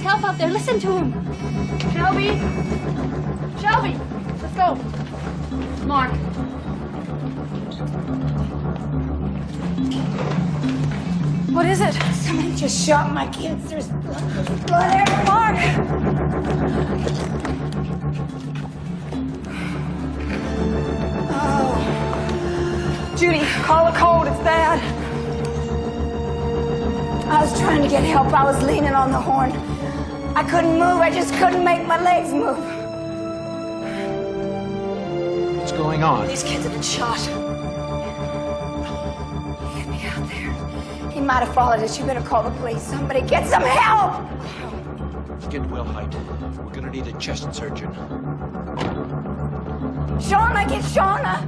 Help out there. Listen to him. Shelby. Shelby. Let's go. Mark. What is it? Somebody just shot my kids. There's blood everywhere. Mark. Oh. Judy, call a code. It's bad. I was trying to get help. I was leaning on the horn. I couldn't move. I just couldn't make my legs move. What's going on? These kids have been shot. Get me out there. He might have followed us. You better call the police. Somebody get some help! Get well height. We're gonna need a chest surgeon. Shauna, get Shauna!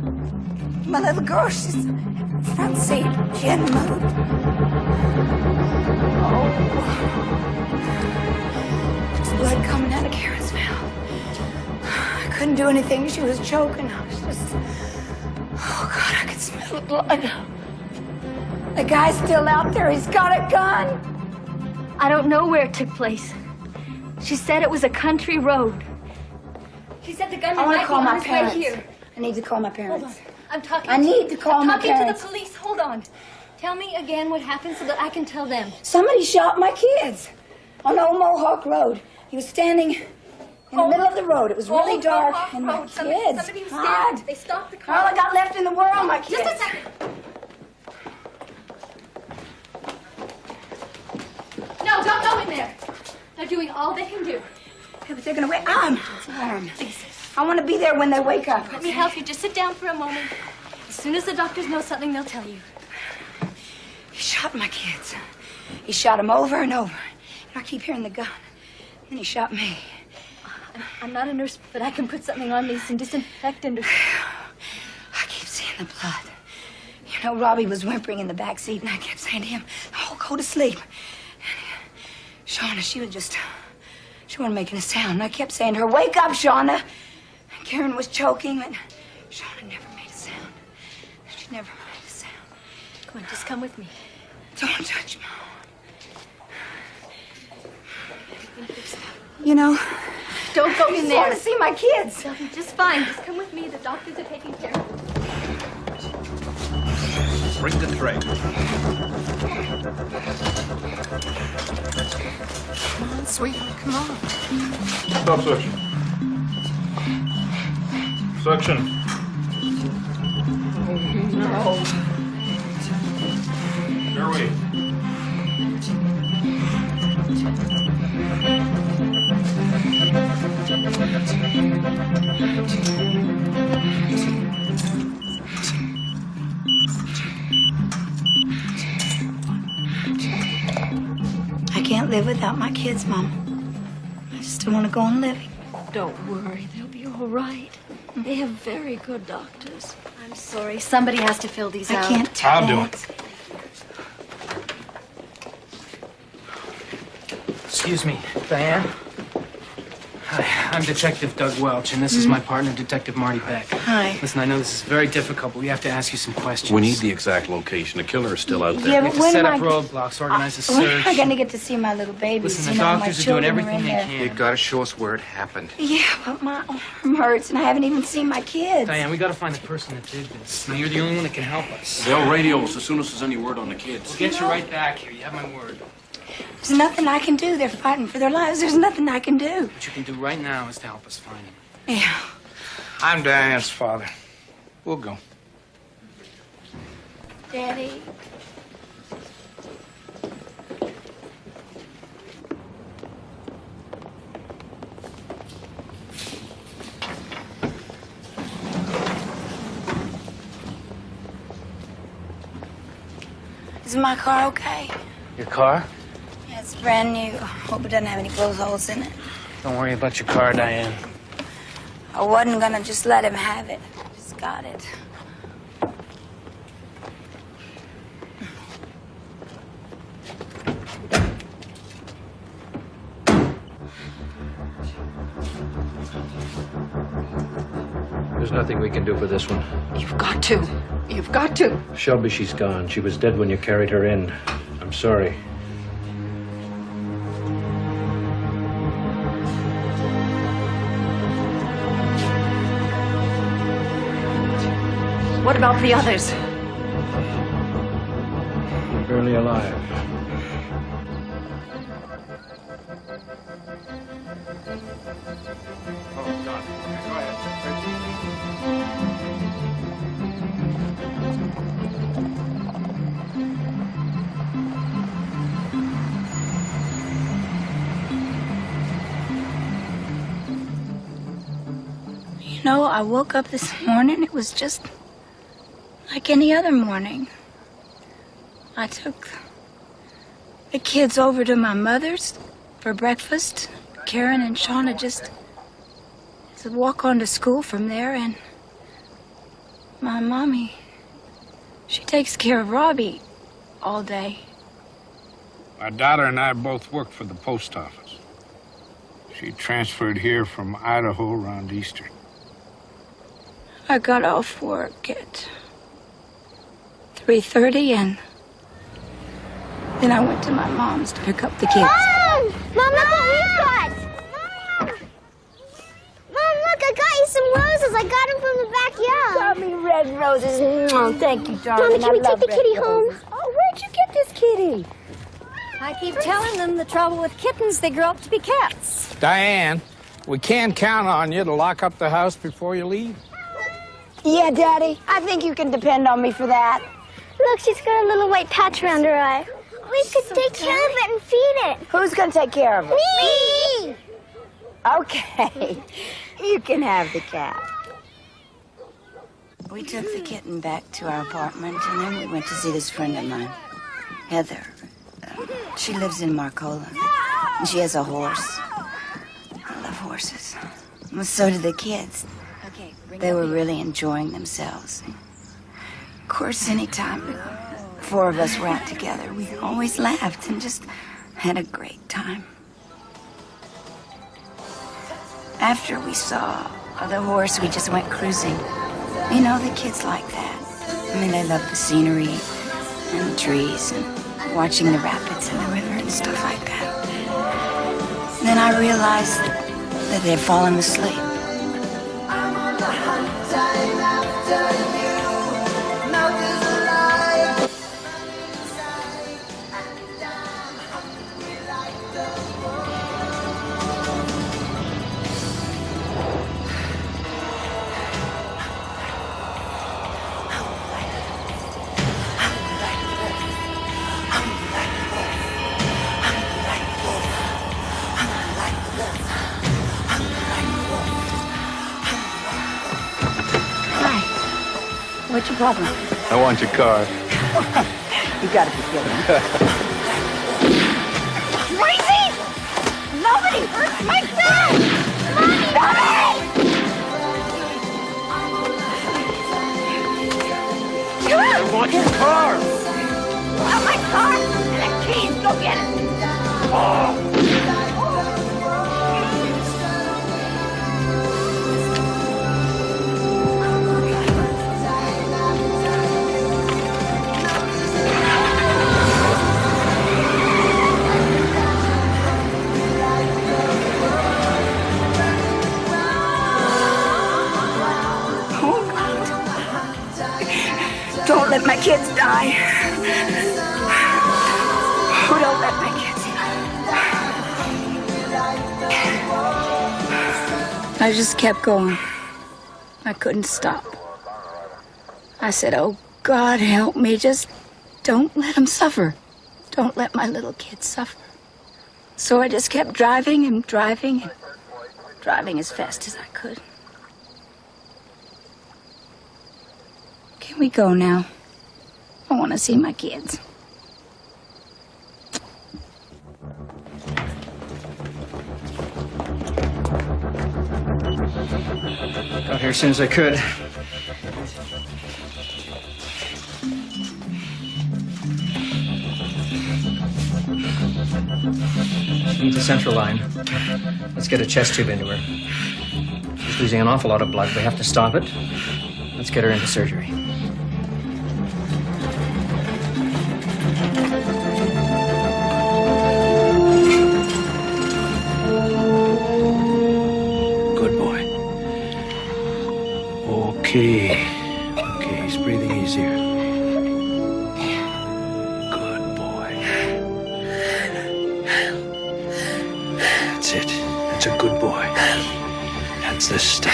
My little girl, she's in the front seat. She hadn't moved. Oh. There's blood coming out of Karen's mouth. I couldn't do anything. She was choking. I was just... Oh, God, I could smell the blood. The guy's still out there. He's got a gun. I don't know where it took place. She said it was a country road. She said the gunman I want might to call be my on his way parents. here. I need to call my parents. Hold on. I'm talking. I need to call my talking to parents. the police. Hold on. Tell me again what happened so that I can tell them. Somebody shot my kids on Old Mohawk Road. He was standing in the middle of the road. It was really dark, and my kids. Somebody was God. standing. They stopped the car. All I got left in the world, my kids. Just a second. No, don't go in there. They're doing all they can do. Yeah, but they're gonna wake up. Please. I want to be there when they wake up. Let me help you. Just sit down for a moment. As soon as the doctors know something, they'll tell you. He shot my kids. He shot them over and over. And I keep hearing the gun. And then he shot me. I'm not a nurse, but I can put something on me, some disinfectant. I keep seeing the blood. You know, Robbie was whimpering in the back seat, and I kept saying to him, "Oh, go to sleep." And Shauna, she wasn't making a sound. And I kept saying to her, "Wake up, Shauna." And Karen was choking, and Shauna never made a sound. She never made a sound. Come on, just come with me. Don't touch Mom. You know, Don't go I in just there. want to see my kids. They'll be just fine. Just come with me. The doctors are taking care of them. Bring the tray. Come on, sweetheart, come on. Stop section. Section. No. Airway. I can't live without my kids, Mom. I just don't want to go on living. Don't worry. They'll be all right. They have very good doctors. I'm sorry. Somebody has to fill these out. I can't tell. I'll do it. Excuse me, Diane. I'm Detective Doug Welch, and this is my partner, Detective Marty Beck. Hi. Listen, I know this is very difficult, but we have to ask you some questions. We need the exact location. The killer is still out there. Yeah, We have but to when set am up I... roadblocks, organize a When am I search. going to get to see my little babies? Listen, the my doctors are doing children everything in they there. can. You gotta show us where it happened. Yeah, but my arm hurts, and I haven't even seen my kids. Diane, we gotta find the person that did this. Now, you're the only one that can help us. They'll radio us as soon as there's any word on the kids. We'll get you right back here. You have my word. There's nothing I can do. They're fighting for their lives. There's nothing I can do. What you can do right now is to help us find him. Yeah. I'm Diane's father. We'll go. Daddy. Is my car okay? Your car? Yeah, it's brand new. Hope it doesn't have any blow holes in it. Don't worry about your car, Diane. I wasn't gonna just let him have it. Just got it. There's nothing we can do for this one. You've got to. You've got to. Shelby, she's gone. She was dead when you carried her in. I'm sorry. What about the others? Barely alive. You know, I woke up this morning. It was just like any other morning. I took the kids over to my mother's for breakfast. Karen and Shauna just walk on to school from there, and my mommy, she takes care of Robbie all day. My daughter and I both work for the post office. She transferred here from Idaho around Easter. I got off work at 3:30, and then I went to my mom's to pick up the kids. Mom! Mom, look what we've got! Mom! Mom, look, I got you some roses. I got them from the backyard. Got me red roses. Oh, thank you, darling. Mommy, can we take the kitty home? Oh, where'd you get this kitty? I keep telling them the trouble with kittens, they grow up to be cats. Diane, we can count on you to lock up the house before you leave. Yeah, Daddy. I think you can depend on me for that. Look, she's got a little white patch around her eye. We could take care of it and feed it. Who's gonna take care of it? Me! Okay. You can have the cat. We took the kitten back to our apartment, and then we went to see this friend of mine, Heather. She lives in Marcola, and she has a horse. I love horses. Well, so do the kids. They were really enjoying themselves. Of course, anytime four of us were out together, we always laughed and just had a great time. After we saw the horse, we just went cruising. You know, the kids like that. I mean, they love the scenery and the trees and watching the rapids and the river and stuff like that. And then I realized that they'd fallen asleep. What's your problem? I want your car. You gotta be kidding. Crazy! Nobody hurts my son! Nobody! I want your car. Well, my car and the keys. Go get it. kids die. Oh, don't let my kids. I just kept going. I couldn't stop. I said, oh, God, help me. Just don't let them suffer. Don't let my little kids suffer. So I just kept driving and driving and driving as fast as I could. Can we go now? I want to see my kids. Got here as soon as I could. She needs a central line. Let's get a chest tube into her. She's losing an awful lot of blood. We have to stop it. Let's get her into surgery. Good boy. Okay. Okay, he's breathing easier. Good boy. That's it. That's a good boy. That's the stuff.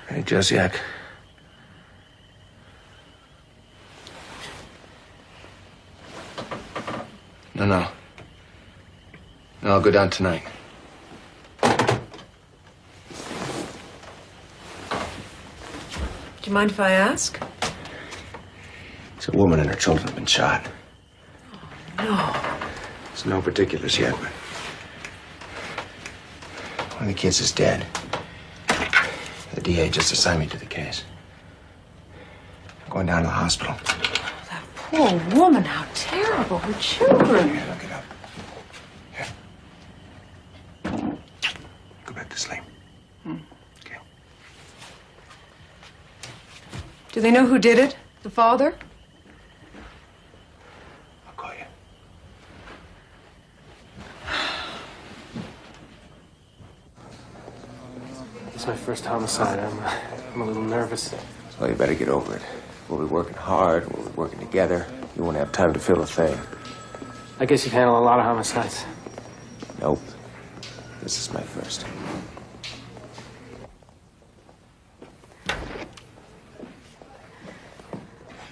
Hey, Josiak. No. No, I'll go down tonight. Do you mind if I ask? It's a woman and her children have been shot. No. There's no particulars yet, but one of the kids is dead. The DA just assigned me to the case. I'm going down to the hospital. That poor woman, how terrible. Her children. Here, look it up. Here. Go back to sleep. Okay. Do they know who did it? The father? I'll call you. It's my first homicide. I'm a little nervous. Well, you better get over it. We'll be working hard. We'll be working together. You won't have time to feel a thing. I guess you've handled a lot of homicides. Nope. This is my first.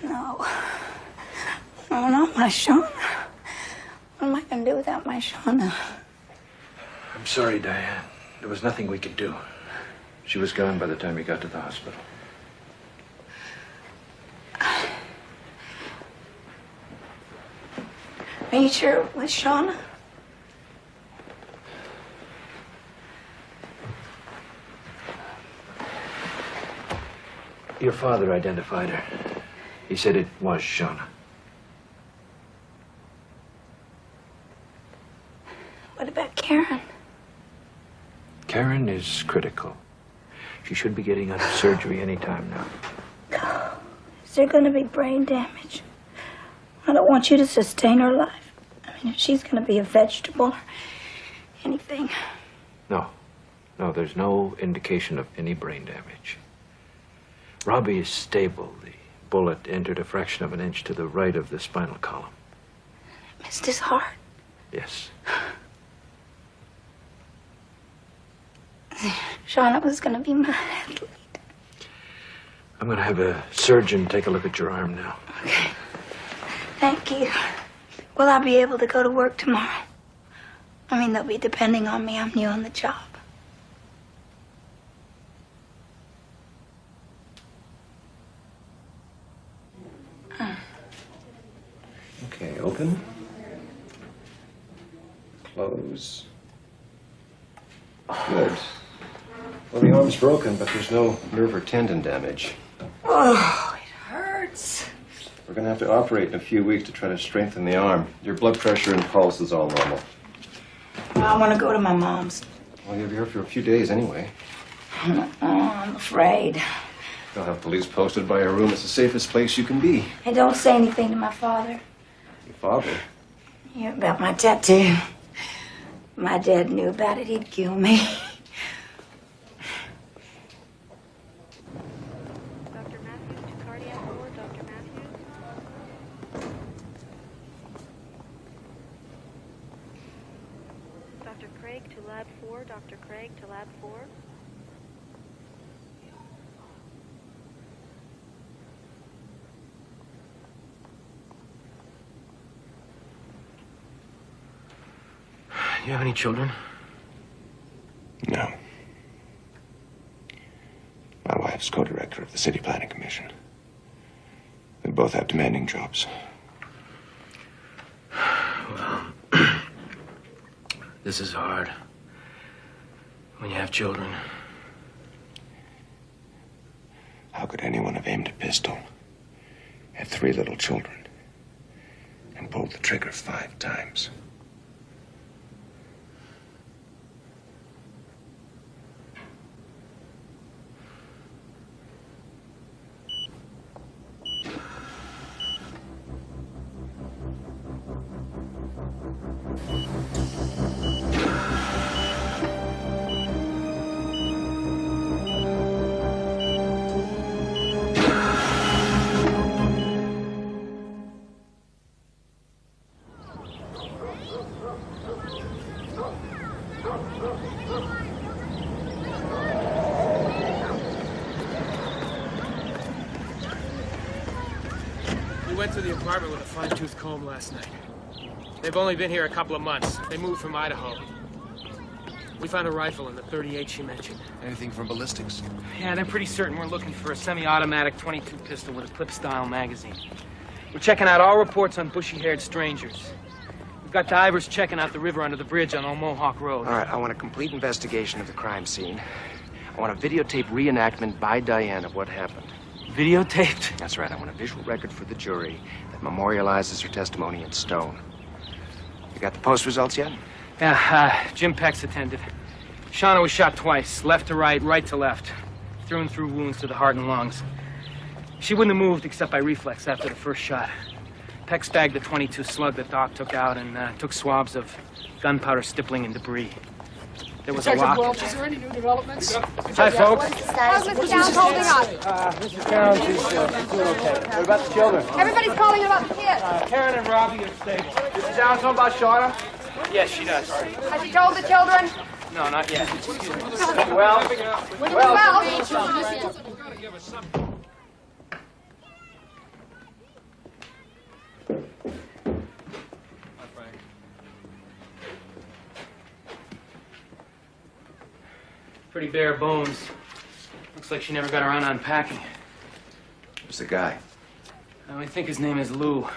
No. No, not my Shauna. What am I going to do without my Shauna? I'm sorry, Diane. There was nothing we could do. She was gone by the time you got to the hospital. Are you sure it was Shauna? Your father identified her. He said it was Shauna. What about Karen? Karen is critical. She should be getting out of surgery any time now. Is there going to be brain damage? I don't want you to sustain her life. I mean, if she's going to be a vegetable or anything. No, there's no indication of any brain damage. Robbie is stable. The bullet entered a fraction of an inch to the right of the spinal column. Missed his heart. Yes. Shauna was going to be my athlete. I'm going to have a surgeon take a look at your arm now. Okay. Thank you. Will I be able to go to work tomorrow? I mean, they'll be depending on me. I'm new on the job. Okay, open. Close. Good. Well, the arm's broken, but there's no nerve or tendon damage. Oh, it hurts. We're going to have to operate in a few weeks to try to strengthen the arm. Your blood pressure and pulse is all normal. I want to go to my mom's. Well, you'll be here for a few days anyway. I'm afraid. They'll have police posted by your room. It's the safest place you can be. Hey, don't say anything to my father. Your father? Yeah, about my tattoo. My dad knew about it. He'd kill me. Dr. Craig to Lab 4. Dr. Craig to Lab 4. You have any children? No. My wife's co-director of the City Planning Commission. We both have demanding jobs. Well, this is hard. When you have children. How could anyone have aimed a pistol at 3 little children and pulled the trigger 5 times? We went to the apartment with a fine-tooth comb last night. They've only been here a couple of months. They moved from Idaho. We found a rifle in the .38 she mentioned. Anything from ballistics? Yeah, they're pretty certain we're looking for a semi-automatic .22 pistol with a clip-style magazine. We're checking out all reports on bushy-haired strangers. We've got divers checking out the river under the bridge on Old Mohawk Road. All right, I want a complete investigation of the crime scene. I want a videotape reenactment by Diane of what happened. Videotaped? That's right. I want a visual record for the jury that memorializes her testimony in stone. You got the post results yet? Yeah, Jim Peck's attended. Shauna was shot twice, left to right, right to left. Through and through wounds to the heart and lungs. She wouldn't have moved except by reflex after the first shot. Peck bagged the .22 slug that Doc took out and took swabs of gunpowder, stippling, and debris. There was a lock. Welch, is there any new developments? Hi, folks. How's Mr. Downs holding up? Mr. Downs is doing okay. What about the children? Everybody's calling about the kids. Karen and Robbie are stable. Mrs. Downs, know about Shauna? Yes, she does. Has she told the children? No, not yet. Well, Pretty bare bones. Looks like she never got around to unpacking. who's the guy? I think his name is Lou.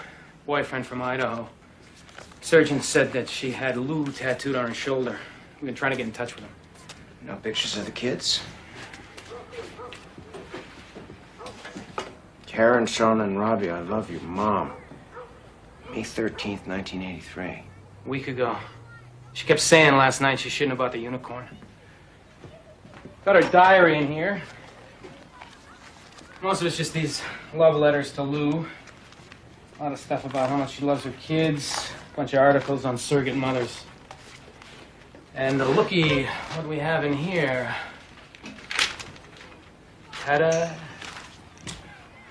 Boyfriend from Idaho. Surgeon said that she had Lou tattooed on her shoulder. We've been trying to get in touch with him. No pictures of the kids? Karen, Shauna, and Robbie, I love you, Mom. May 13th, 1983. A week ago. She kept saying last night she shouldn't have bought the unicorn. Got her diary in here. Most of it's just these love letters to Lou. A lot of stuff about how much she loves her kids. A bunch of articles on surrogate mothers. And looky what we have in here. Ta-da.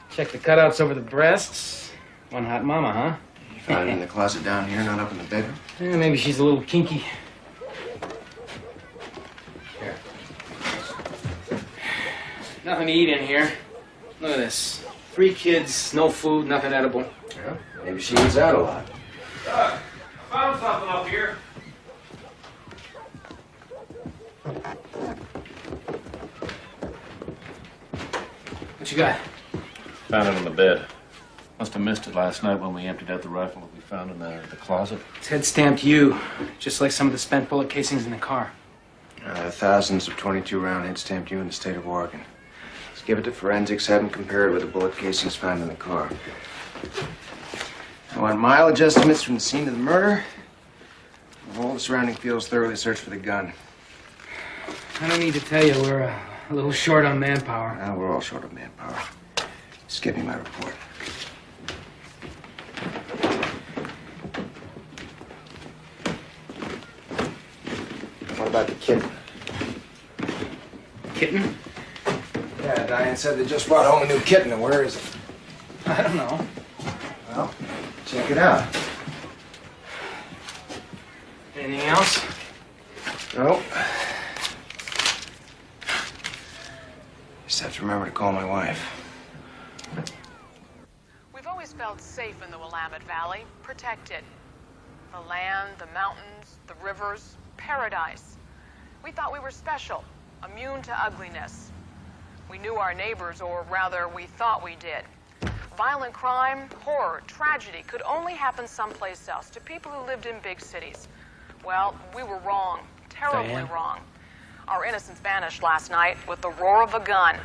Check the cutouts over the breasts. One hot mama, huh? You found it in the closet down here, not up in the bedroom? Yeah, maybe she's a little kinky. Here. Nothing to eat in here. Look at this. 3 kids, no food, nothing edible. Yeah, maybe she eats out a lot. I found something up here. What you got? Found it in the bed. Must have missed it last night when we emptied out the rifle that we found in the closet. It's head stamped U, just like some of the spent bullet casings in the car. Thousands of 22-round head stamped U in the state of Oregon. Let's give it to forensics, have them compare it with the bullet casings found in the car. I want mileage estimates from the scene of the murder. All the surrounding fields thoroughly searched for the gun. I don't need to tell you, we're a little short on manpower. Now we're all short of manpower. Just give me my report. What about the kitten? Kitten? Yeah, Diane said they just brought home a new kitten, and where is it? I don't know. Well, check it out. Anything else? So, just have to remember to call my wife. We've always felt safe in the Willamette Valley, protected. The land, the mountains, the rivers, paradise. We thought we were special, immune to ugliness. We knew our neighbors, or rather, we thought we did. Violent crime, horror, tragedy could only happen someplace else, to people who lived in big cities. Well, we were wrong, terribly Diane? wrong. Our innocence vanished last night with the roar of a gun,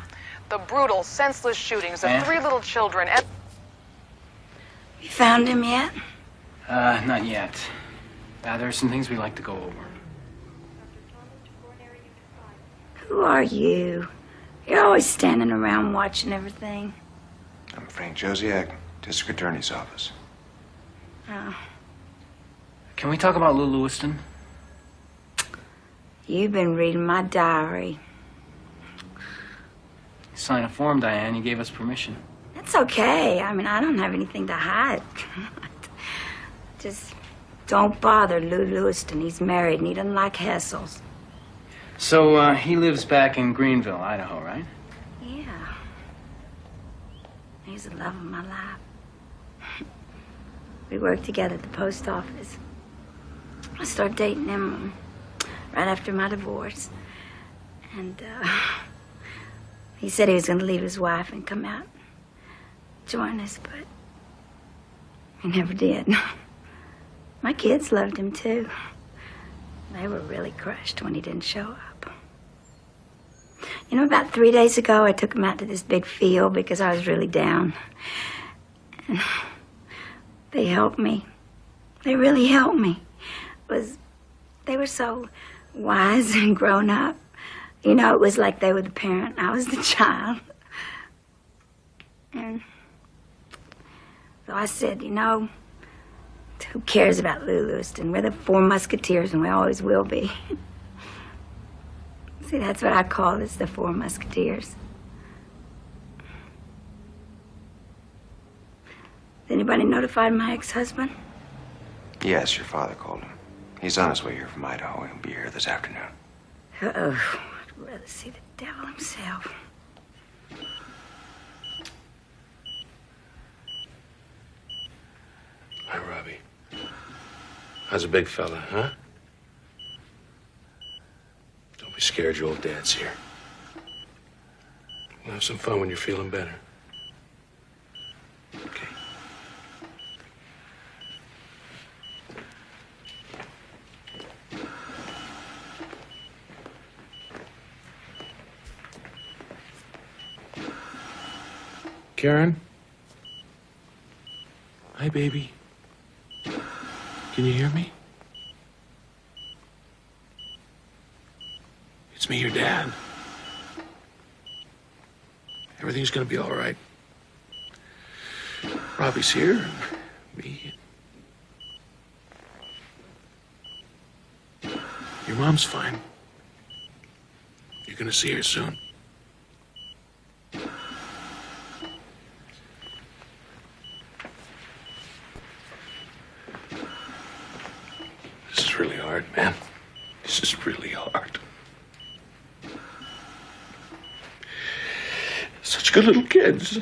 the brutal, senseless shootings of Diane? 3 little children, and... You found him yet? Not yet. There are some things we'd like to go over. Who are you? You're always standing around watching everything. I'm Frank Josiak, District Attorney's Office. Oh, Can we talk about Lou Lewiston? you've been reading my diary. Sign a form, Diane. You gave us permission. That's okay. I mean, I don't have anything to hide. Just don't bother Lou Lewiston. He's married and he doesn't like hassles. So, he lives back in Greenville, Idaho, right? Yeah. He's the love of my life. We worked together at the post office. I started dating him right after my divorce. And, he said he was going to leave his wife and come out, join us, but he never did. My kids loved him, too. They were really crushed when he didn't show up. You know, about 3 days ago, I took him out to this big field because I was really down. And they helped me. They really helped me. They were so wise and grown up. You know, it was like they were the parent, I was the child. And so I said, you know, who cares about Lou Lewiston? We're the 4 Musketeers, and we always will be. See, that's what I call us, the 4 Musketeers. Has anybody notified my ex-husband? Yes, your father called him. He's on his way here from Idaho. He'll be here this afternoon. Oh, I'd rather see the devil himself. Hi, Robbie. How's a big fella, huh? Don't be scared, your old dad's here. We'll have some fun when you're feeling better. Okay. Karen? Hi, baby. Can you hear me? It's me, your dad. Everything's gonna be all right. Robbie's here, and me. Your mom's fine. You're gonna see her soon. This is really hard, man. This is really hard. Such good little kids.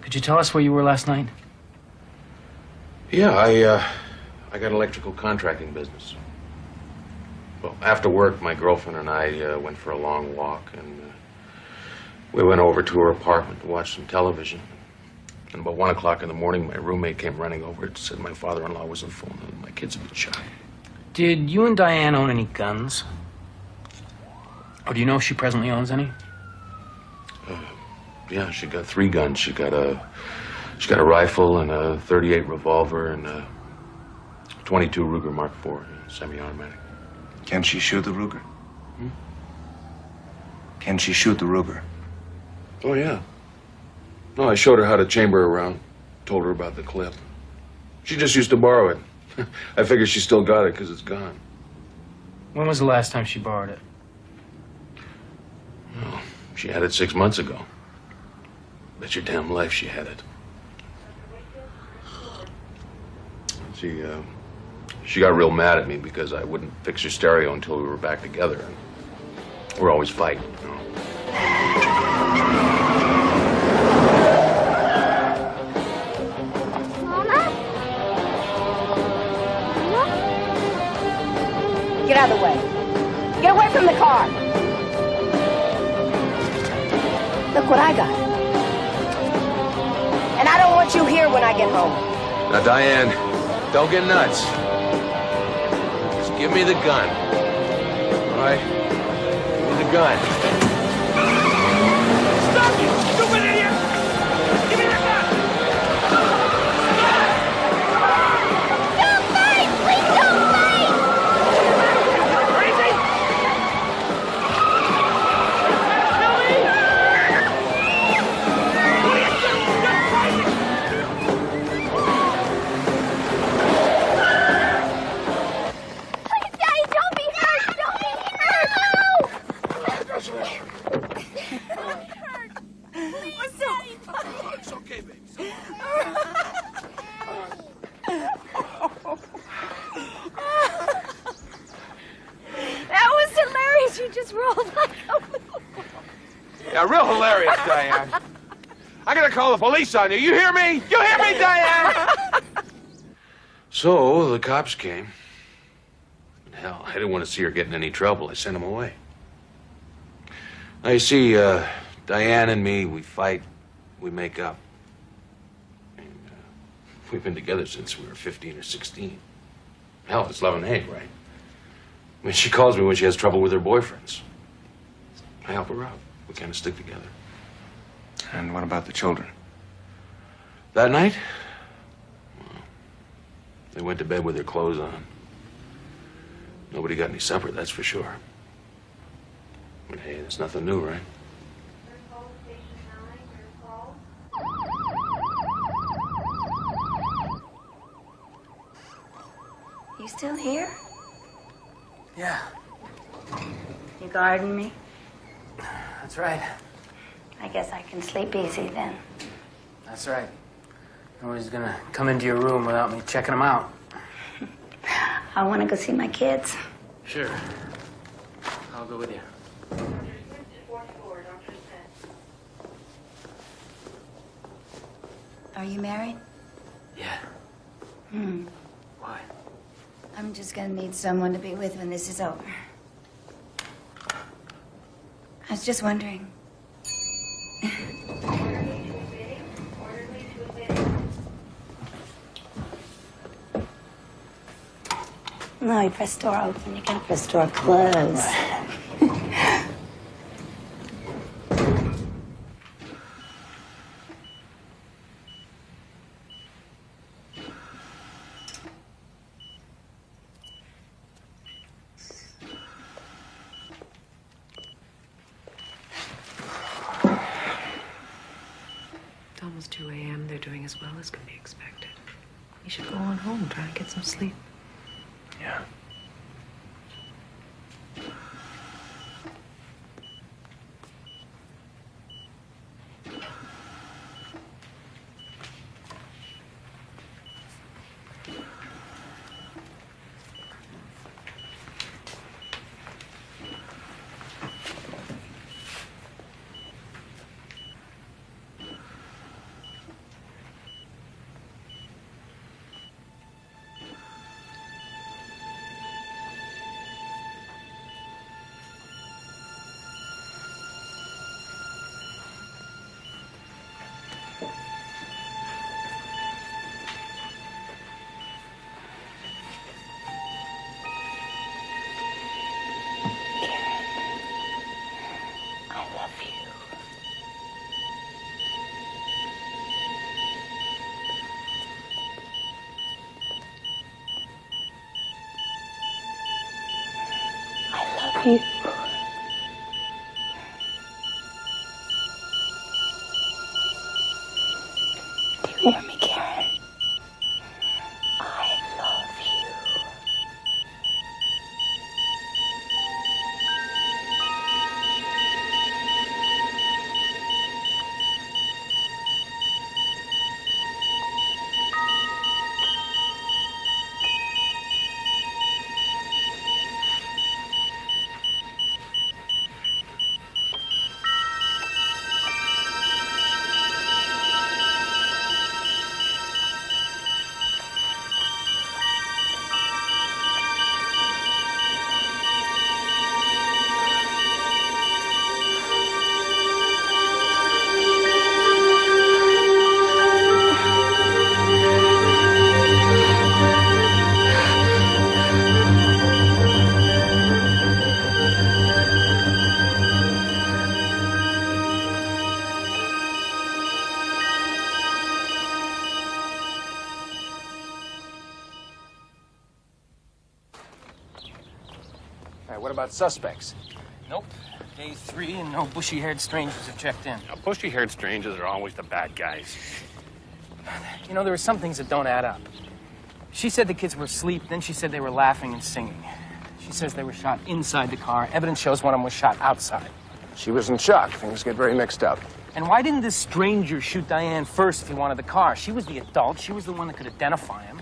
Could you tell us where you were last night? Yeah, I got electrical contracting business. Well, after work, my girlfriend and I went for a long walk, and we went over to her apartment to watch some television. And about 1 o'clock in the morning, my roommate came running over and said my father-in-law was on the phone and my kids had been shot. Did you and Diane own any guns? Or do you know if she presently owns any? Yeah, she got 3 guns. She got a rifle and a .38 revolver and a .22 Ruger Mark IV, semi-automatic. Can she shoot the Ruger? Can she shoot the Ruger? Oh, yeah. No, I showed her how to chamber around. Told her about the clip. She just used to borrow it. I figure she still got it because it's gone. When was the last time she borrowed it? Oh, she had it 6 months ago. Bet your damn life she had it. She got real mad at me because I wouldn't fix her stereo until we were back together. We're always fighting, you know. Get out of the way. Get away from the car. Look what I got. And I don't want you here when I get home. Now, Diane, don't get nuts. Just give me the gun. All right? Give me the gun. Stop, you stupid idiot! Give me the gun! Don't fight! Please don't fight! Crazy? Please, Daddy, don't be hurt! Don't be hurt! What's up? It's okay, baby. That was hilarious. You just rolled like a movie. Yeah, real hilarious, Diane. I'm gonna call the police on you. You hear me? You hear me, Diane? So, the cops came. Hell, I didn't want to see her get in any trouble. I sent them away. Now, you see, Diane and me, we fight, we make up. And, we've been together since we were 15 or 16. Hell, it's love and hate, right? I mean, she calls me when she has trouble with her boyfriends. I help her out. We kind of stick together. And what about the children? That night, well, they went to bed with their clothes on. Nobody got any supper, that's for sure. But hey, there's nothing new, right? You still here? Yeah, You guarding me? that's right. I guess I can sleep easy then. That's right. Nobody's gonna come into your room without me checking them out. I want to go see my kids. Sure. I'll go with you. Are you married? Yeah. Why? I'm just gonna need someone to be with when this is over. I was just wondering. No, you press door open, you gotta press door close. It's almost 2 a.m. They're doing as well as can be expected. You should go on home, try to get some sleep. Yeah. love you. Do you hear me, Karen? I love you. All right, what about suspects? Nope. Day 3 and no bushy-haired strangers have checked in. Now, bushy-haired strangers are always the bad guys. You know, there are some things that don't add up. She said the kids were asleep, then she said they were laughing and singing. She says they were shot inside the car. Evidence shows one of them was shot outside. She was in shock. Things get very mixed up. And why didn't this stranger shoot Diane first if he wanted the car? She was the adult. She was the one that could identify him.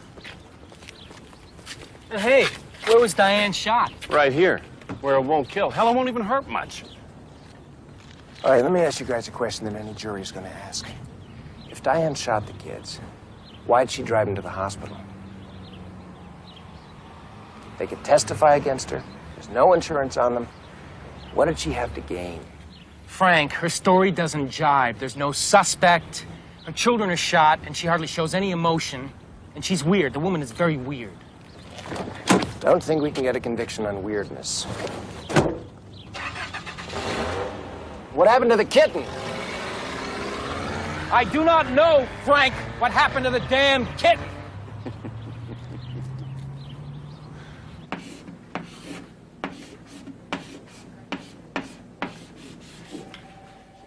And hey, where was Diane shot? Right here. Where it won't kill. Hell, it won't even hurt much. All right, let me ask you guys a question that any jury is going to ask. If Diane shot the kids, why'd she drive them to the hospital? They could testify against her. There's no insurance on them. What did she have to gain? Frank, her story doesn't jibe. There's no suspect. Her children are shot, and she hardly shows any emotion. And she's weird. The woman is very weird. Don't think we can get a conviction on weirdness. What happened to the kitten? I do not know, Frank, what happened to the damn kitten.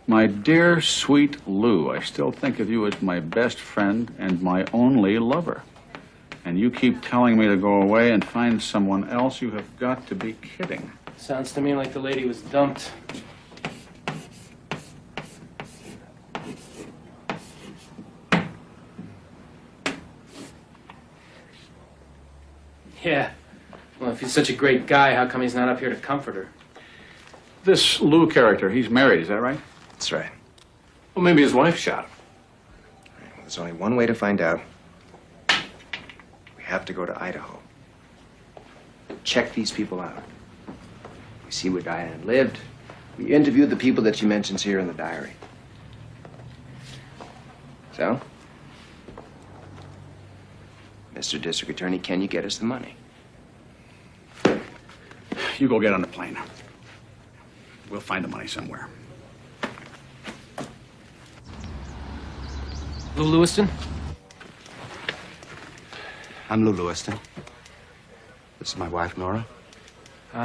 My dear, sweet Lou, I still think of you as my best friend and my only lover. And you keep telling me to go away and find someone else. You have got to be kidding. Sounds to me like the lady was dumped. Yeah. Well, if he's such a great guy, how come he's not up here to comfort her? This Lou character, he's married, is that right? That's right. Well, maybe his wife shot him. There's only one way to find out. We have to go to Idaho. Check these people out. We see where Diane lived. We interviewed the people that she mentions here in the diary. So? Mr. District Attorney, can you get us the money? You go get on the plane. We'll find the money somewhere. Lou Lewiston? I'm Lou Lewiston. This is my wife, Nora.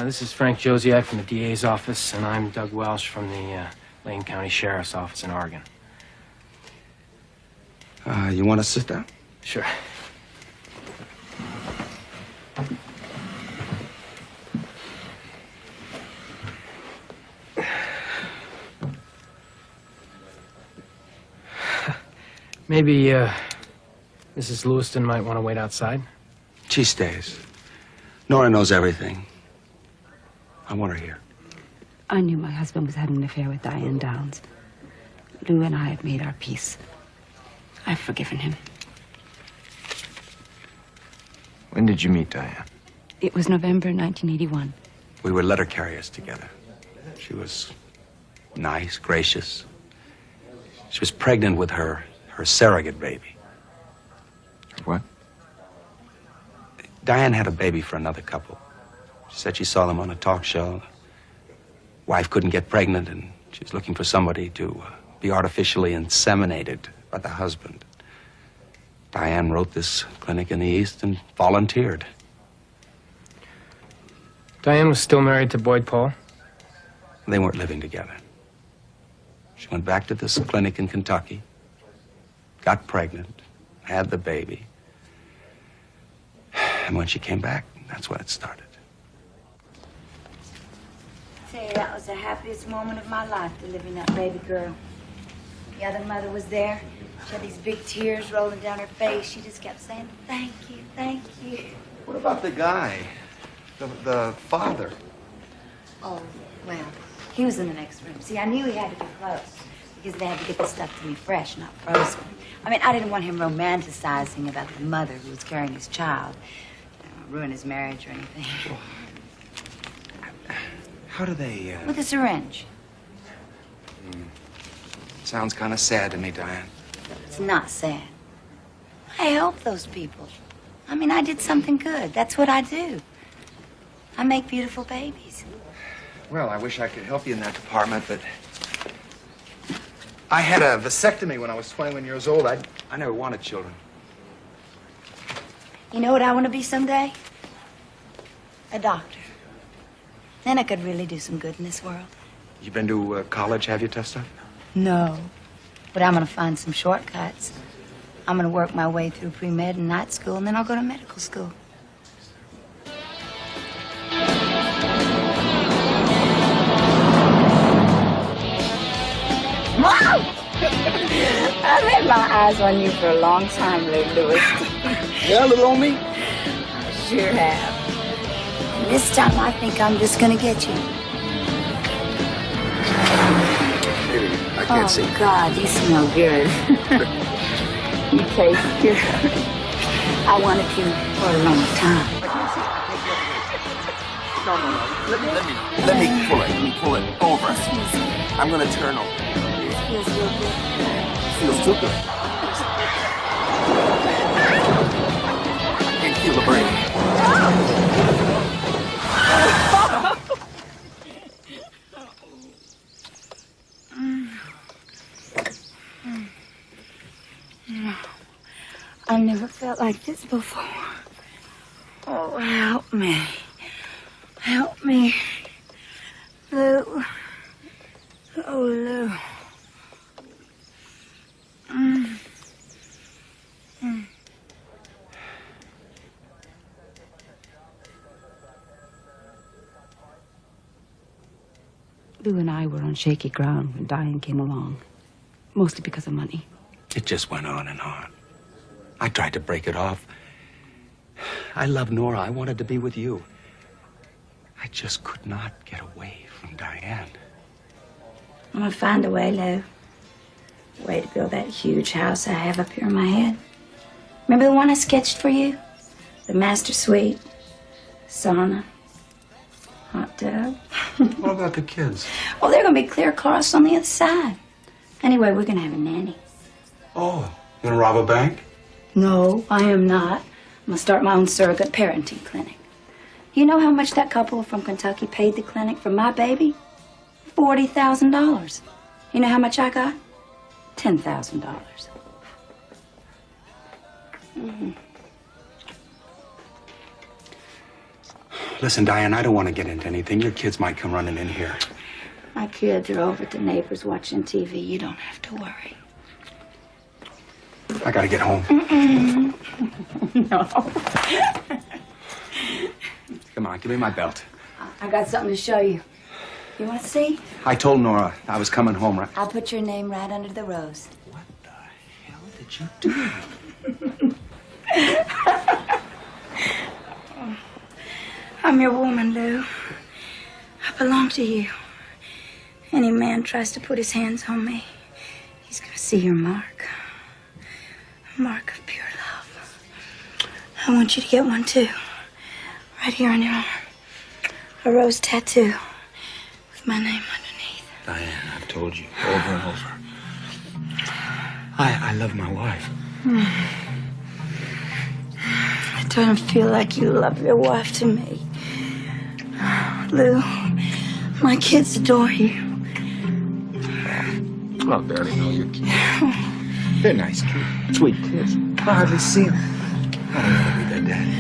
This is Frank Josiak from the DA's office, and I'm Doug Welsh from the Lane County Sheriff's Office in Oregon. You want to sit down? Sure. Maybe, Mrs. Lewiston might want to wait outside. She stays. Nora knows everything. I want her here. I knew my husband was having an affair with Diane Downs. Lou and I have made our peace. I've forgiven him. When did you meet Diane? It was November 1981. We were letter carriers together. She was nice, gracious. She was pregnant with her surrogate baby. What? Diane had a baby for another couple. She said she saw them on a talk show. Wife couldn't get pregnant, and she was looking for somebody to be artificially inseminated by the husband. Diane wrote this clinic in the East and volunteered. Diane was still married to Boyd Paul? They weren't living together. She went back to this clinic in Kentucky, got pregnant, had the baby. And when she came back, that's when it started. I tell you, that was the happiest moment of my life, delivering that baby girl. The other mother was there. She had these big tears rolling down her face. She just kept saying, thank you, thank you. What about the guy? The father? Oh, well, he was in the next room. See, I knew he had to be close because they had to get the stuff to me fresh, not frozen. I mean, I didn't want him romanticizing about the mother who was carrying his child. Ruin his marriage or anything. How do they, With a syringe. Sounds kind of sad to me, Diane. It's not sad. I help those people. I mean, I did something good. That's what I do. I make beautiful babies. Well, I wish I could help you in that department, but I had a vasectomy when I was 21 years old. I never wanted children. You know what I want to be someday? A doctor. Then I could really do some good in this world. You been to college, have you, Testa? No. But I'm going to find some shortcuts. I'm going to work my way through pre-med and night school, and then I'll go to medical school. Mom! I've had my eyes on you for a long time, Lewis. Yeah, little old me? I sure have. And this time I think I'm just going to get you. I can't see. Oh, God, you smell good. You taste good. I wanted you for a long time. No. Let me pull it. Let me pull it over. I'm gonna turn over. This feels real good. Feels too good. I can't feel the brake. I never felt like this before. Oh, help me. Help me. Lou. Oh, Lou. Lou and I were on shaky ground when Diane came along. Mostly because of money. It just went on and on. I tried to break it off. I love Nora. I wanted to be with you. I just could not get away from Diane. I'm gonna find a way, Lou. A way to build that huge house I have up here in my head. Remember the one I sketched for you? The master suite, sauna, hot tub. What about the kids? Oh, they're gonna be clear across on the other side. Anyway, we're gonna have a nanny. Oh, you gonna rob a bank? No, I am not. I'm gonna start my own surrogate parenting clinic. You know how much that couple from Kentucky paid the clinic for my baby? $40,000. You know how much I got? $10,000. Listen, Diane, I don't want to get into anything. Your kids might come running in here. My kids are over at the neighbors watching TV. You don't have to worry. I gotta get home. No. Come on, give me my belt. I got something to show you. You want to see? I told Nora I was coming home, right? I'll put your name right under the rose. What the hell did you do? I'm your woman, Lou. I belong to you. Any man tries to put his hands on me, he's gonna see your mark. A mark of pure love. I want you to get one too. Right here on your arm. A rose tattoo with my name underneath. Diane, I've told you over and over. I love my wife. It doesn't feel like you love your wife to me. Lou, my kids adore you. Oh, barely know your kids. They're nice kids. Sweet kids. I hardly see them. I don't want to be their daddy.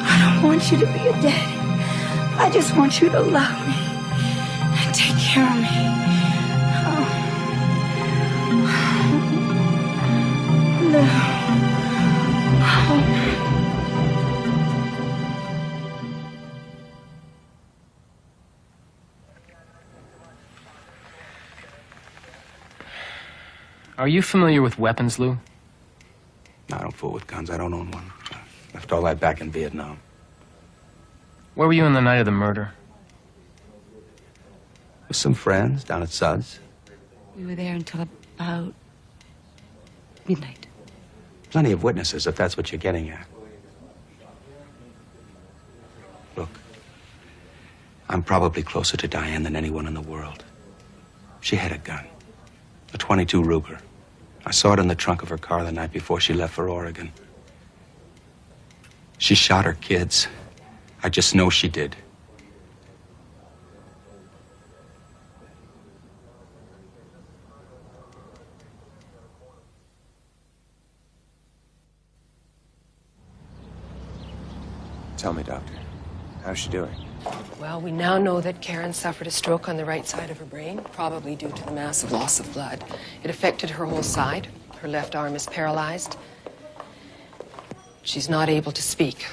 I don't want you to be a daddy. I just want you to love me and take care of me. No. Are you familiar with weapons, Lou? No, I don't fool with guns. I don't own one. I left all that back in Vietnam. Where were you on the night of the murder? With some friends down at Suds. We were there until about midnight. Plenty of witnesses, if that's what you're getting at. Look, I'm probably closer to Diane than anyone in the world. She had a gun, a .22 Ruger. I saw it in the trunk of her car the night before she left for Oregon. She shot her kids. I just know she did. Tell me, Doctor, how's she doing? Well, we now know that Karen suffered a stroke on the right side of her brain, probably due to the massive loss of blood. It affected her whole side. Her left arm is paralyzed. She's not able to speak.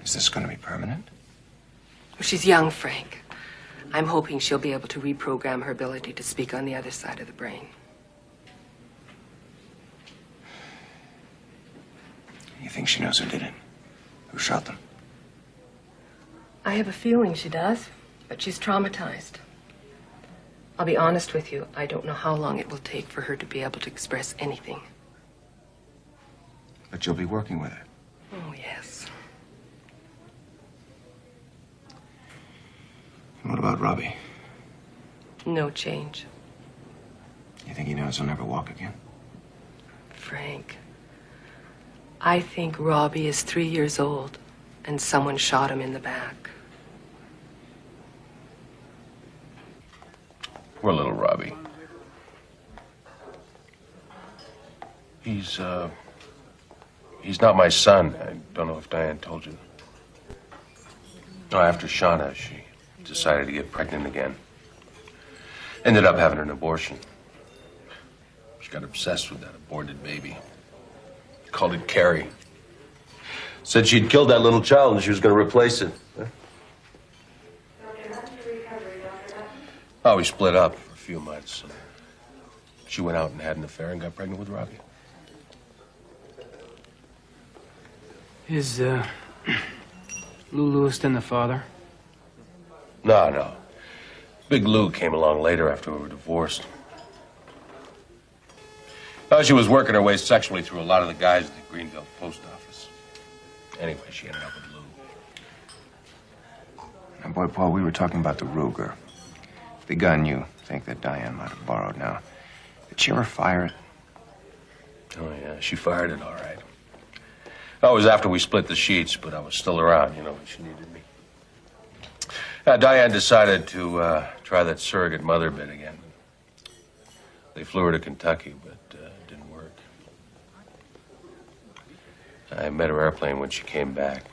Is this going to be permanent? She's young, Frank. I'm hoping she'll be able to reprogram her ability to speak on the other side of the brain. You think she knows who did it? Who shot them? I have a feeling she does, but she's traumatized. I'll be honest with you, I don't know how long it will take for her to be able to express anything. But you'll be working with her. Oh, yes. And what about Robbie? No change. You think he knows he'll never walk again? Frank, I think Robbie is 3 years old and someone shot him in the back. Poor little Robbie. He's not my son. I don't know if Diane told you. No, after Shauna, she decided to get pregnant again. Ended up having an abortion. She got obsessed with that aborted baby. Called it Carrie. Said she'd killed that little child and she was going to replace it. Huh? Oh, we split up for a few months. She went out and had an affair and got pregnant with Robbie. Is, Lou Lewiston the father? No. Big Lou came along later after we were divorced. Oh, she was working her way sexually through a lot of the guys at the Greenville post office. Anyway, she ended up with Lou. Now, boy, Paul, we were talking about the Ruger. The gun you think that Diane might have borrowed now. Did she ever fire it? Oh, yeah, she fired it all right. That was after we split the sheets, but I was still around, you know, when she needed me. Diane decided to try that surrogate mother bit again. They flew her to Kentucky, but it didn't work. I met her airplane when she came back.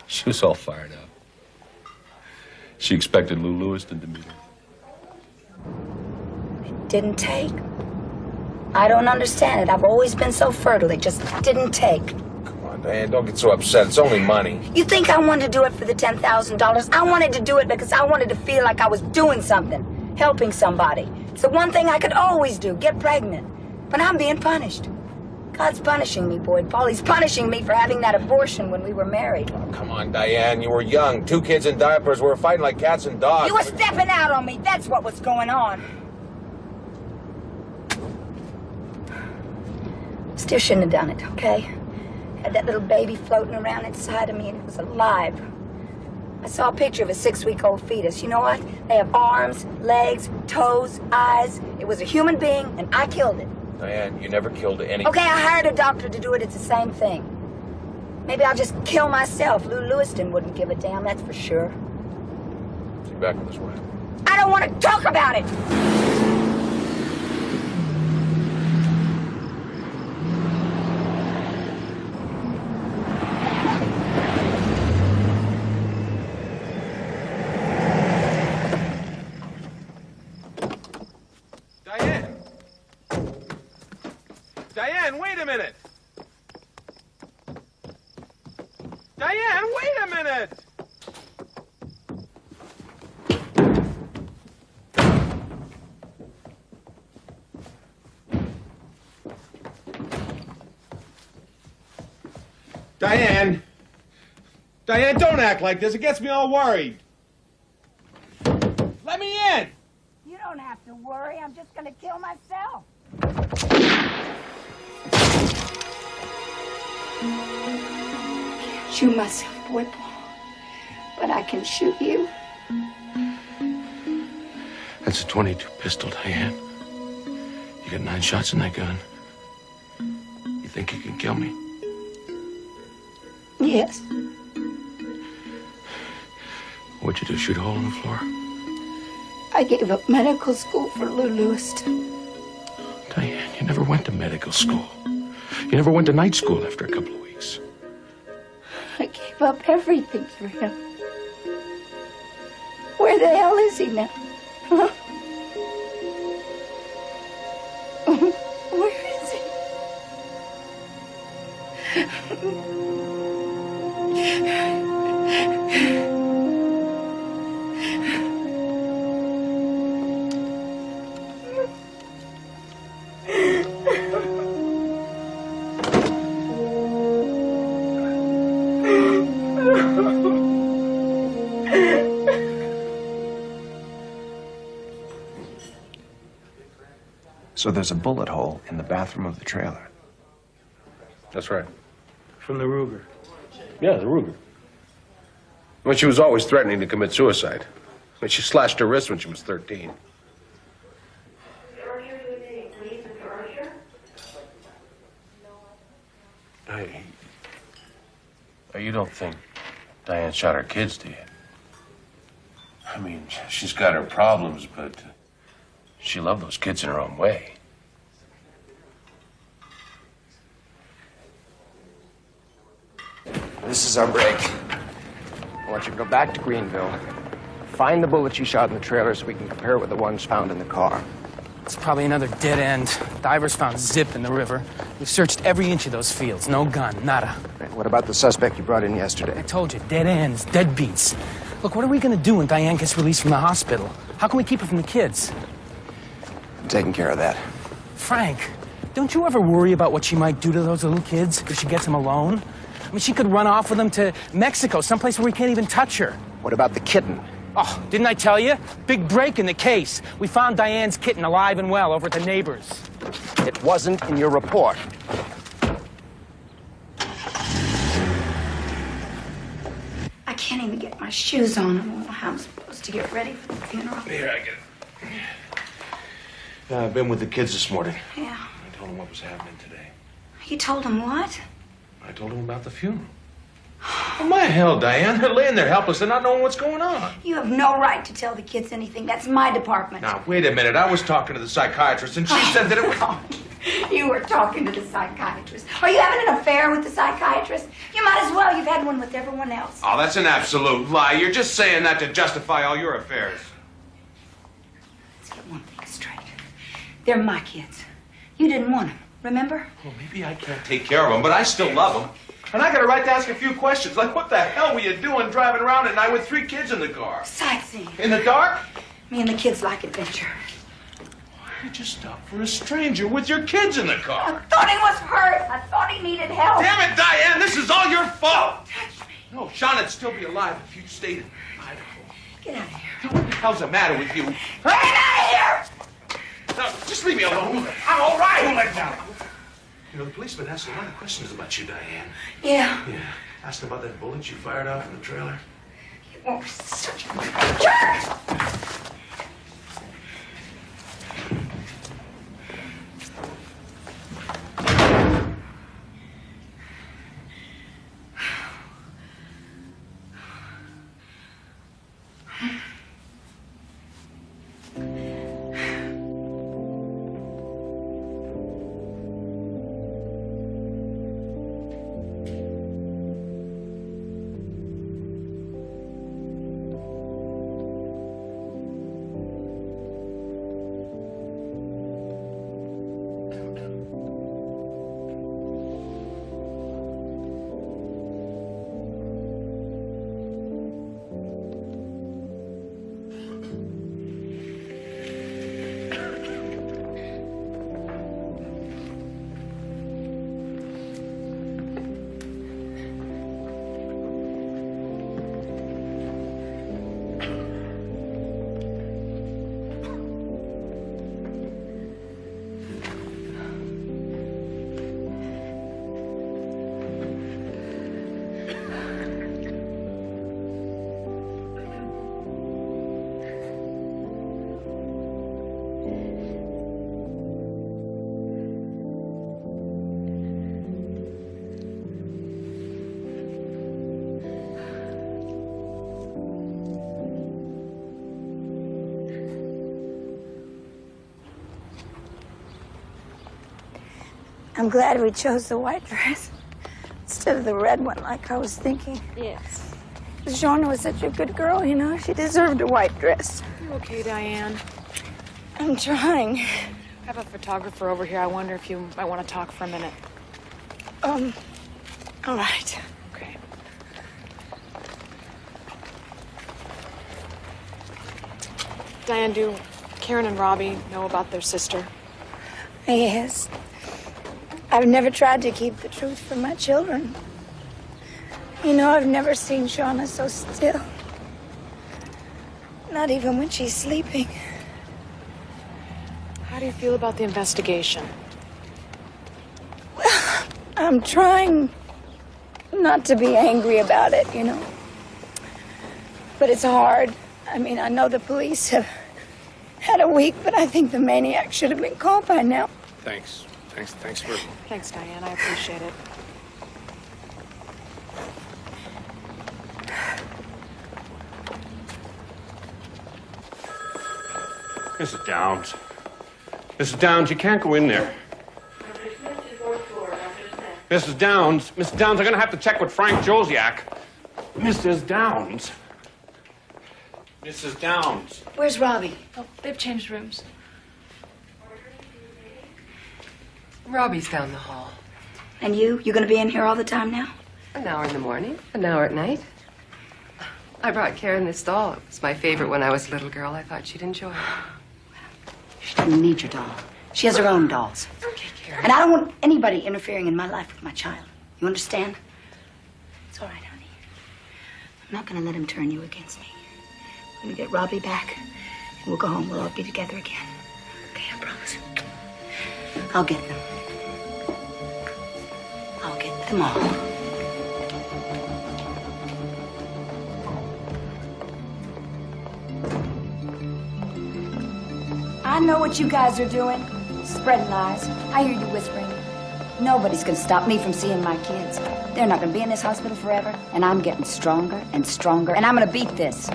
She was all fired up. She expected Lou Lewiston to meet her. Didn't take. I don't understand it. I've always been so fertile. It just didn't take. Come on, Diane, don't get so upset. It's only money. You think I wanted to do it for the $10,000? I wanted to do it because I wanted to feel like I was doing something, helping somebody. It's the one thing I could always do, get pregnant. But I'm being punished. God's punishing me, Boyd Paul. He's punishing me for having that abortion when we were married. Oh, come on, Diane. You were young. 2 kids in diapers. We were fighting like cats and dogs. You were stepping out on me. That's what was going on. Still shouldn't have done it, okay? Had that little baby floating around inside of me and it was alive. I saw a picture of a 6-week-old fetus. You know what? They have arms, legs, toes, eyes. It was a human being and I killed it. Diane, you never killed any... Okay, I hired a doctor to do it. It's the same thing. Maybe I'll just kill myself. Lou Lewiston wouldn't give a damn, that's for sure. See back on this way. I don't want to talk about it! minute! Diane, wait a minute! Diane! Diane, don't act like this. It gets me all worried. Let me in! You don't have to worry. I'm just gonna kill myself. Shoot myself, boy, but I can shoot you. That's a .22 pistol, Diane. You got 9 shots in that gun. You think you can kill me? Yes. What'd you do, shoot a hole in the floor? I gave up medical school for Lou Lewiston. Diane, you never went to medical school. You never went to night school after a couple of weeks. I gave up everything for him. Where the hell is he now? Huh? Where is he? So there's a bullet hole in the bathroom of the trailer. That's right. From the Ruger. Yeah, the Ruger. Well, she was always threatening to commit suicide. I mean, she slashed her wrist when she was 13. Hey, you don't think Diane shot her kids, do you? I mean, she's got her problems, but she loved those kids in her own way. This is our break. I want you to go back to Greenville, find the bullets you shot in the trailer so we can compare it with the ones found in the car. It's probably another dead end. Divers found Zip in the river. We've searched every inch of those fields. No gun, nada. Right, what about the suspect you brought in yesterday? I told you, dead ends, deadbeats. Look, what are we gonna do when Diane gets released from the hospital? How can we keep her from the kids? I'm taking care of that. Frank, don't you ever worry about what she might do to those little kids if she gets them alone? I mean, she could run off with them to Mexico, someplace where we can't even touch her. What about the kitten? Oh, didn't I tell you? Big break in the case. We found Diane's kitten alive and well over at the neighbors. It wasn't in your report. I can't even get my shoes on. I don't know how I'm supposed to get ready for the funeral. Here, I get it. I've been with the kids this morning. Yeah. I told them what was happening today. You told him what? I told them about the funeral. Oh, my hell, Diane. They're laying there helpless and not knowing what's going on. You have no right to tell the kids anything. That's my department. Now, wait a minute. I was talking to the psychiatrist, and she said that it was... You were talking to the psychiatrist. Are you having an affair with the psychiatrist? You might as well. You've had one with everyone else. Oh, that's an absolute lie. You're just saying that to justify all your affairs. Let's get one thing straight. They're my kids. You didn't want them, remember? Well, maybe I can't take care of them, but I still love them. And I got a right to ask a few questions, like what the hell were you doing driving around at night with 3 kids in the car? Sightseeing. In the dark? Me and the kids like adventure. Why did you stop for a stranger with your kids in the car? I thought he was hurt. I thought he needed help. Damn it, Diane, this is all your fault! Touch me. No, Sean would still be alive if you'd stayed in Idaho. Get out of here. What the hell's the matter with you? Get out of here! No, just leave me alone. I'm all right. Who let down? You know, the policeman asked a lot of questions about you, Diane. Yeah. Yeah. Asked about that bullet you fired off in the trailer. Oh, such a jerk! I'm glad we chose the white dress instead of the red one like I was thinking. Yes. Shauna was such a good girl, you know. She deserved a white dress. You okay, Diane? I'm trying. I have a photographer over here. I wonder if you might want to talk for a minute. All right. Okay. Diane, do Karen and Robbie know about their sister? Yes. I've never tried to keep the truth from my children. You know, I've never seen Shauna so still. Not even when she's sleeping. How do you feel about the investigation? I'm trying not to be angry about it, you know. But it's hard. I mean, I know the police have had a week, but I think the maniac should have been caught by now. Thanks. Thanks for... Thanks, Diane. I appreciate it. Mrs. Downs. Mrs. Downs, you can't go in there. Mrs. Downs, I'm gonna have to check with Frank Josiak. Mrs. Downs. Mrs. Downs. Where's Robbie? Oh, they've changed rooms. Robbie's down the hall. And you? You gonna be in here all the time now? An hour in the morning, an hour at night. I brought Karen this doll. It was my favorite when I was a little girl. I thought she'd enjoy it. She doesn't need your doll. She has her own dolls. Okay, Karen. And I don't want anybody interfering in my life with my child. You understand? It's all right, honey. I'm not gonna let him turn you against me. We're gonna get Robbie back, and we'll go home. We'll all be together again. Okay, I promise. I'll get them. I'll get them all. I know what you guys are doing. Spreading lies. I hear you whispering. Nobody's gonna stop me from seeing my kids. They're not gonna be in this hospital forever, and I'm getting stronger and stronger, and I'm gonna beat this.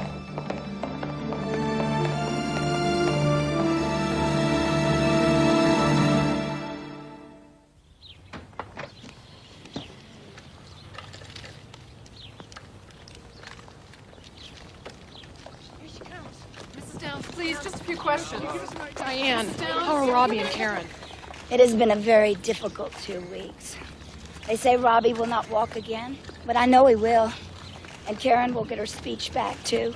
Please, just a few questions. Diane, how are Robbie and Karen? It has been a very difficult 2 weeks. They say Robbie will not walk again, but I know he will. And Karen will get her speech back, too.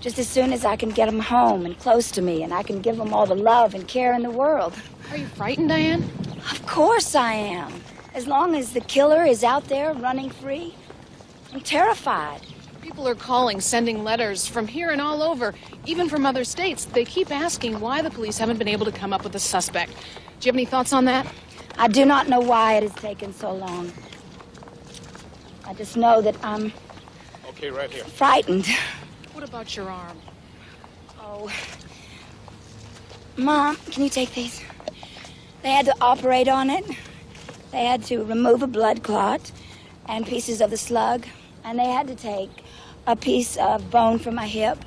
Just as soon as I can get them home and close to me, and I can give them all the love and care in the world. Are you frightened, Diane? Of course I am. As long as the killer is out there running free, I'm terrified. People are calling, sending letters from here and all over, even from other states. They keep asking why the police haven't been able to come up with a suspect. Do you have any thoughts on that? I do not know why it has taken so long. I just know that I'm Okay, right here. frightened. What about your arm? Oh. Mom, can you take these? They had to operate on it. They had to remove a blood clot and pieces of the slug. And they had to take a piece of bone from my hip.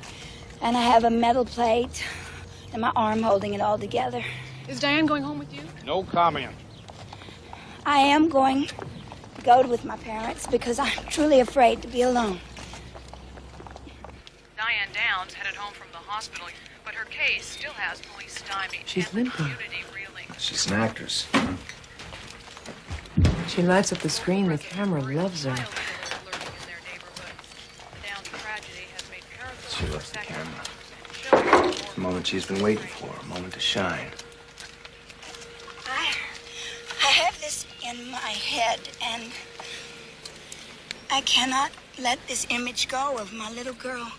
And I have a metal plate in my arm holding it all together. Is Diane going home with you? No comment. I am going to go with my parents because I'm truly afraid to be alone. Diane Downs headed home from the hospital, but her case still has police stymied. She's limping. She's an actress. She lights up the screen. The camera loves her. She loves the camera. It's the moment she's been waiting for, a moment to shine. I have this in my head, and I cannot let this image go of my little girl,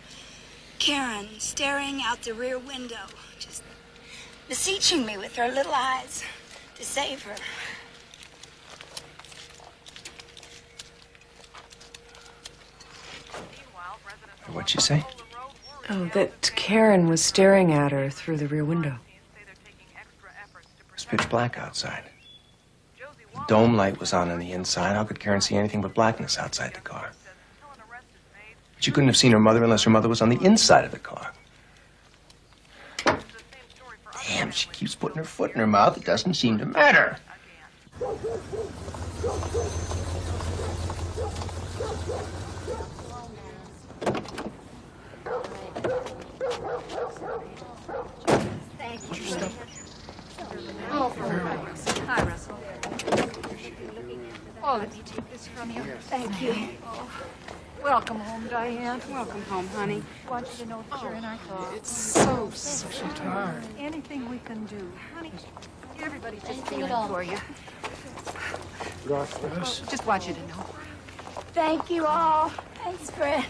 Karen, staring out the rear window, just beseeching me with her little eyes to save her. What'd she say? Oh, that Karen was staring at her through the rear window. It's pitch black outside. The dome light was on the inside. How could Karen see anything but blackness outside the car? But you couldn't have seen her mother unless her mother was on the inside of the car. Damn, she keeps putting her foot in her mouth. It doesn't seem to matter. Thank you. Oh, hi, Russell. Oh, let me take this from you. Thank you. Welcome home, Diane. Welcome home, honey. Want you to know that you're in our thoughts. It's so hard. Anything we can do, honey. Everybody's just Anything feeling at all. for you. Just want you to know. Thank you all. Thanks, Fred.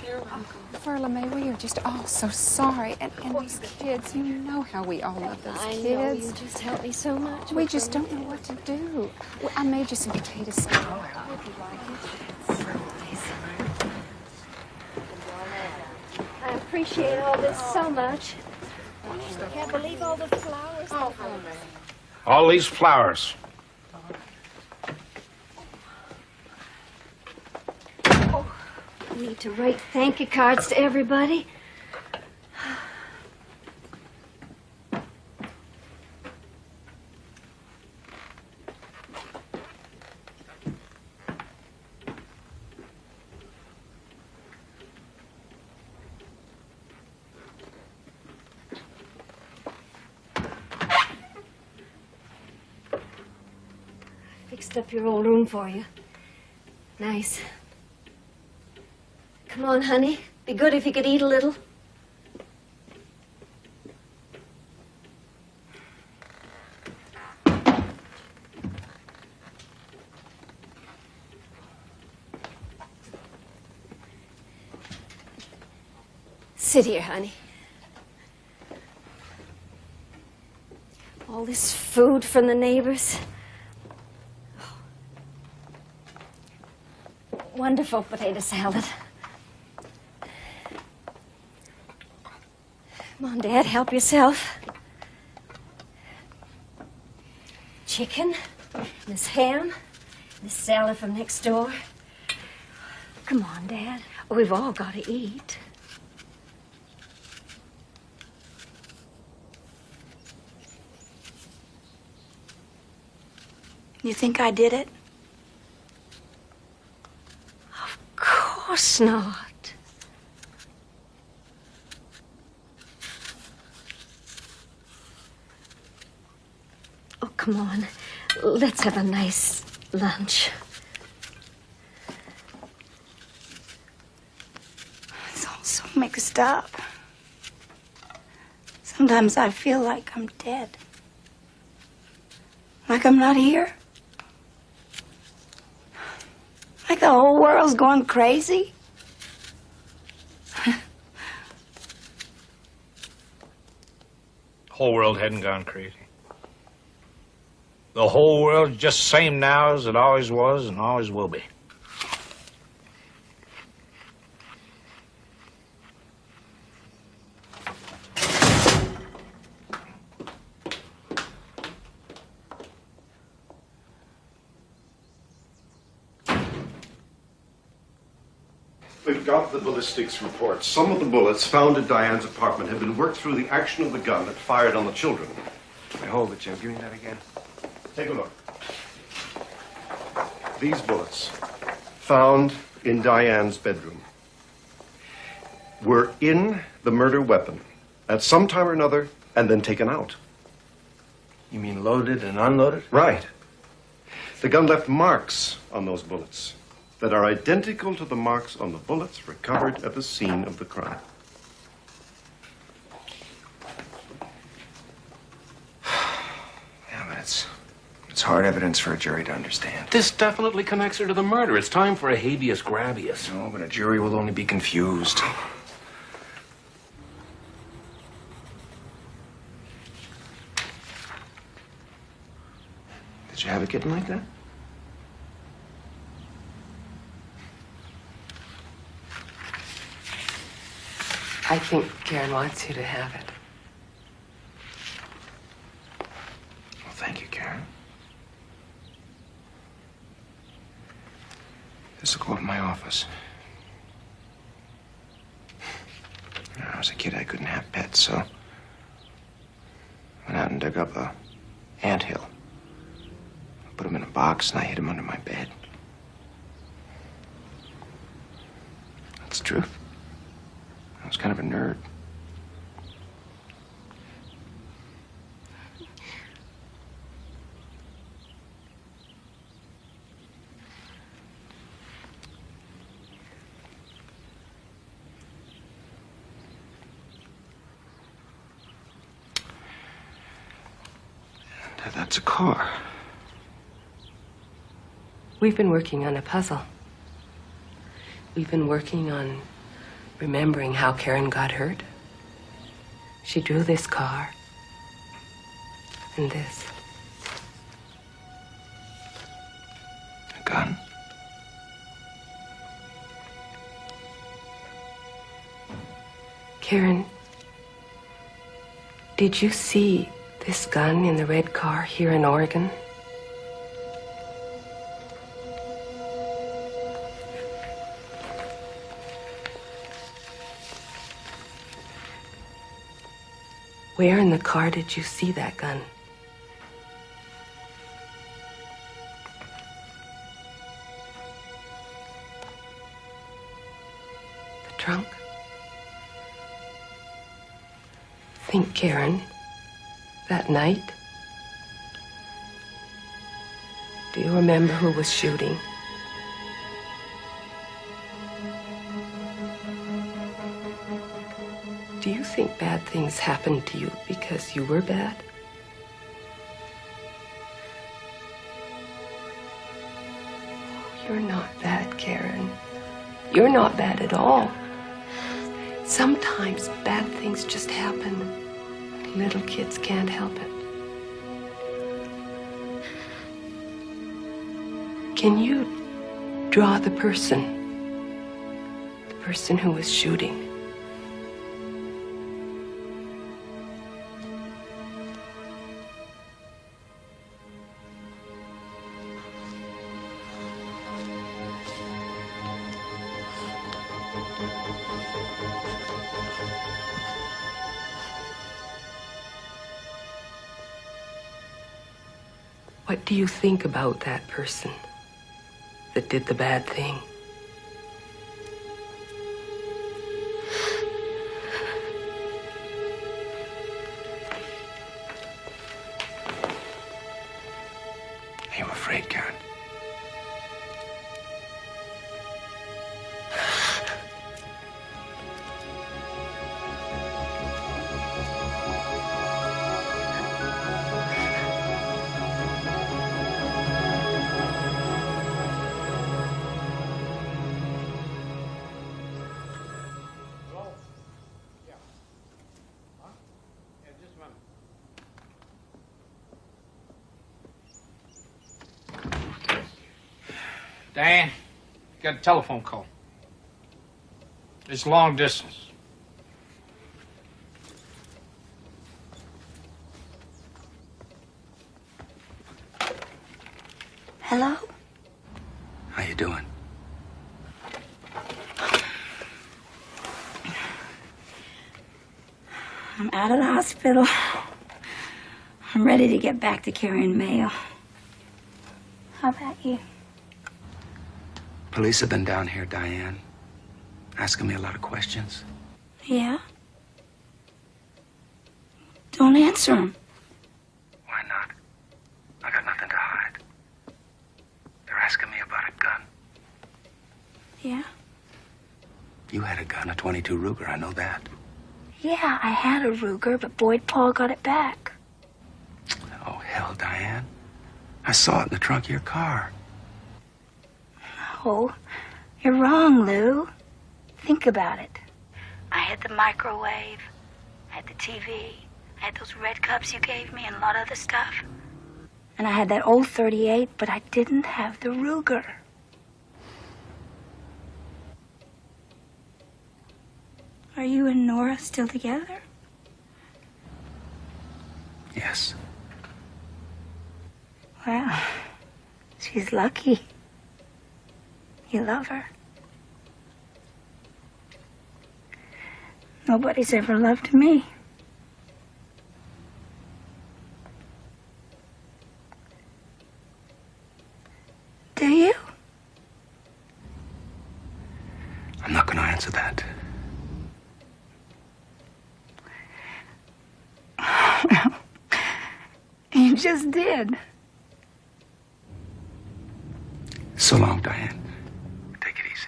Ferla May, we are just all so sorry. And these kids, you know how we all love those I kids. know, you just help me so much. We just don't know what to do. Well, I made you some potato salad. I appreciate all this so much. Can't believe all the flowers. All these flowers. We need to write thank you cards to everybody. Fixed up your old room for you. Nice. Come on, honey. Be good if you could eat a little. Sit here, honey. All this food from the neighbors. Wonderful potato salad. Come on, Dad, help yourself. Chicken, this ham, this salad from next door. Come on, Dad. We've all got to eat. You think I did it? Of course not. Oh, come on. Let's have a nice lunch. It's all so mixed up. Sometimes I feel like I'm dead. Like I'm not here. Like the whole world's going crazy. Whole world hadn't gone crazy. The whole world's just the same now as it always was and always will be. We've got the ballistics report. Some of the bullets found at Diane's apartment have been worked through the action of the gun that fired on the children. Wait, hold it, Jim. Give me that again. Take a look. These bullets, found in Diane's bedroom, were in the murder weapon at some time or another and then taken out. You mean loaded and unloaded? Right. The gun left marks on those bullets that are identical to the marks on the bullets recovered at the scene of the crime. Yeah, but it's hard evidence for a jury to understand. This definitely connects her to the murder. It's time for a habeas gravius. No, but a jury will only be confused. Did you have a kitten like that? I think Karen wants you to have it. Well, thank you, Karen. This will go up in my office. When I was a kid, I couldn't have pets, so I went out and dug up a anthill. put him in a box and I hid him under my bed. That's the truth. I was kind of a nerd. And that's a car. We've been working on a puzzle. We've been working on remembering how Karen got hurt. She drew this car and this. A gun? Karen, did you see this gun in the red car here in Oregon? Where in the car did you see that gun? The trunk? Think, Karen, that night? Do you remember who was shooting? Do you think bad things happened to you because you were bad? Oh, you're not bad, Karen. You're not bad at all. Sometimes bad things just happen. Little kids can't help it. Can you draw the person who was shooting? What do you think about that person that did the bad thing? Are you afraid, Karen? Diane, got a telephone call. It's long distance. Hello? How you doing? I'm out of the hospital. I'm ready to get back to carrying mail. How about you? Police have been down here, Diane, asking me a lot of questions. Yeah? Don't answer them. Why not? I got nothing to hide. They're asking me about a gun. Yeah? You had a gun, a .22 Ruger, I know that. Yeah, I had a Ruger, but Boyd Paul got it back. Oh, hell, Diane. I saw it in the trunk of your car. Oh, you're wrong, Lou. Think about it. I had the microwave, I had the TV, I had those red cups you gave me and a lot of other stuff. And I had that old .38, but I didn't have the Ruger. Are you and Nora still together? Yes. Well, she's lucky. You love her. Nobody's ever loved me. Do you? I'm not going to answer that. You just did. So long, Diane. Take it easy.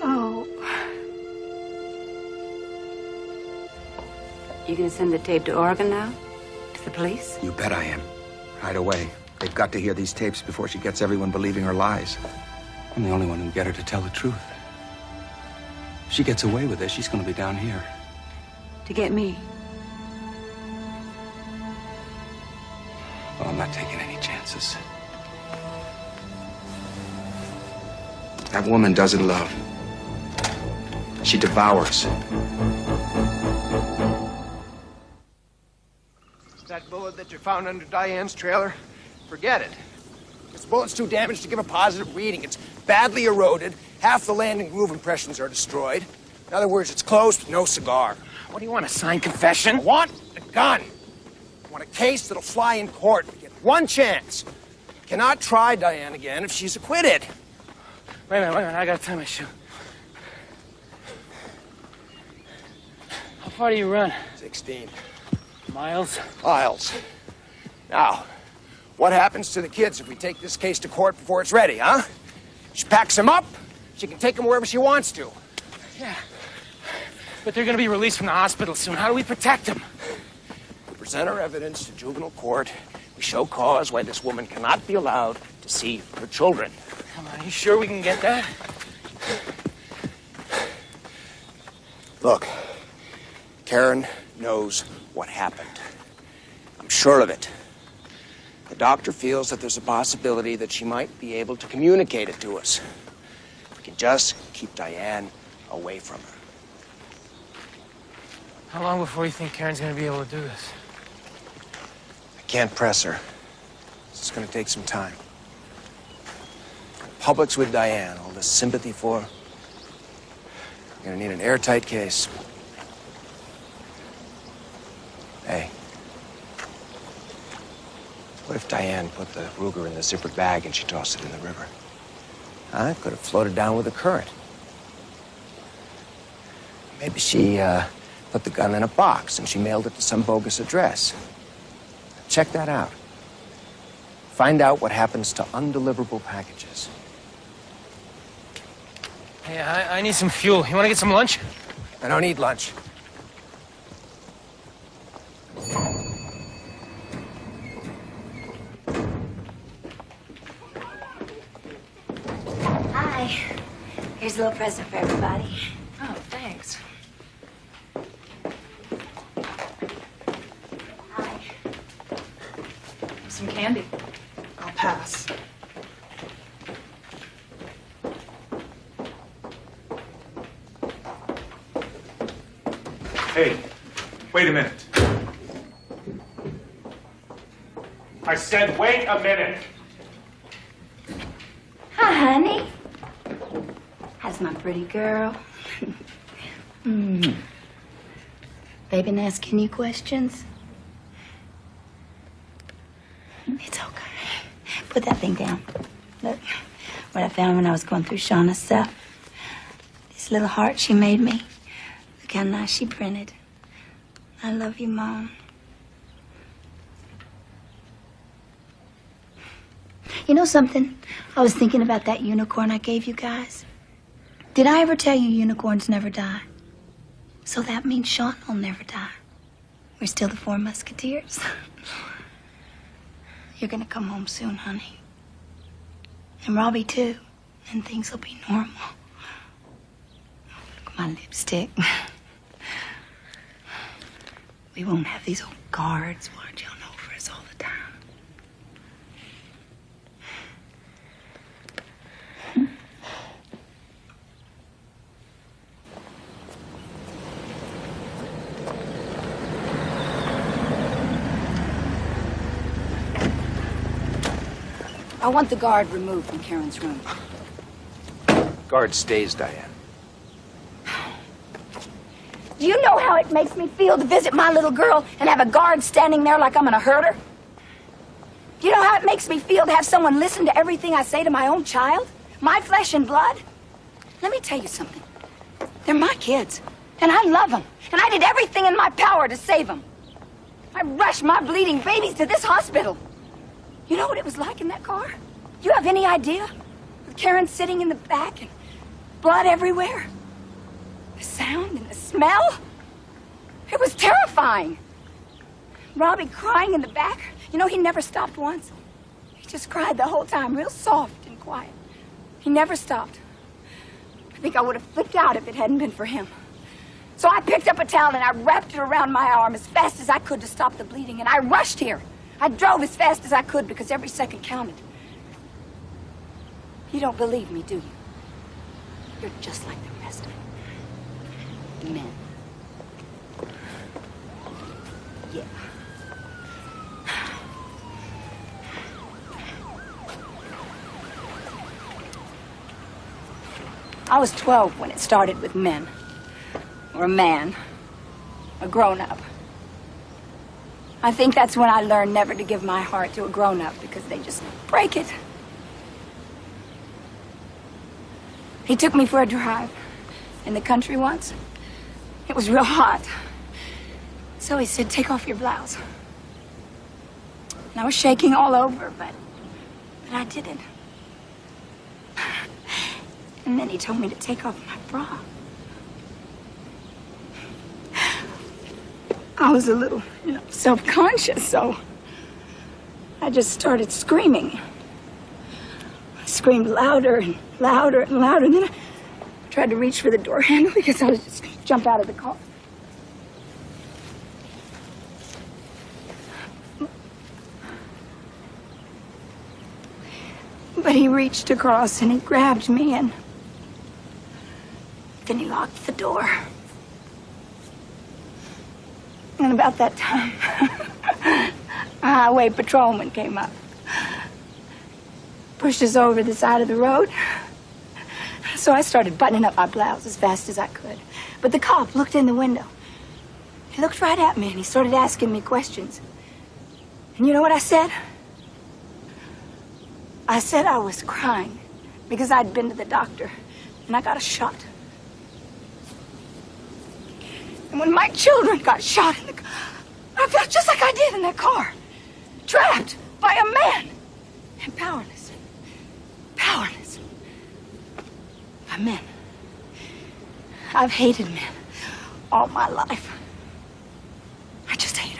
Oh. You gonna send the tape to Oregon now? To the police? You bet I am. Right away. They've got to hear these tapes before she gets everyone believing her lies. I'm the only one who can get her to tell the truth. If she gets away with this, she's going to be down here. To get me? Well, I'm not taking any chances. That woman doesn't love. She devours. That bullet that you found under Diane's trailer, forget it. This bullet's too damaged to give a positive reading. It's badly eroded. Half the land and groove impressions are destroyed. In other words, it's closed with no cigar. What do you want, a signed confession? I want a gun. I want a case that'll fly in court. We get one chance. Cannot try Diane again if she's acquitted. Wait a minute, I gotta tie my shoe. How far do you run? 16. Miles? Miles. Now, what happens to the kids if we take this case to court before it's ready, huh? She packs them up. She can take them wherever she wants to. Yeah. But they're gonna be released from the hospital soon. How do we protect them? We present our evidence to juvenile court. We show cause why this woman cannot be allowed to see her children. Come on, you sure we can get that? Look, Karen knows what happened. I'm sure of it. The doctor feels that there's a possibility that she might be able to communicate it to us. We can just keep Diane away from her. How long before you think Karen's gonna be able to do this? I can't press her. It's gonna take some time. The public's with Diane, all this sympathy for her. We're gonna need an airtight case. Hey. What if Diane put the Ruger in the zippered bag and she tossed it in the river? Huh? It could have floated down with the current. Maybe she put the gun in a box and she mailed it to some bogus address. Check that out. Find out what happens to undeliverable packages. Hey, I need some fuel. You wanna get some lunch? I don't eat lunch. Hi. Here's a little present for everybody. Oh, thanks. Hi. Some candy. I'll pass. Hey, wait a minute. I said wait a minute. Hi, honey. How's my pretty girl? They been asking you questions? It's okay. Put that thing down. Look, what I found when I was going through Shauna's stuff. This little heart she made me. Look how nice she printed. I love you, Mom. You know something? I was thinking about that unicorn I gave you guys. Did I ever tell you unicorns never die? So that means Sean will never die. We're still the Four Musketeers. You're gonna come home soon, honey. And Robbie, too. And things will be normal. Look at my lipstick. We won't have these old guards watching over us all the time. I want the guard removed from Karen's room. Guard stays, Diane. Do you know how it makes me feel to visit my little girl and have a guard standing there like I'm gonna hurt her? Do you know how it makes me feel to have someone listen to everything I say to my own child? My flesh and blood? Let me tell you something. They're my kids, and I love them, and I did everything in my power to save them. I rushed my bleeding babies to this hospital. You know what it was like in that car? Do you have any idea? With Karen sitting in the back and blood everywhere. The sound and the smell. It was terrifying. Robbie crying in the back. You know, he never stopped once. He just cried the whole time, real soft and quiet. He never stopped. I think I would have flipped out if it hadn't been for him. So I picked up a towel and I wrapped it around my arm as fast as I could to stop the bleeding, and I rushed here. I drove as fast as I could because every second counted. You don't believe me, do you? You're just like the rest of them. Men. Yeah. I was 12 when it started with men. Or a man. A grown-up. I think that's when I learned never to give my heart to a grown-up because they just break it. He took me for a drive in the country once. It was real hot. So he said, take off your blouse. And I was shaking all over, but I didn't. And then he told me to take off my bra. I was a little, self-conscious, so I just started screaming. I screamed louder and louder and louder, and then I tried to reach for the door handle because I was just going to jump out of the car. But he reached across and he grabbed me, and then he locked the door. And about that time, a highway patrolman came up, pushed us over the side of the road. So I started buttoning up my blouse as fast as I could. But the cop looked in the window. He looked right at me and he started asking me questions. And you know what I said? I said I was crying because I'd been to the doctor and I got a shot. And when my children got shot in the car, I felt just like I did in that car. Trapped by a man. And powerless. Powerless. By men. I've hated men all my life. I just hate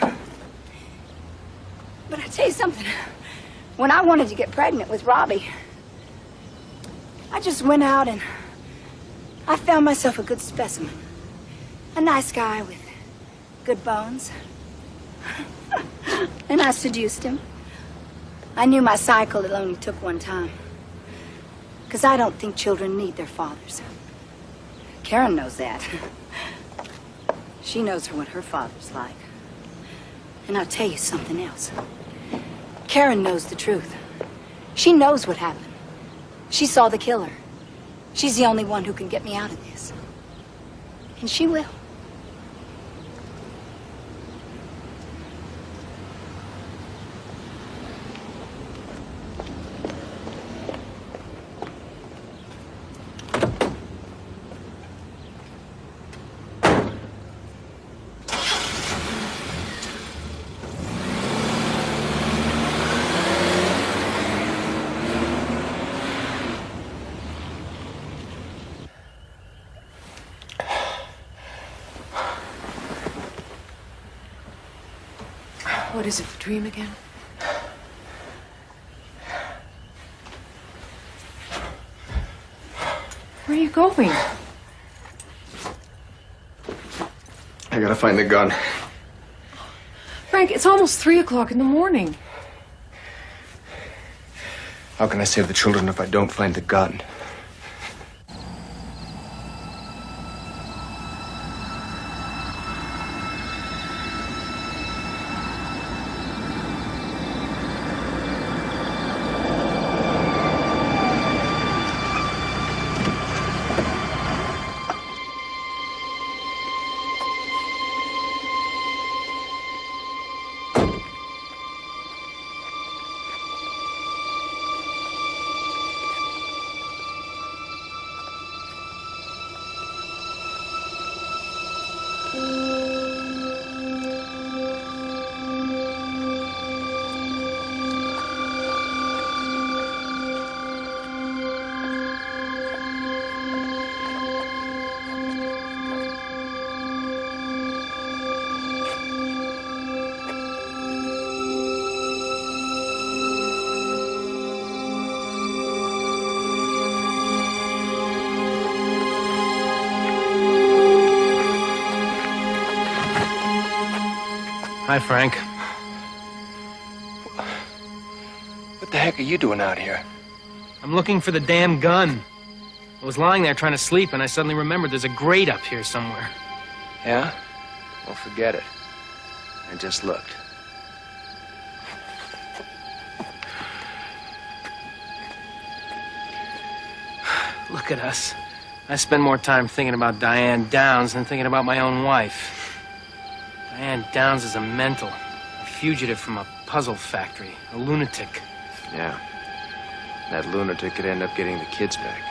them. But I tell you something. When I wanted to get pregnant with Robbie, I just went out and I found myself a good specimen. A nice guy with good bones. And I seduced him. I knew my cycle it only took one time. Because I don't think children need their fathers. Karen knows that. She knows what her father's like. And I'll tell you something else. Karen knows the truth. She knows what happened. She saw the killer. She's the only one who can get me out of this. And she will. What is it, a dream again? Where are you going? I gotta find the gun. Frank, it's almost 3 o'clock in the morning. How can I save the children if I don't find the gun? Hi, Frank. What the heck are you doing out here? I'm looking for the damn gun. I was lying there trying to sleep, and I suddenly remembered there's a grate up here somewhere. Yeah? Well, forget it. I just looked. Look at us. I spend more time thinking about Diane Downs than thinking about my own wife. Diane Downs is a mental, a fugitive from a puzzle factory, a lunatic. Yeah. That lunatic could end up getting the kids back.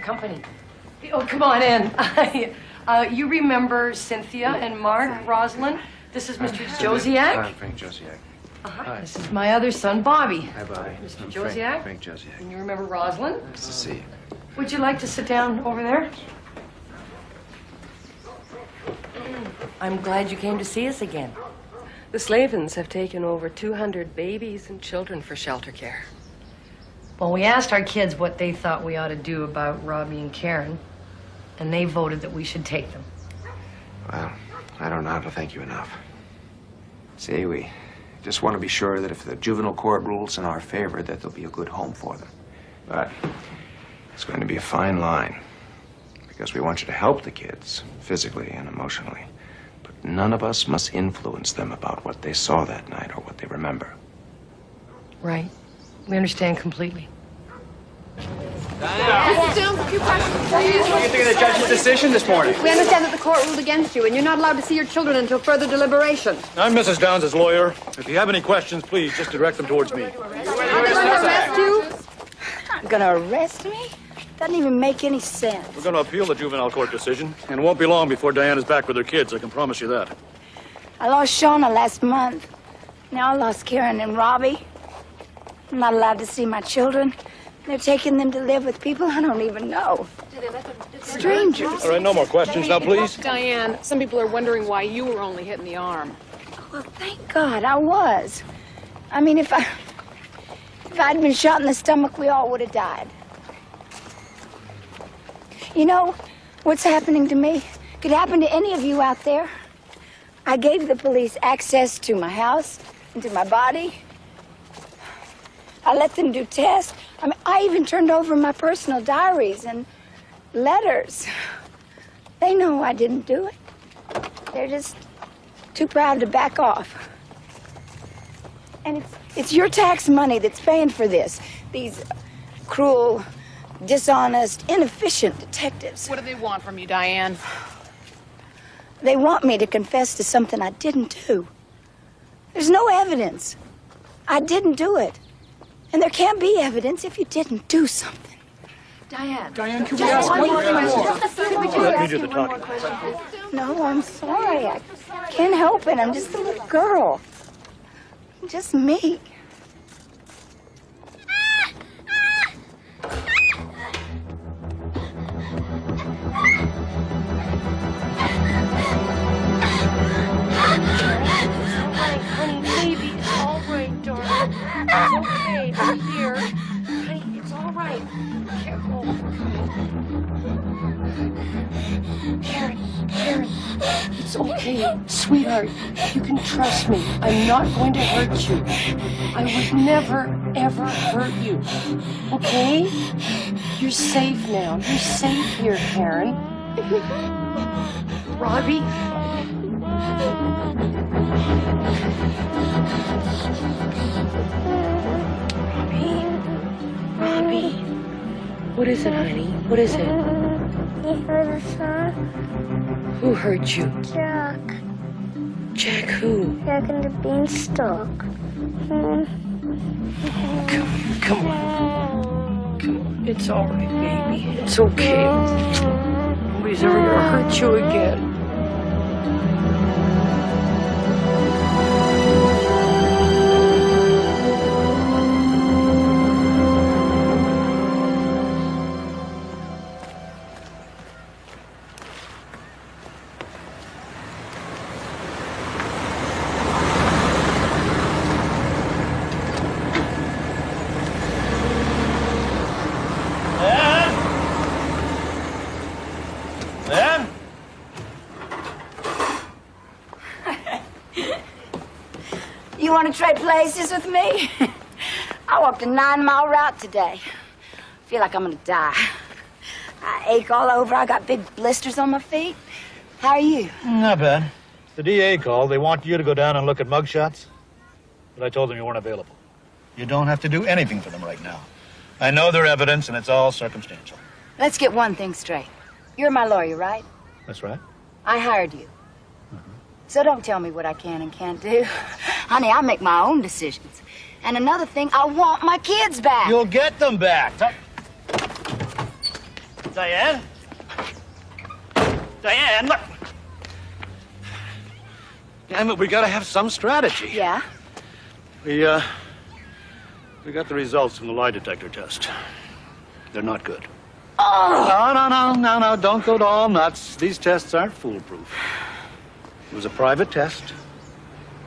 Company. Oh, come on in. You remember Cynthia and Mark, Rosalind? This is Mr. Josiak. I'm Frank Josiak. Hi. This is my other son, Bobby. Hi, Bobby. Mr. I'm Josiak. Frank Josiak. And you remember Rosalind? Nice to see you. Would you like to sit down over there? I'm glad you came to see us again. The Slavins have taken over 200 babies and children for shelter care. Well, we asked our kids what they thought we ought to do about Robbie and Karen, and they voted that we should take them. Well, I don't know how to thank you enough. See, we just want to be sure that if the juvenile court rules in our favor, that there'll be a good home for them. But it's going to be a fine line, because we want you to help the kids, physically and emotionally. But none of us must influence them about what they saw that night or what they remember. Right. We understand completely. Sit down for a few questions, please. What do you think of the judge's decision this morning? We understand that the court ruled against you, and you're not allowed to see your children until further deliberation. I'm Mrs. Downs' lawyer. If you have any questions, please just direct them towards me. Are they going to arrest you? Not gonna arrest me? Doesn't even make any sense. We're going to appeal the juvenile court decision, and it won't be long before Diane is back with her kids. I can promise you that. I lost Shauna last month. Now I lost Karen and Robbie. I'm not allowed to see my children. They're taking them to live with people I don't even know. Strangers. All right, no more questions now, please. Diane, some people are wondering why you were only hit in the arm. Well, thank God I was. I mean, if I'd been shot in the stomach, we all would have died. You know, what's happening to me could happen to any of you out there. I gave the police access to my house and to my body. I let them do tests. I mean, I even turned over my personal diaries and letters. They know I didn't do it. They're just too proud to back off. And it's your tax money that's paying for this. These cruel, dishonest, inefficient detectives. What do they want from you, Diane? They want me to confess to something I didn't do. There's no evidence. I didn't do it. And there can't be evidence if you didn't do something. Diane, can we ask one more question? Let me do the talking. No, I'm sorry. I can't help it. I'm just a little girl. Just me. Honey, baby, it's all right, darling. It's okay. I'm here. Honey, it's all right. Careful. Karen, it's okay. Sweetheart, you can trust me. I'm not going to hurt you. I would never, ever hurt you. Okay? You're safe now. You're safe here, Karen. Robbie? Robbie? What is it, honey? What is it? He hurt us, huh? Who hurt you? Jack. Jack who? Jack and the Beanstalk. Come on. It's all right, baby. It's okay. Nobody's ever gonna hurt you again. You want to trade places with me? I walked a 9-mile route today. Feel like I'm gonna die. I ache all over. I got big blisters on my feet. How are you? Not bad. The DA called. They want you to go down and look at mugshots. But I told them you weren't available. You don't have to do anything for them right now. I know their evidence, and it's all circumstantial. Let's get one thing straight. You're my lawyer, right? That's right. I hired you. So don't tell me what I can and can't do. Honey, I make my own decisions. And another thing, I want my kids back. You'll get them back. Diane? Diane, look. Damn it, we gotta have some strategy. Yeah? We got the results from the lie detector test. They're not good. Oh! No, don't go all nuts. These tests aren't foolproof. It was a private test.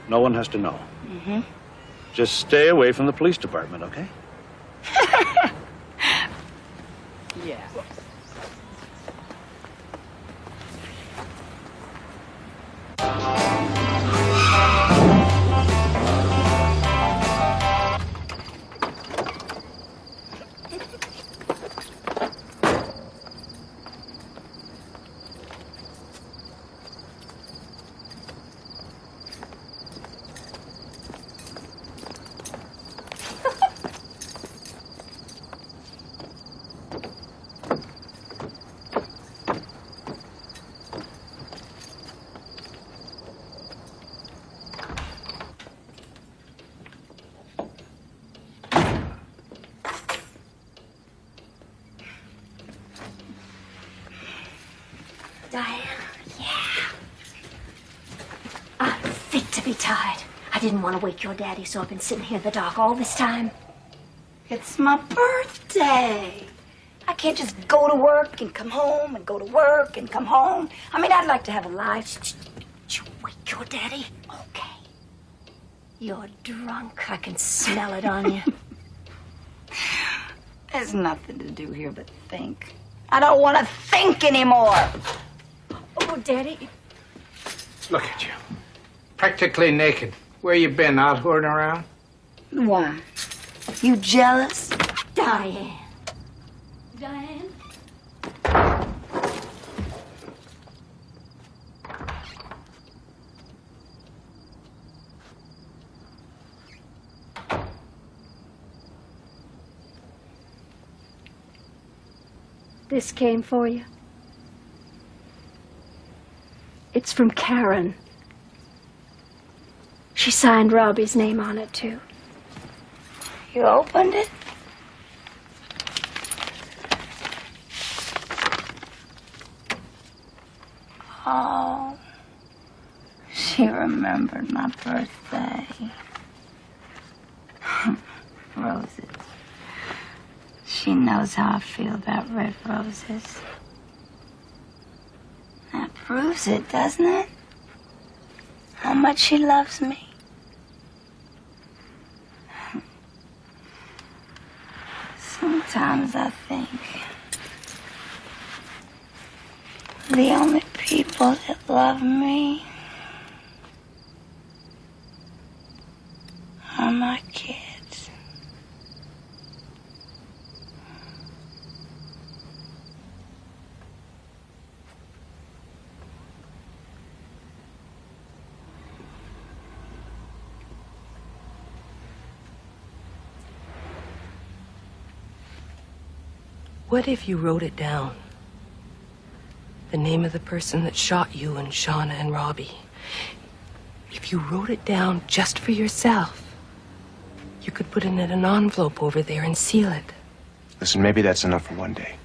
No one has to know. Mm-hmm. Just stay away from the police department, okay? Yeah. Diane, yeah. I'm fit to be tied. I didn't want to wake your daddy, so I've been sitting here in the dark all this time. It's my birthday. I can't just go to work and come home and go to work and come home. I mean, I'd like to have a life. Did you wake your daddy? Okay. You're drunk. I can smell it on you. There's nothing to do here but think. I don't want to think anymore. Oh, Daddy. Look at you. Practically naked. Where you been, out hoarding around? Why? You jealous? Diane. Diane? This came for you. It's from Karen. She signed Robbie's name on it, too. You opened it? Oh, she remembered my birthday. Roses. She knows how I feel about red roses. That proves it, doesn't it? How much she loves me. Sometimes I think the only people that love me are my kids. What if you wrote it down? The name of the person that shot you and Shauna and Robbie. If you wrote it down just for yourself, you could put it in an envelope over there and seal it. Listen, maybe that's enough for one day.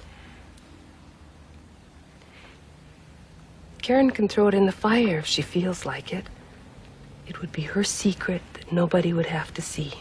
Karen can throw it in the fire if she feels like it. It would be her secret that nobody would have to see.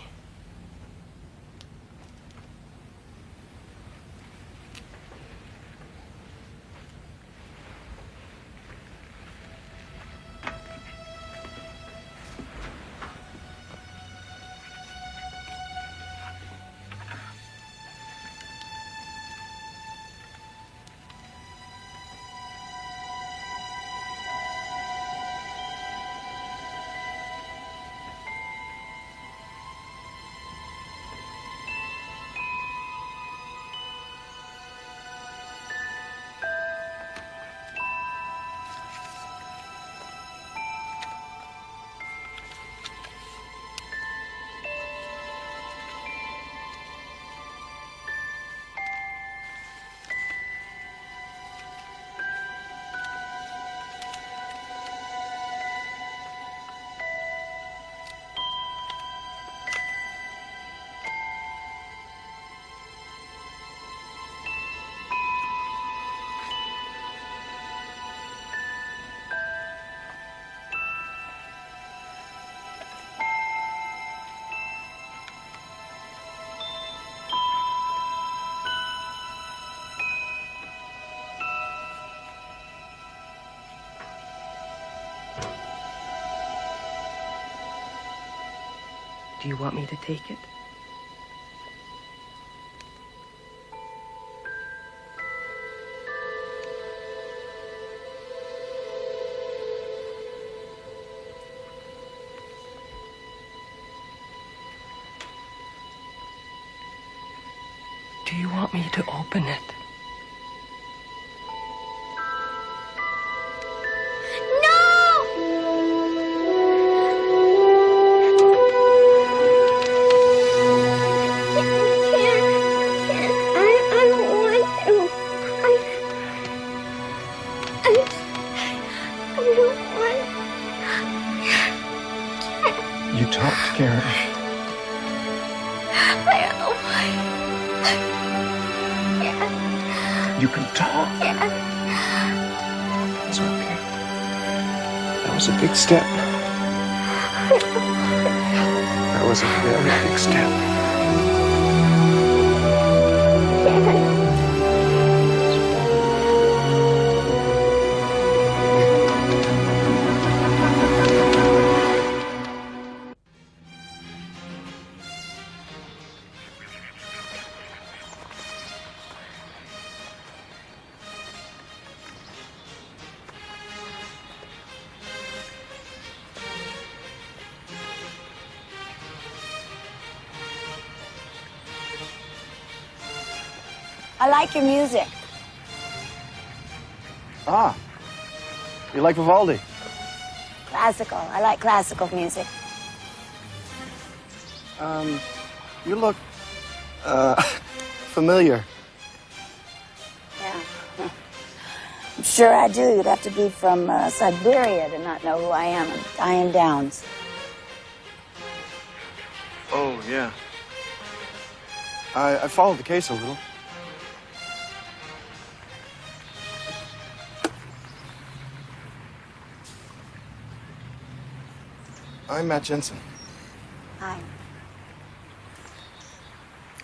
Do you want me to take it? Do you want me to open it? You talked, Karen. You can talk. It's okay. That was a big step. That was a very big step. I like your music. Ah, you like Vivaldi? Classical. I like classical music. You look, familiar. Yeah. I'm sure I do. You'd have to be from Siberia to not know who I am. I'm Diane Downs. Oh, yeah. I followed the case a little. I'm Matt Jensen. Hi.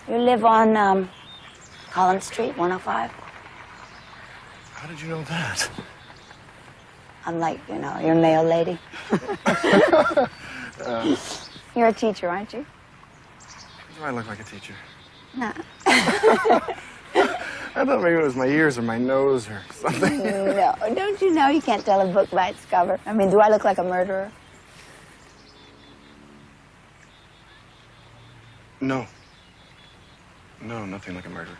You live on Collins Street, 105? How did you know that? I'm like, you know, you're a mail lady. You're a teacher, aren't you? Do I look like a teacher? No. I thought maybe it was my ears or my nose or something. No, don't you know you can't tell a book by its cover? I mean, do I look like a murderer? No. No, nothing like a murderer.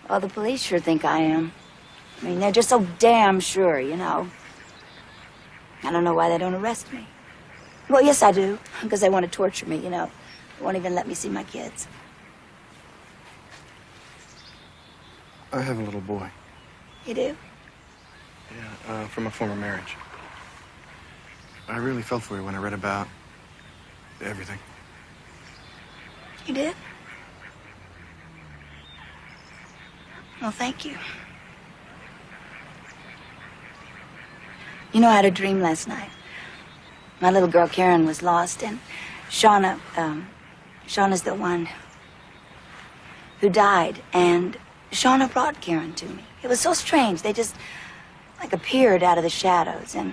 Well, the police sure think I am. I mean, they're just so damn sure, you know. I don't know why they don't arrest me. Well, yes, I do, because they want to torture me, you know. They won't even let me see my kids. I have a little boy. You do? Yeah, from a former marriage. I really felt for you when I read about everything. You did? Well, thank you. You know, I had a dream last night. My little girl Karen was lost, and Shauna's the one who died, and Shauna brought Karen to me. It was so strange. They just, like, appeared out of the shadows, and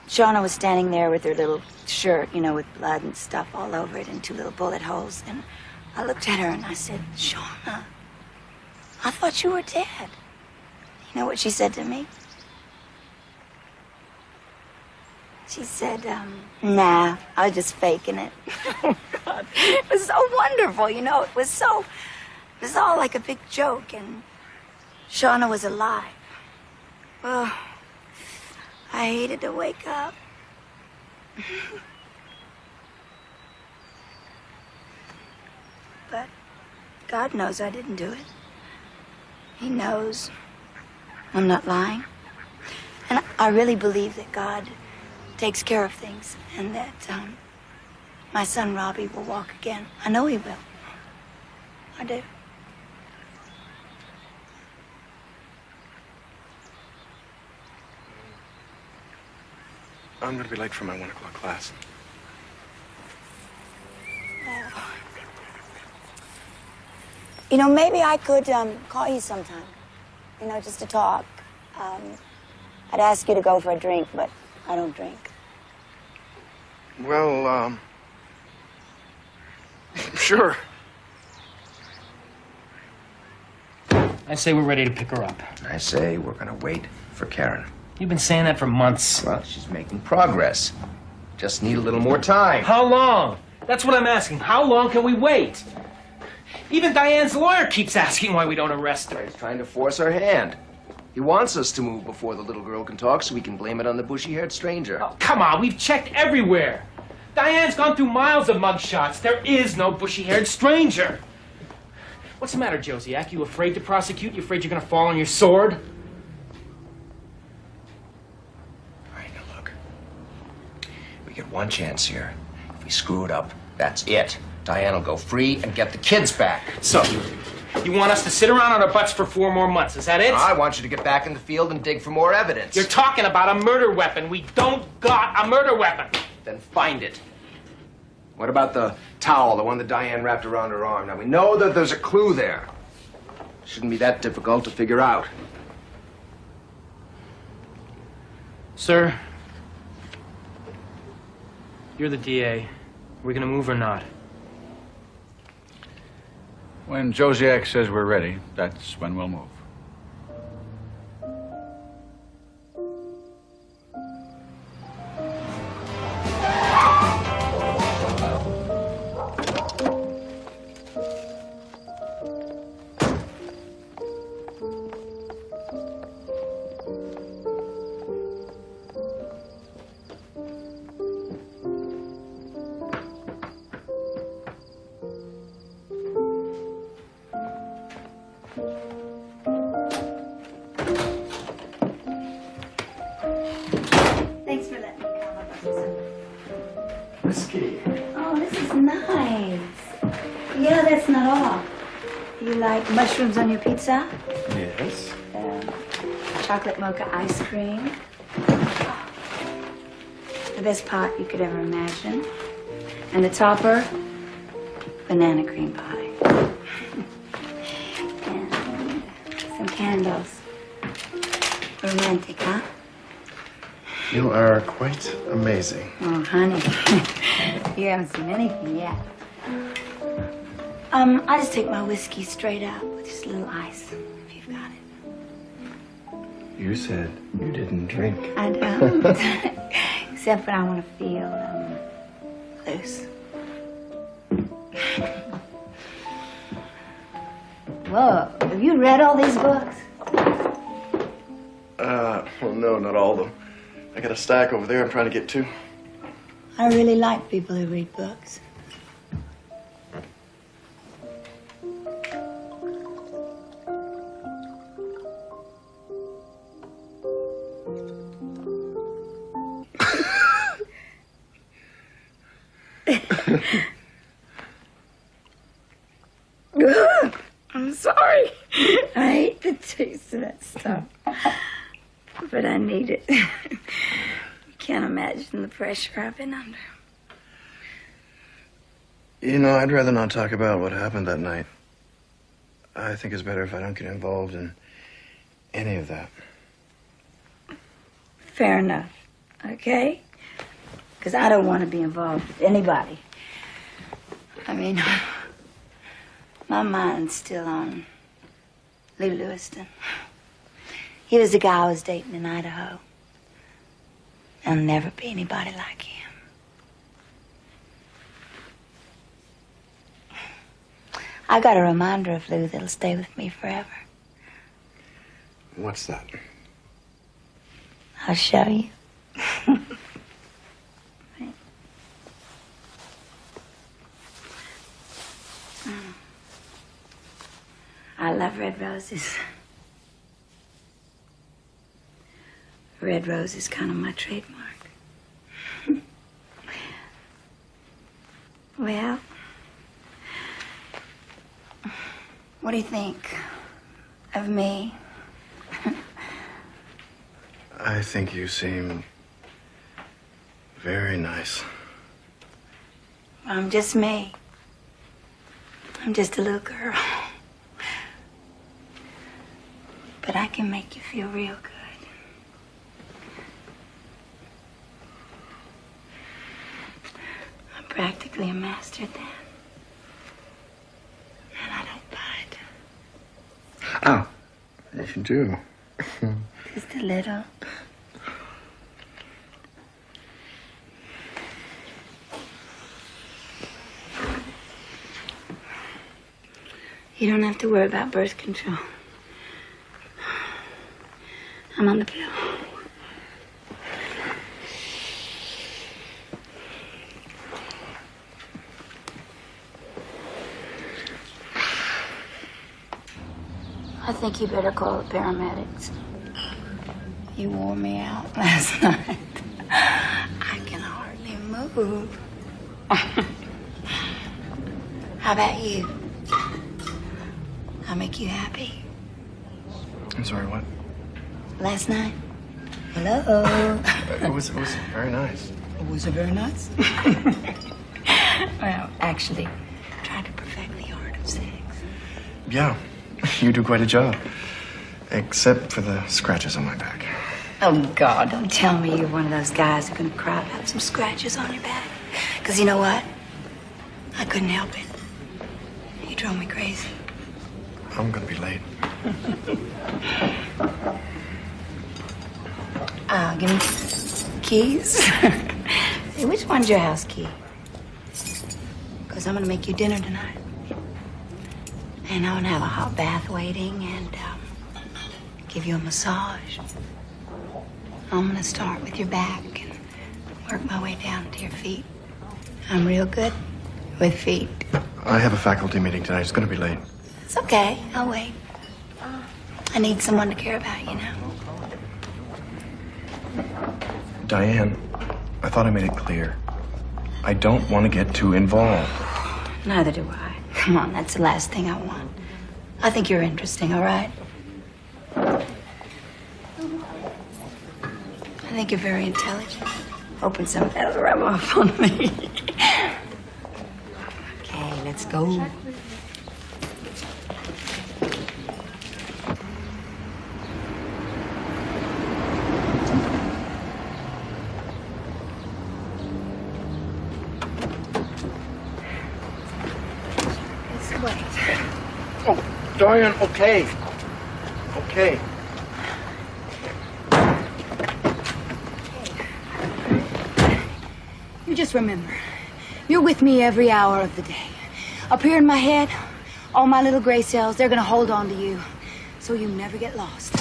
Shauna was standing there with her little shirt, you know, with blood and stuff all over it and 2 little bullet holes, and I looked at her and I said, Shauna, I thought you were dead. You know what she said to me? She said, nah, I was just faking it. Oh, God. It was so wonderful, you know. It was all like a big joke, and Shauna was alive. Oh, I hated to wake up. But God knows I didn't do it. He knows I'm not lying. And I really believe that God takes care of things, and that my son Robbie will walk again. I know he will. I do. I'm going to be late for my 1 o'clock class. You know, maybe I could call you sometime. You know, just to talk. I'd ask you to go for a drink, but I don't drink. Well, Sure. I say we're ready to pick her up. I say we're gonna wait for Karen. You've been saying that for months. Well, she's making progress. Just need a little more time. How long? That's what I'm asking. How long can we wait? Even Diane's lawyer keeps asking why we don't arrest her. He's trying to force our hand. He wants us to move before the little girl can talk so we can blame it on the bushy-haired stranger. Oh, come on, we've checked everywhere. Diane's gone through miles of mugshots. There is no bushy-haired stranger. What's the matter, Josiak? You afraid to prosecute? You afraid you're gonna fall on your sword? All right, now look. We get one chance here. If we screw it up, that's it. Diane will go free and get the kids back. So, you want us to sit around on our butts for 4 more months, is that it? I want you to get back in the field and dig for more evidence. You're talking about a murder weapon. We don't got a murder weapon. Then find it. What about the towel, the one that Diane wrapped around her arm? Now, we know that there's a clue there. Shouldn't be that difficult to figure out. Sir, you're the DA. Are we gonna move or not? When Josiak says we're ready, that's when we'll move. Thanks for letting me come up with some. Whiskey. Oh, this is nice. Yeah, that's not all. You like mushrooms on your pizza? Yes. Chocolate mocha ice cream. The best pot you could ever imagine. And the topper, banana cream pie. And some candles. Romantic, huh? You are quite amazing. Oh, honey. You haven't seen anything yet. I just take my whiskey straight up with just a little ice, if you've got it. You said you didn't drink. I don't. Except when I want to feel loose. Whoa, have you read all these books? Well, no, not all of them. I got a stack over there I'm trying to get to. I really like people who read books. I'm sorry. I hate the taste of that stuff. But I need it. You can't imagine the pressure I've been under. You know, I'd rather not talk about what happened that night. I think it's better if I don't get involved in any of that. Fair enough. Okay? Because I don't want to be involved with anybody. I mean, my mind's still on Lou Lewiston. He was the guy I was dating in Idaho. There'll never be anybody like him. I got a reminder of Lou that'll stay with me forever. What's that? I'll show you. I love red roses. Red rose is kind of my trademark. Well, what do you think of me? I think you seem very nice. I'm just me. I'm just a little girl. But I can make you feel real good. I'm practically a master at that. Oh, yes, you do. Just a little. You don't have to worry about birth control. I'm on the pill. I think you better call the paramedics. You wore me out last night. I can hardly move. How about you? I make you happy? I'm sorry, what? Last night? Hello? It was very nice. Was it very nice? Well, actually, I tried to perfect the art of sex. Yeah, you do quite a job. Except for the scratches on my back. Oh, God, don't tell me you're one of those guys who's gonna cry about some scratches on your back. Because you know what? I couldn't help it. You drove me crazy. I'm gonna be late. Give me keys. Hey, which one's your house key? Because I'm gonna make you dinner tonight. And I'm gonna have a hot bath waiting and give you a massage. I'm gonna start with your back and work my way down to your feet. I'm real good with feet. I have a faculty meeting tonight. It's gonna be late. It's okay. I'll wait. I need someone to care about, you know. Diane, I thought I made it clear. I don't want to get too involved. Neither do I. Come on, that's the last thing I want. I think you're interesting, all right? I think you're very intelligent. Hoping some of that'll rub off on me. Okay, let's go. Oh, Diane, okay. Okay. You just remember, you're with me every hour of the day. Up here in my head, all my little gray cells, they're gonna hold on to you, so you never get lost.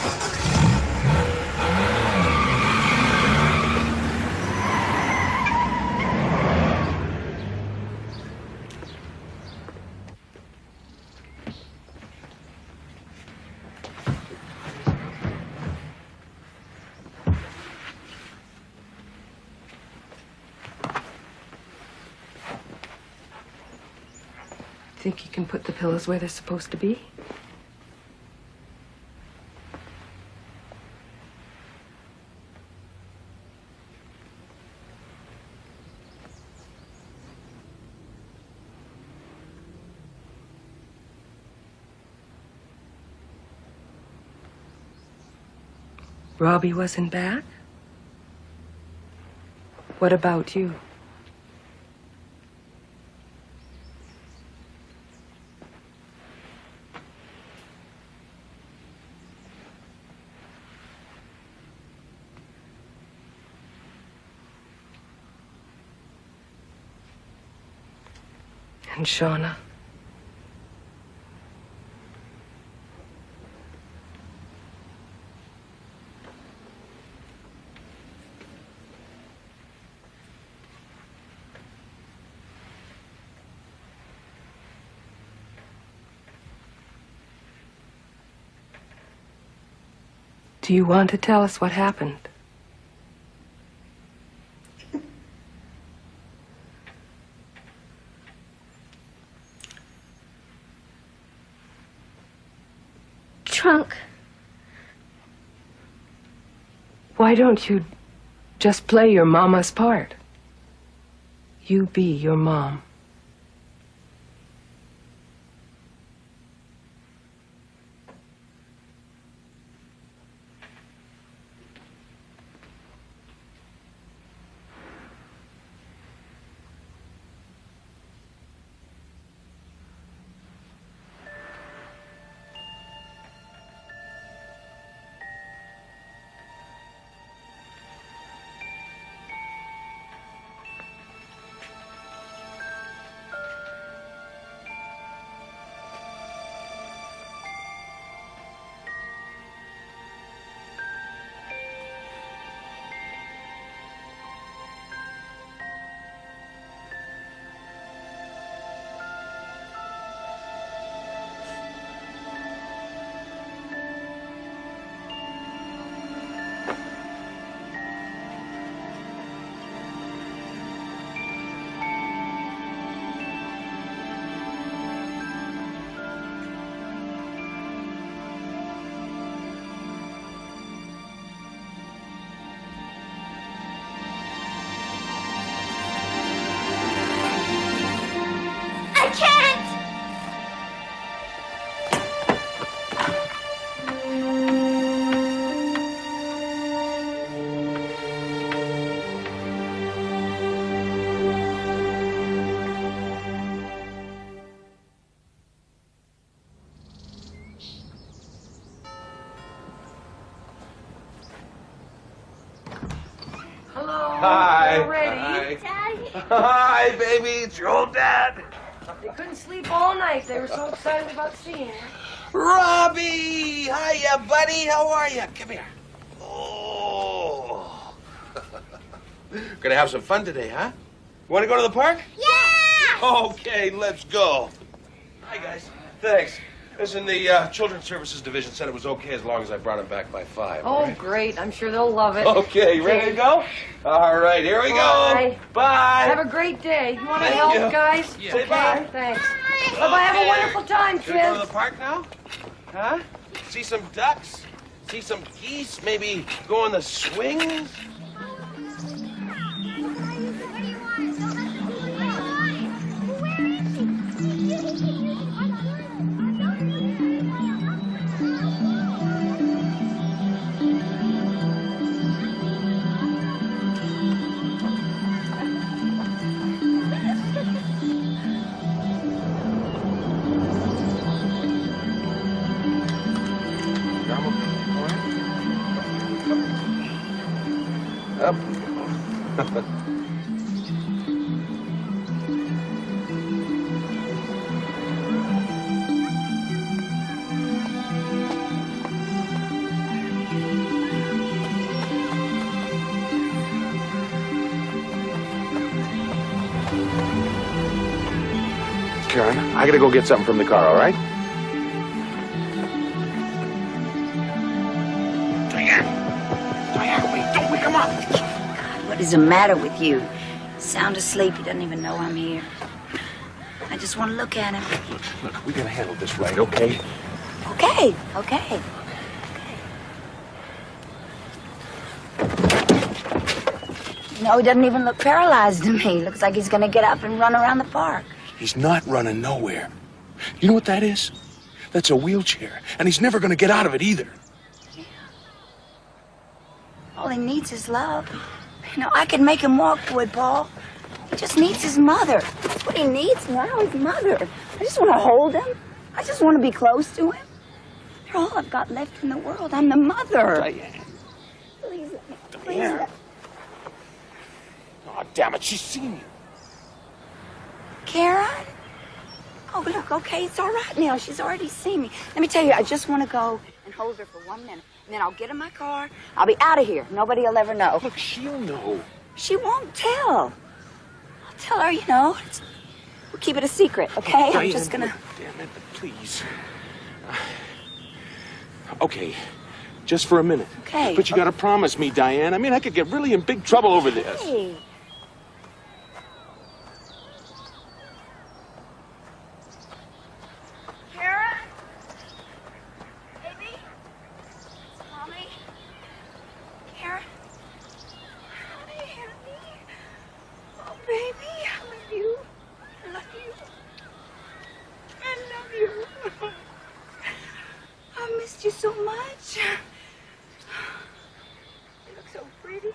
Think you can put the pillows where they're supposed to be? Robbie wasn't back? What about you? And Shauna? Do you want to tell us what happened? Trunk. Why don't you just play your mama's part? You be your mom. Daddy. Hi, baby. It's your old dad. They couldn't sleep all night. They were so excited about seeing her. Robbie! Hiya, buddy. How are you? Come here. Oh. Gonna have some fun today, huh? You want to go to the park? Yeah! Okay, let's go. Hi, guys. Thanks. Listen, the Children's Services Division said it was okay as long as I brought him back by 5. Oh, all right? great. I'm sure they'll love it. Okay, you ready to go? All right, here we go. Bye. Bye. Have a great day. You want to Thank help, you. guys? Yeah. Okay, Say bye. thanks. Bye-bye. Have a wonderful time, Gonna go to kids. the park now? Huh? See some ducks? See some geese? Maybe go on the swings? Up. Karen, I gotta go get something from the car, all right? Diane, wait, don't wake him up. God, what is the matter with you? Sound asleep, he doesn't even know I'm here. I just want to look at him. Look, we gotta handle this right, okay? Okay, okay. No, he doesn't even look paralyzed to me. Looks like he's gonna get up and run around the park. He's not running nowhere. You know what that is? That's a wheelchair, and he's never gonna get out of it either. All he needs is love. You know, I could make him walk, boy, Paul. He just needs his mother. That's what he needs now, his mother. I just want to hold him. I just want to be close to him. You're all I've got left in the world. I'm the mother. Diane. Please, Diane. Oh, damn it, she's seen you. Karen? Oh, look, okay, it's all right now. She's already seen me. Let me tell you, I just want to go and hold her for 1 minute. And then I'll get in my car. I'll be out of here. Nobody will ever know. Look, she'll know. She won't tell. I'll tell her, you know. We'll keep it a secret, okay? I'm just gonna... Damn it, please. Okay, just for a minute. Okay. But you gotta promise me, Diane. I mean, I could get really in big trouble over this. Hey. Karen? Baby? Mommy? Karen? Honey, honey. Oh, baby, I love you. I love you. I love you. I missed you so much. You look so pretty.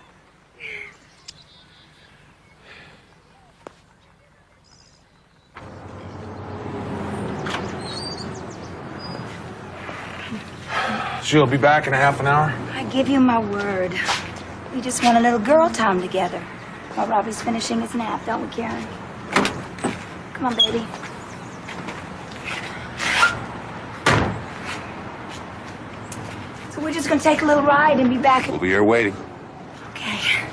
She'll be back in a half an hour. I give you my word. We just want a little girl time together while Robbie's finishing his nap, don't we, Karen? Come on, baby. So we're just gonna take a little ride and be back. We'll be here waiting. Okay.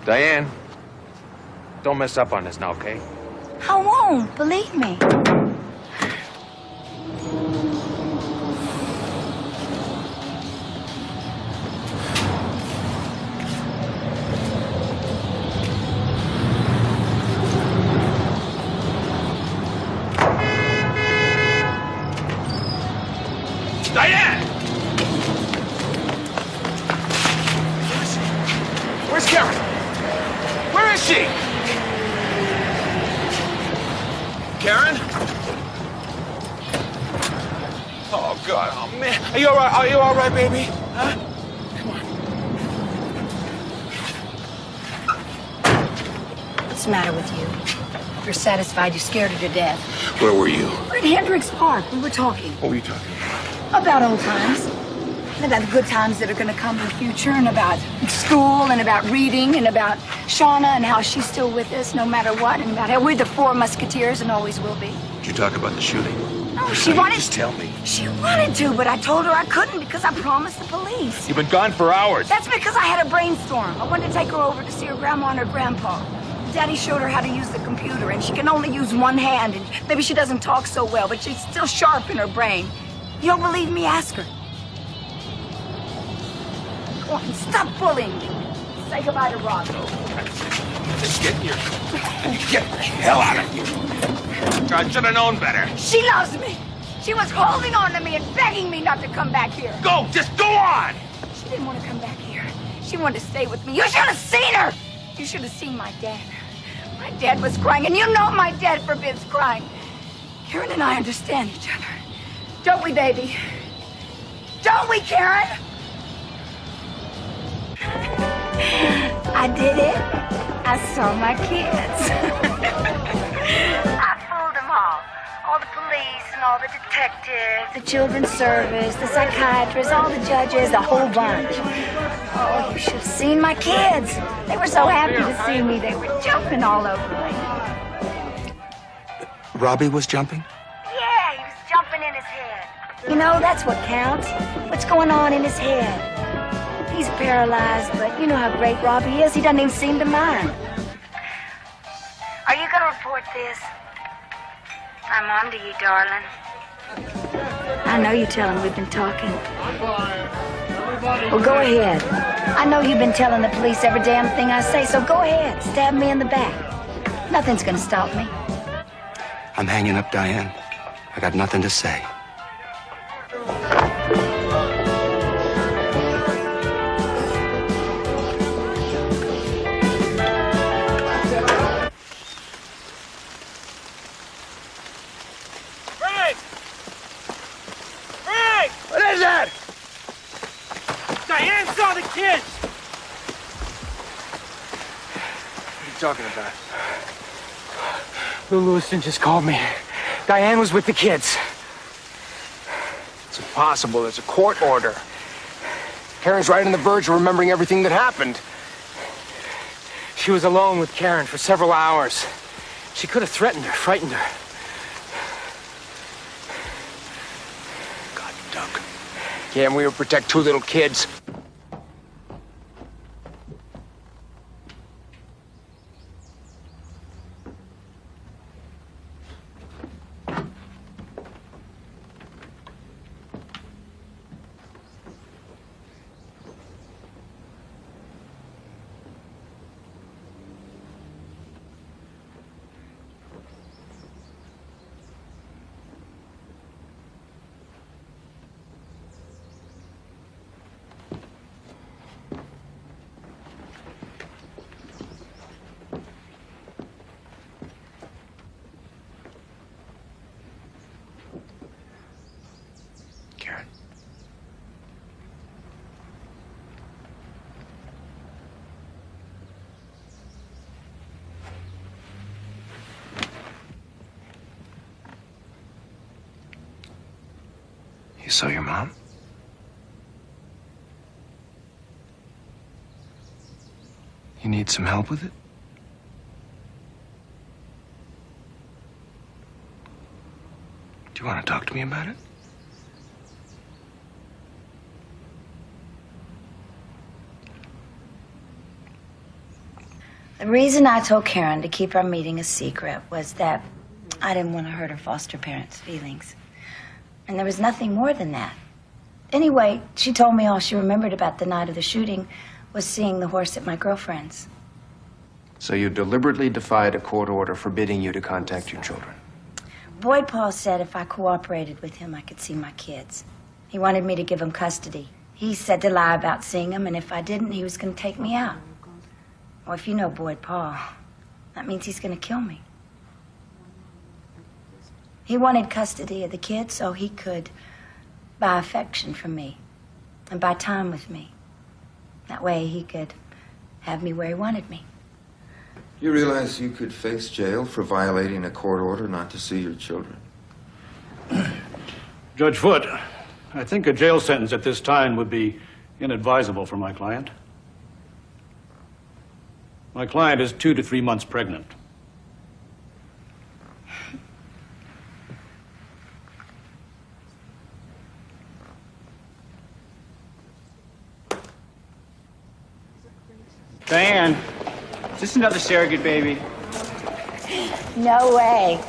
Diane, don't mess up on this now, okay? I won't, believe me. Diane! Where's Karen? Where is she? Karen? Oh, God. Oh, man. Are you all right? Are you all right, baby? Huh? What's the matter with you? You're satisfied you scared her to death. Where were you? We're at Hendricks Park. We were talking What were you talking about? about old times. about the good times that are going to come in the future, and about school, and about reading, and about Shauna, and how she's still with us no matter what, and about how we're the four musketeers and always will be. Did you talk about the shooting? No, she wanted... Just tell me. She wanted to, but I told her I couldn't because I promised the police. You've been gone for hours. That's because I had a brainstorm. I wanted to take her over to see her grandma and her grandpa. Daddy showed her how to use the computer, and she can only use one hand, and maybe she doesn't talk so well, but she's still sharp in her brain. You don't believe me? Ask her. Go on, stop bullying me. Say goodbye to Rob. Just get the hell out of here. I should have known better. She loves me. She was holding on to me and begging me not to come back here. Go, just go on. She didn't want to come back here. She wanted to stay with me. You should have seen her. You should have seen my dad. My dad was crying, and you know my dad forbids crying. Karen and I understand each other. Don't we, baby? Don't we, Karen? I did it. I saw my kids. I fooled them all. All the police and all the detectives, the children's service, the psychiatrists, all the judges, the whole bunch. Oh, you should have seen my kids. They were so happy to see me. They were jumping all over me. Robbie was jumping? Yeah, he was jumping in his head. You know, that's what counts. What's going on in his head? He's paralyzed, but you know how great Robbie is. He doesn't even seem to mind. Are you going to report this? I'm on to you, darling. I know you tell him we've been talking. Well, go ahead. I know you've been telling the police every damn thing I say, so go ahead. Stab me in the back. Nothing's gonna stop me. I'm hanging up, Diane. I got nothing to say. What is that? Diane saw the kids! What are you talking about? Lou Lewiston just called me. Diane was with the kids. It's impossible. There's a court order. Karen's right on the verge of remembering everything that happened. She was alone with Karen for several hours. She could have threatened her, frightened her. Can we protect two little kids? You saw your mom? You need some help with it? Do you want to talk to me about it? The reason I told Karen to keep our meeting a secret was that I didn't want to hurt her foster parents' feelings. And there was nothing more than that. Anyway, she told me all she remembered about the night of the shooting was seeing the horse at my girlfriend's. So you deliberately defied a court order forbidding you to contact your children? Boyd Paul said if I cooperated with him, I could see my kids. He wanted me to give him custody. He said to lie about seeing them, and if I didn't, he was going to take me out. Well, if you know Boyd Paul, that means he's going to kill me. He wanted custody of the kids so he could buy affection from me and buy time with me. That way he could have me where he wanted me. You realize you could face jail for violating a court order not to see your children? Judge Foote, I think a jail sentence at this time would be inadvisable for my client. My client is 2 to 3 months pregnant. Diane, is this another surrogate baby? No way.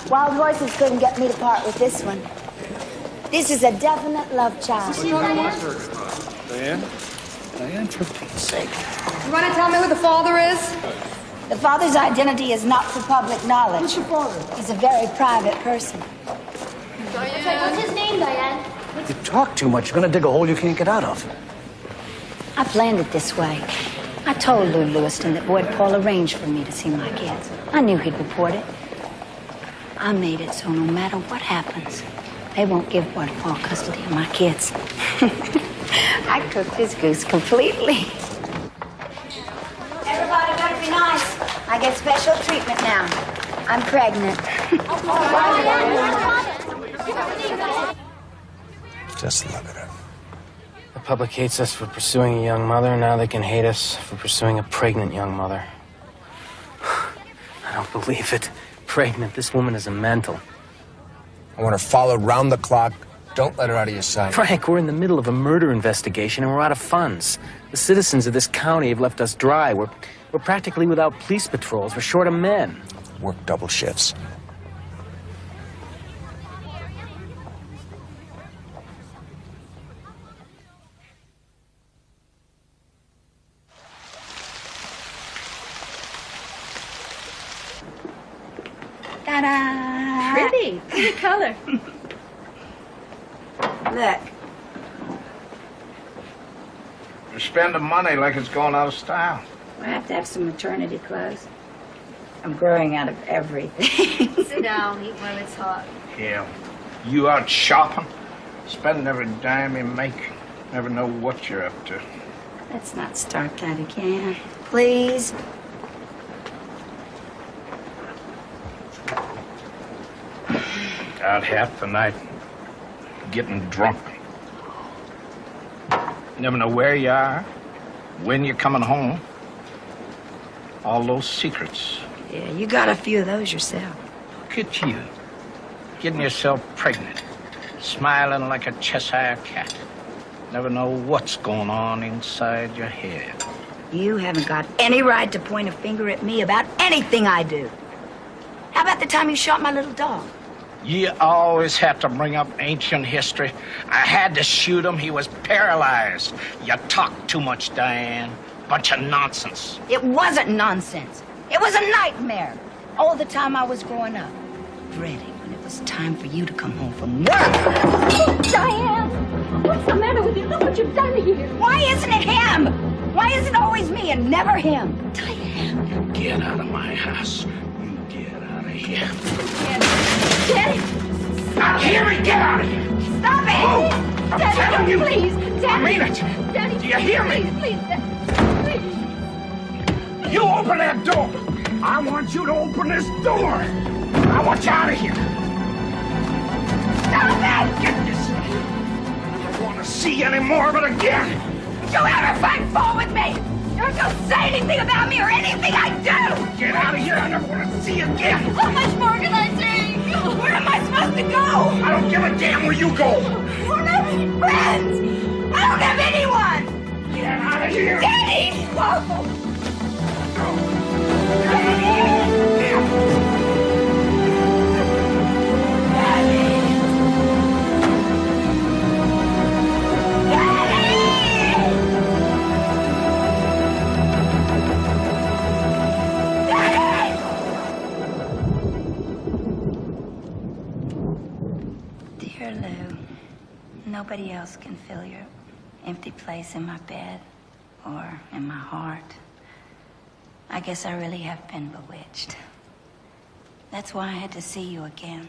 Wild horses couldn't get me to part with this one. This is a definite love child. Diane? Diane, for Pete's sake. You want to tell me who the father is? The father's identity is not for public knowledge. What's your father? He's a very private person. What's his name, Diane? You talk too much. You're gonna dig a hole you can't get out of. I planned it this way. I told Lou Lewiston that Boyd Paul arranged for me to see my kids. I knew he'd report it. I made it so no matter what happens, they won't give Boyd Paul custody of my kids. I cooked his goose completely. Everybody better be nice. I get special treatment now. I'm pregnant. Just look at her. The public hates us for pursuing a young mother, and now they can hate us for pursuing a pregnant young mother. I don't believe it. Pregnant. This woman is a mental. I want her followed round the clock. Don't let her out of your sight. Frank, we're in the middle of a murder investigation, and we're out of funds. The citizens of this county have left us dry. We're practically without police patrols. We're short of men. Work double shifts. Ta-da! Pretty color. Look. You're spending money like it's going out of style. I have to have some maternity clothes. I'm growing out of everything. Sit down, eat while it's hot. Yeah. You out shopping, spending every dime you make. Never know what you're up to. Let's not start that again. Please. Out half the night, getting drunk. Never know where you are, when you're coming home. All those secrets. Yeah, you got a few of those yourself. Look at you, getting yourself pregnant, smiling like a Cheshire cat. Never know what's going on inside your head. You haven't got any right to point a finger at me about anything I do. How about the time you shot my little dog? You always have to bring up ancient history. I had to shoot him. He was paralyzed. You talk too much, Diane. Bunch of nonsense. It wasn't nonsense. It was a nightmare. All the time I was growing up. Ready when it was time for you to come home from work. Oh, Diane! What's the matter with you? Look what you've done here. Why isn't it him? Why is it always me and never him? Diane! Get out of my house. You get out of here. Daddy! Now, Carrie, get out of here! Stop it! Move! I'm Daddy, telling you! please! Daddy! I mean it! Daddy! Do you hear me? Please, please! You open that door! I want you to open this door! I want you out of here! Stop it! Get this! I never want to see any more of it again! Don't ever fight fall with me! Don't you say anything about me or anything I do! Get out of here! I never want to see you again! How much more can I take? Where am I supposed to go? I don't give a damn where you go! I don't have any friends! I don't have anyone! Get out of here! Daddy! Oh. Dear Lou, nobody else can fill your empty place in my bed or in my heart. I guess I really have been bewitched. That's why I had to see you again.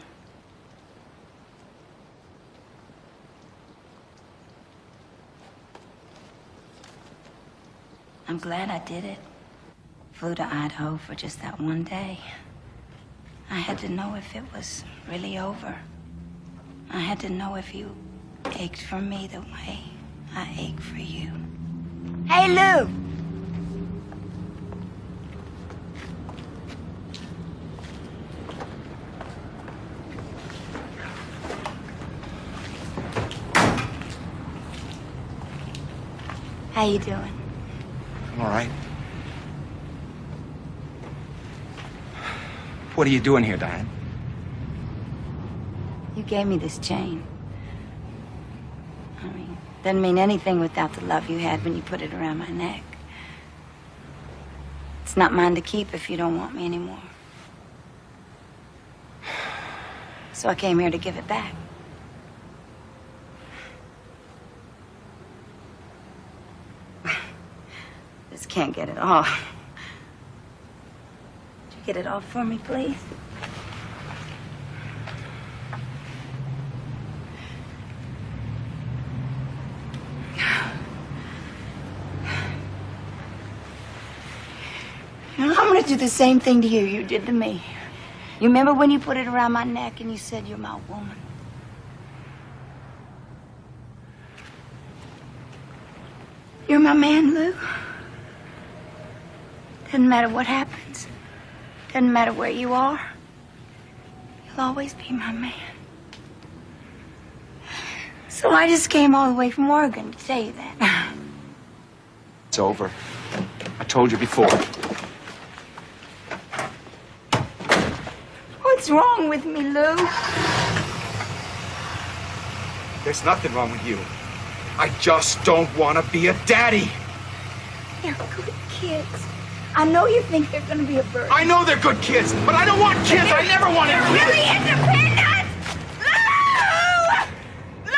I'm glad I did it. Flew to Idaho for just that one day. I had to know if it was really over. I had to know if you ached for me the way I ache for you. Hey, Lou! How you doing? I'm all right. What are you doing here, Diane? You gave me this chain. I mean, doesn't mean anything without the love you had when you put it around my neck. It's not mine to keep if you don't want me anymore. So I came here to give it back. Just can't get it off. Would you get it off for me, please? You know, I'm gonna do the same thing to you did to me. You remember when you put it around my neck and you said you're my woman? You're my man, Lou. Doesn't matter what happens. Doesn't matter where you are. You'll always be my man. So I just came all the way from Oregon to tell you that. It's over. I told you before. What's wrong with me, Lou? There's nothing wrong with you. I just don't want to be a daddy. They're good kids. I know you think they're gonna be a burden. I know they're good kids, but I don't want kids. I never wanted kids. They're really independent! Lou! Lou!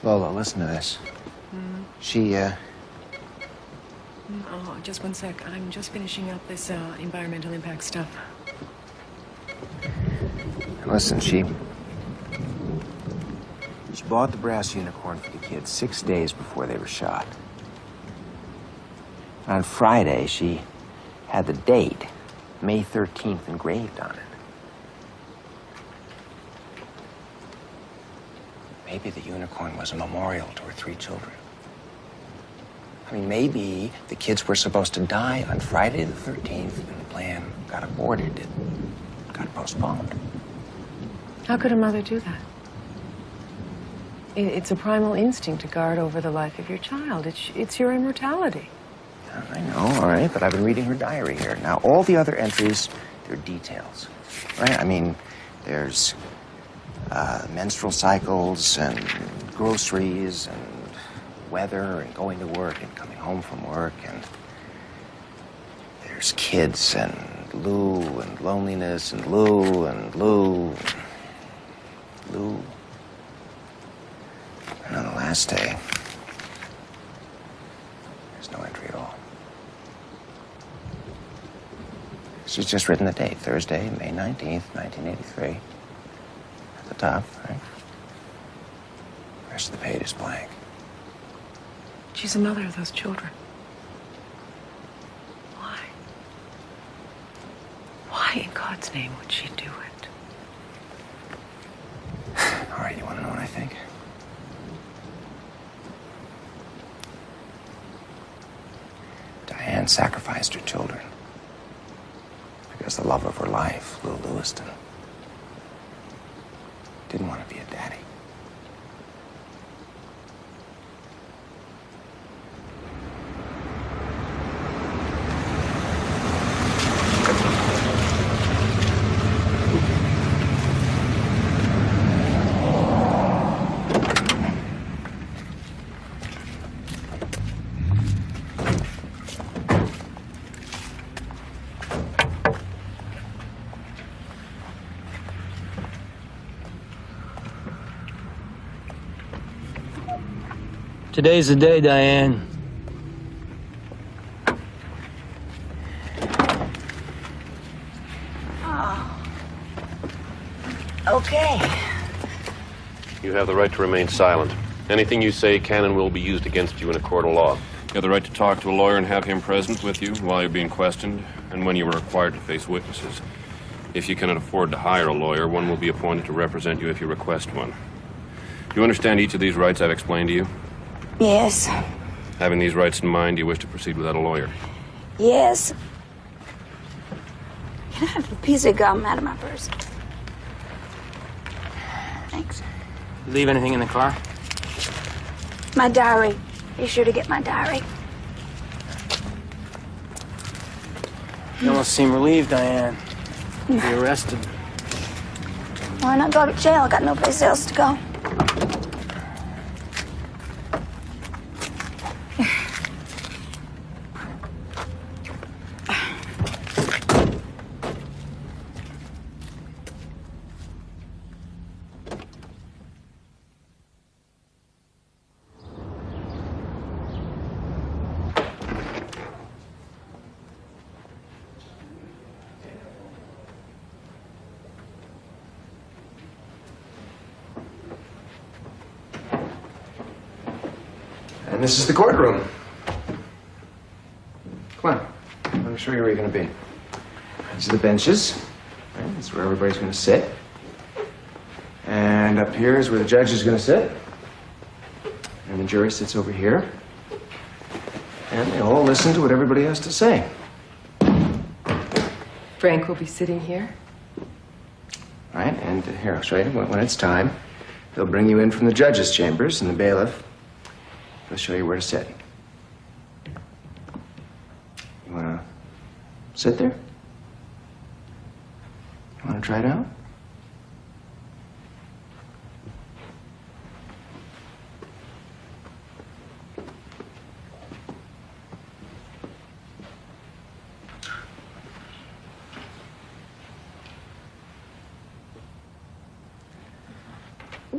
Lola, listen to this. She, Oh, just one sec. I'm just finishing up this environmental impact stuff. Listen, she bought the brass unicorn for the kids 6 days before they were shot. On Friday, she had the date, May 13th, engraved on it. Maybe the unicorn was a memorial to her 3 children. I mean, maybe the kids were supposed to die on Friday the 13th, and the plan got aborted. It got postponed. How could a mother do that? It's a primal instinct to guard over the life of your child. It's your immortality. I know, all right, but I've been reading her diary here. Now, all the other entries, they're details, right? I mean, there's menstrual cycles and groceries and weather and going to work and coming home from work, and there's kids and Lou and loneliness and Lou and Lou. And on the last day, there's no entry at all. She's just written the date, Thursday, May 19th, 1983. At the top, right? The rest of the page is blank. She's the mother of those children. Why? Why in God's name would she do it? All right, you want to know what I think? Diane sacrificed her children because the love of her life, Lou Lewiston, didn't want to be a daddy. Today's the day, Diane. okay. You have the right to remain silent. Anything you say can and will be used against you in a court of law. You have the right to talk to a lawyer and have him present with you while you're being questioned and when you are required to face witnesses. If you cannot afford to hire a lawyer, one will be appointed to represent you if you request one. Do you understand each of these rights I've explained to you? Yes. Having these rights in mind, do you wish to proceed without a lawyer? Yes. Can I have a piece of gum out of my purse? Thanks. You leave anything in the car? My diary. Be sure to get my diary. You almost seem relieved, Diane. Be arrested. Why not go to jail? I got no place else to go. And this is the courtroom. Come on. Let me show you where you're going to be. These are the benches. Right? This is where everybody's going to sit. And up here is where the judge is going to sit. And the jury sits over here. And they all listen to what everybody has to say. Frank will be sitting here. Right? And here, I'll show you. When it's time, they'll bring you in from the judge's chambers, and the bailiff will show you where to sit. You want to sit there? You want to try it out?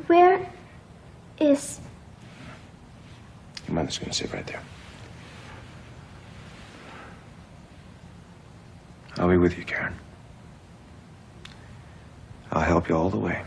Where is... Your mother's going to sit right there. I'll be with you, Karen. I'll help you all the way.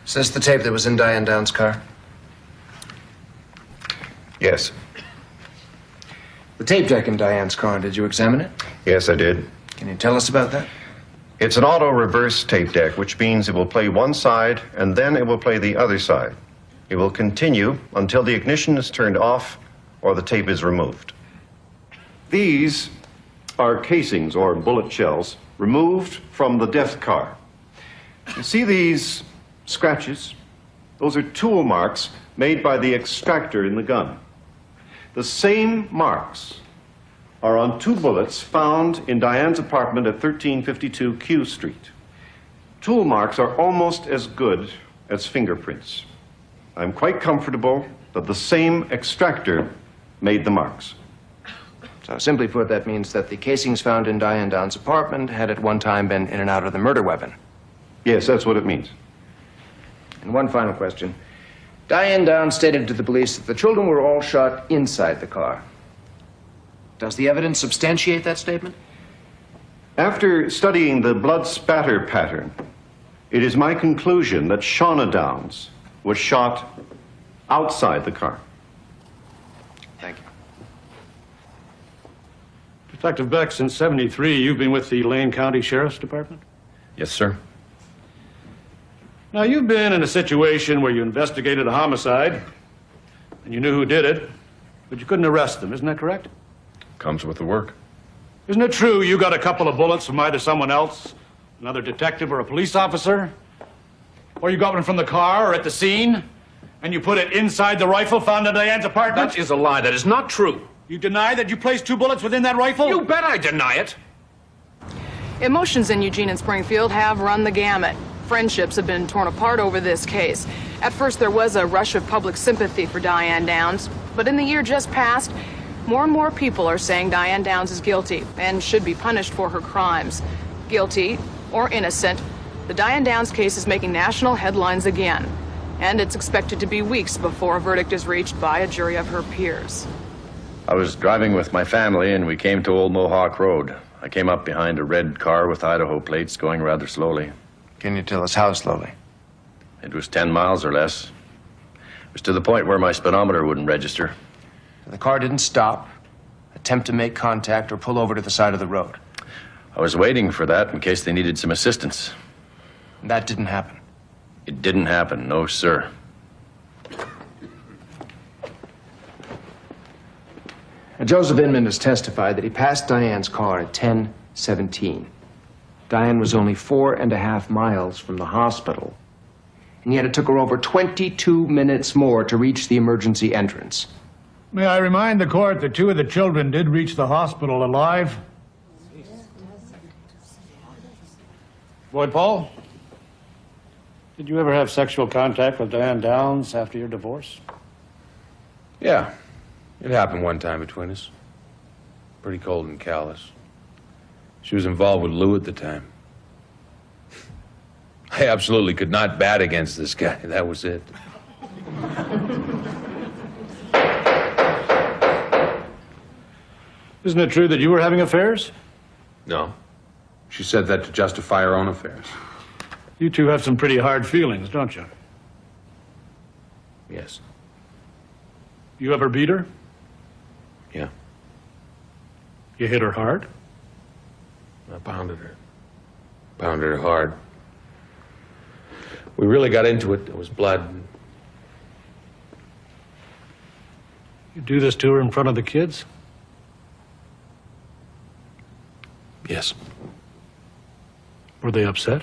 Is this the tape that was in Diane Down's car? Yes. The tape deck in Diane's car, did you examine it? Yes, I did. Can you tell us about that? It's an auto reverse tape deck, which means it will play one side and then it will play the other side. It will continue until the ignition is turned off or the tape is removed. These are casings or bullet shells removed from the death car. You see these scratches? Those are tool marks made by the extractor in the gun. The same marks are on 2 bullets found in Diane's apartment at 1352 Q Street. Tool marks are almost as good as fingerprints. I'm quite comfortable that the same extractor made the marks. So simply put, that means that the casings found in Diane Down's apartment had at one time been in and out of the murder weapon. Yes, that's what it means. And one final question. Diane Down stated to the police that the children were all shot inside the car. Does the evidence substantiate that statement? After studying the blood spatter pattern, it is my conclusion that Shauna Downs was shot outside the car. Thank you. Detective Beck, since '73, you've been with the Lane County Sheriff's Department? Yes, sir. Now, you've been in a situation where you investigated a homicide, and you knew who did it, but you couldn't arrest them, isn't that correct? Comes with the work. Isn't it true you got a couple of bullets from either someone else, another detective or a police officer? Or you got one from the car or at the scene, and you put it inside the rifle found in Diane's apartment? That is a lie. That is not true. You deny that you placed 2 bullets within that rifle? You bet I deny it. Emotions in Eugene and Springfield have run the gamut. Friendships have been torn apart over this case. At first, there was a rush of public sympathy for Diane Downs, but in the year just past, more and more people are saying Diane Downs is guilty and should be punished for her crimes. Guilty or innocent, the Diane Downs case is making national headlines again, and it's expected to be weeks before a verdict is reached by a jury of her peers. I was driving with my family and we came to Old Mohawk Road. I came up behind a red car with Idaho plates going rather slowly. Can you tell us how slowly? It was 10 miles or less. It was to the point where my speedometer wouldn't register. The car didn't stop, attempt to make contact, or pull over to the side of the road. I was waiting for that in case they needed some assistance. That didn't happen. It didn't happen, no, sir. Joseph Inman has testified that he passed Diane's car at 10:17. Diane was only 4.5 miles from the hospital, and yet it took her over 22 minutes more to reach the emergency entrance. May I remind the court that 2 of the children did reach the hospital alive? Boyd Paul, did you ever have sexual contact with Diane Downs after your divorce? Yeah. It happened one time between us. Pretty cold and callous. She was involved with Lou at the time. I absolutely could not bat against this guy. That was it. Isn't it true that you were having affairs? No. She said that to justify her own affairs. You two have some pretty hard feelings, don't you? Yes. You ever beat her? Yeah. You hit her hard? I pounded her. Pounded her hard. We really got into it. There was blood. You do this to her in front of the kids? Yes. Were they upset?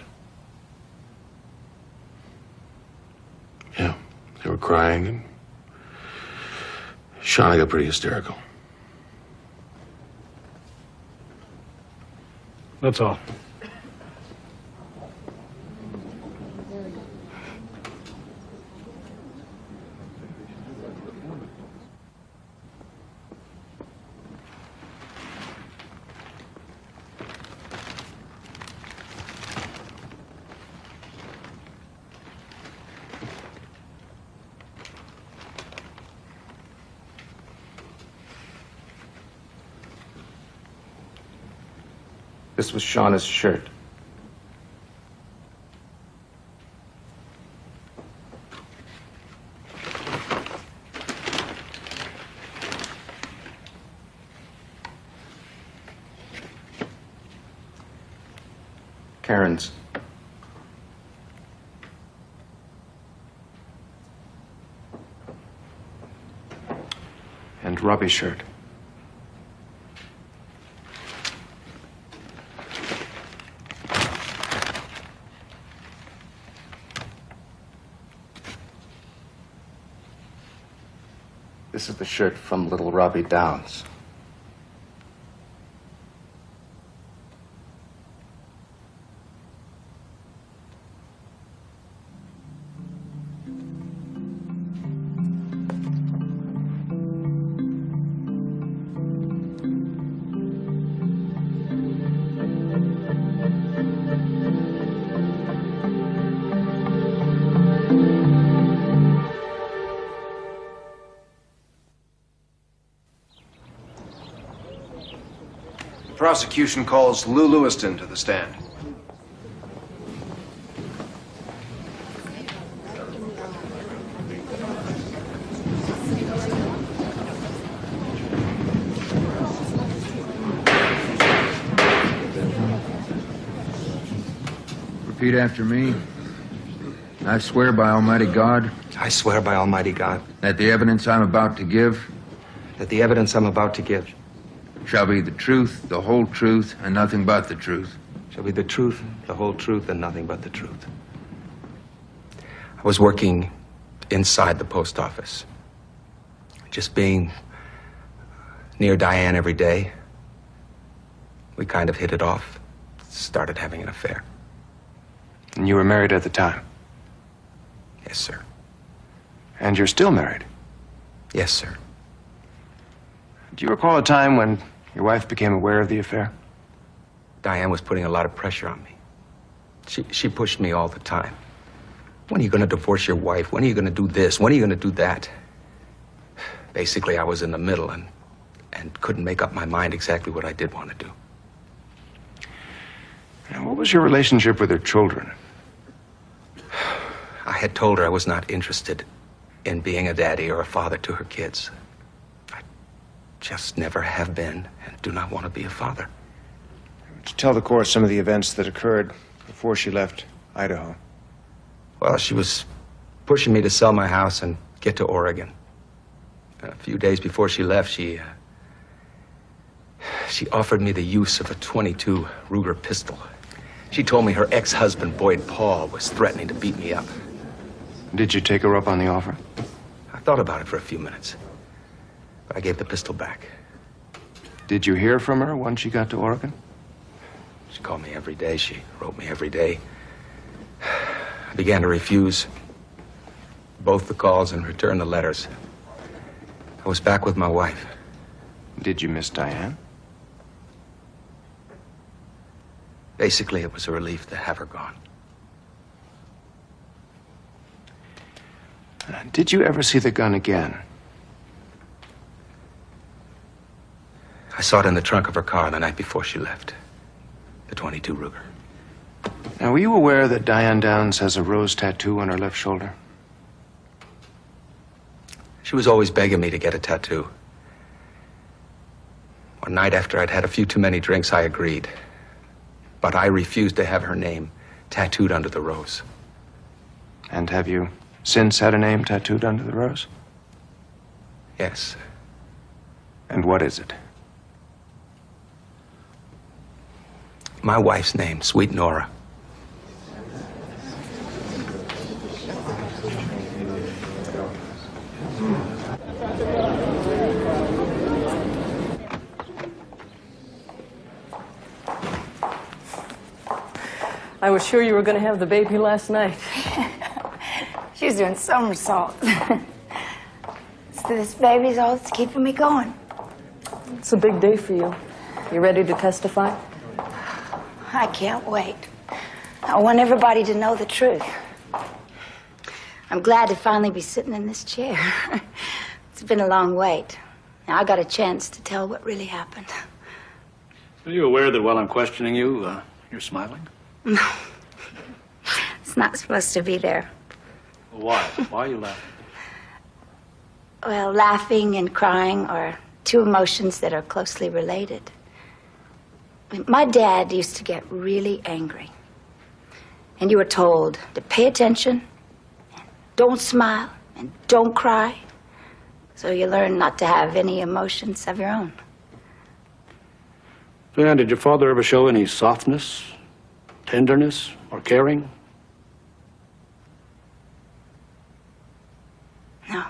Yeah. They were crying, and Shauna got pretty hysterical. That's all. This was Shauna's shirt. Karen's. And Robbie's shirt. This is the shirt from little Robbie Downs. The prosecution calls Lou Lewiston to the stand. Repeat after me. I swear by Almighty God. I swear by Almighty God. That the evidence I'm about to give. That the evidence I'm about to give. Shall be the truth, the whole truth, and nothing but the truth. Shall be the truth, the whole truth, and nothing but the truth. I was working inside the post office. Just being near Diane every day. We kind of hit it off. Started having an affair. And you were married at the time? Yes, sir. And you're still married? Yes, sir. Do you recall a time when your wife became aware of the affair? Diane was putting a lot of pressure on me. She pushed me all the time. When are you going to divorce your wife? When are you going to do this? When are you going to do that? Basically, I was in the middle and couldn't make up my mind exactly what I did want to do. And what was your relationship with her children? I had told her I was not interested in being a daddy or a father to her kids. I just never have been and do not want to be a father. Would you tell the court some of the events that occurred before she left Idaho? Well, she was pushing me to sell my house and get to Oregon. A few days before she left, she offered me the use of a .22 Ruger pistol. She told me her ex-husband, Boyd Paul, was threatening to beat me up. Did you take her up on the offer? I thought about it for a few minutes, but I gave the pistol back. Did you hear from her once she got to Oregon? She called me every day. She wrote me every day. I began to refuse both the calls and return the letters. I was back with my wife. Did you miss Diane? Basically, it was a relief to have her gone. Did you ever see the gun again? I saw it in the trunk of her car the night before she left. The .22 Ruger. Now, were you aware that Diane Downs has a rose tattoo on her left shoulder? She was always begging me to get a tattoo. One night after I'd had a few too many drinks, I agreed. But I refused to have her name tattooed under the rose. And have you since had a name tattooed under the rose? Yes. And what is it? My wife's name, Sweet Nora. I was sure you were going to have the baby last night. She was doing somersaults. So this baby's all that's keeping me going. It's a big day for you. You ready to testify? I can't wait. I want everybody to know the truth. I'm glad to finally be sitting in this chair. It's been a long wait. Now I got a chance to tell what really happened. Are you aware that while I'm questioning you, you're smiling? No. It's not supposed to be there. Why? Why are you laughing? Well, laughing and crying are two emotions that are closely related. My dad used to get really angry. And you were told to pay attention, don't smile, and don't cry. So you learn not to have any emotions of your own. Dan, did your father ever show any softness, tenderness, or caring? No.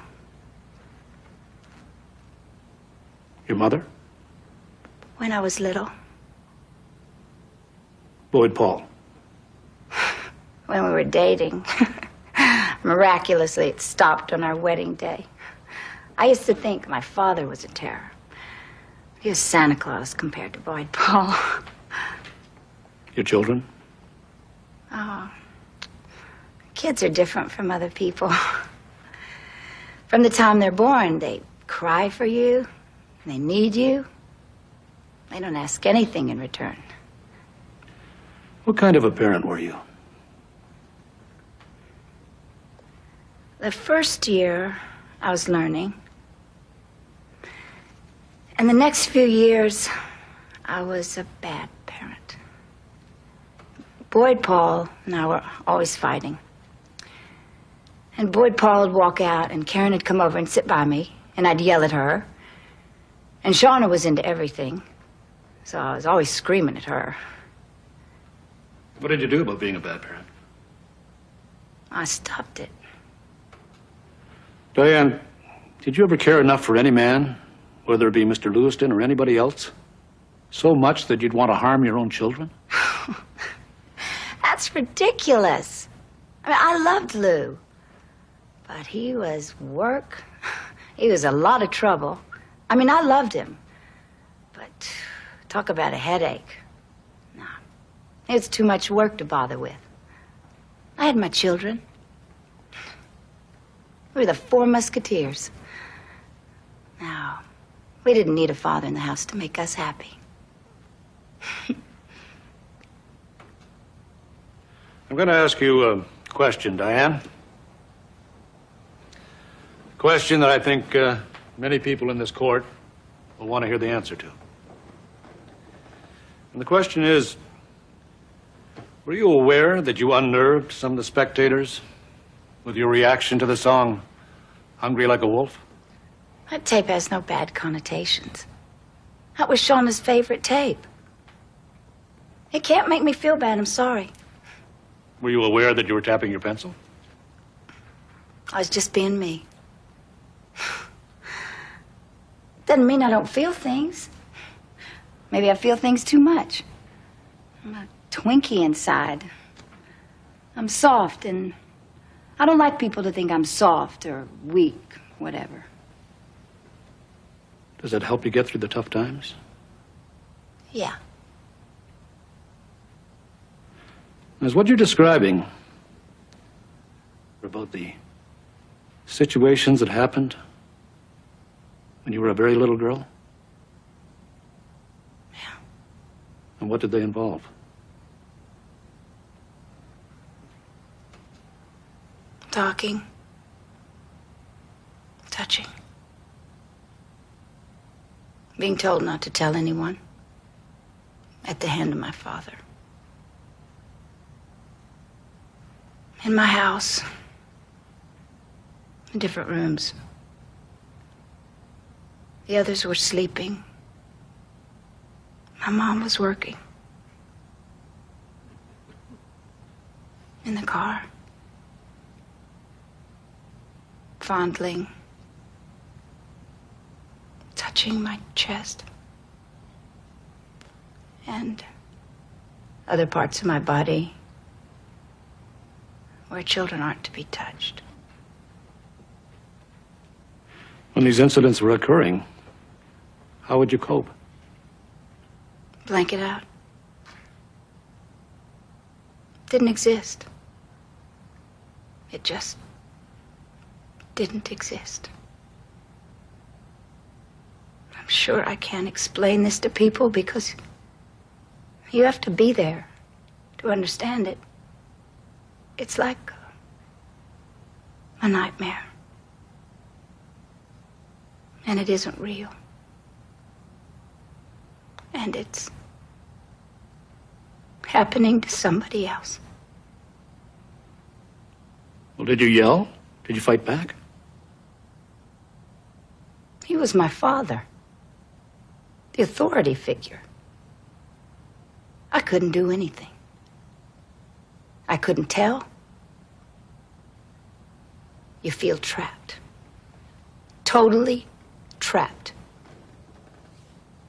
Your mother? When I was little, Boyd Paul. when we were dating, miraculously it stopped on our wedding day. I used to think my father was a terror. He was Santa Claus compared to Boyd Paul. Your children? Oh, kids are different from other people. From the time they're born, they cry for you, they need you. They don't ask anything in return. What kind of a parent were you? The first year, I was learning. And the next few years, I was a bad parent. Boyd Paul and I were always fighting. And Boyd Paul would walk out, and Karen would come over and sit by me, and I'd yell at her. And Shauna was into everything, so I was always screaming at her. What did you do about being a bad parent? I stopped it. Diane, did you ever care enough for any man, whether it be Mr. Lewiston or anybody else, so much that you'd want to harm your own children? That's ridiculous. I mean, I loved Lou. But he was work. He was a lot of trouble. I mean, I loved him. But talk about a headache. No. It's too much work to bother with. I had my children. We were the 4 Musketeers. Now, we didn't need a father in the house to make us happy. I'm going to ask you a question, Diane. A question that I think many people in this court will want to hear the answer to. And the question is, were you aware that you unnerved some of the spectators with your reaction to the song Hungry Like a Wolf? That tape has no bad connotations. That was Shauna's favorite tape. It can't make me feel bad, I'm sorry. Were you aware that you were tapping your pencil? I was just being me. Doesn't mean I don't feel things. Maybe I feel things too much. I'm a Twinkie inside. I'm soft, and I don't like people to think I'm soft or weak, whatever. Does that help you get through the tough times? Yeah. As what you're describing about the situations that happened when you were a very little girl? Yeah. And what did they involve? Talking. Touching. Being told not to tell anyone. At the hand of my father. In my house. In different rooms. The others were sleeping. My mom was working. In the car. Fondling. Touching my chest. And other parts of my body where children aren't to be touched. When these incidents were occurring, how would you cope? Blank it out. Didn't exist. It just didn't exist. I'm sure I can't explain this to people because you have to be there to understand it. It's like a nightmare. And it isn't real. And it's happening to somebody else. Well, did you yell? Did you fight back? He was my father. The authority figure. I couldn't do anything. I couldn't tell. You feel trapped. Totally trapped.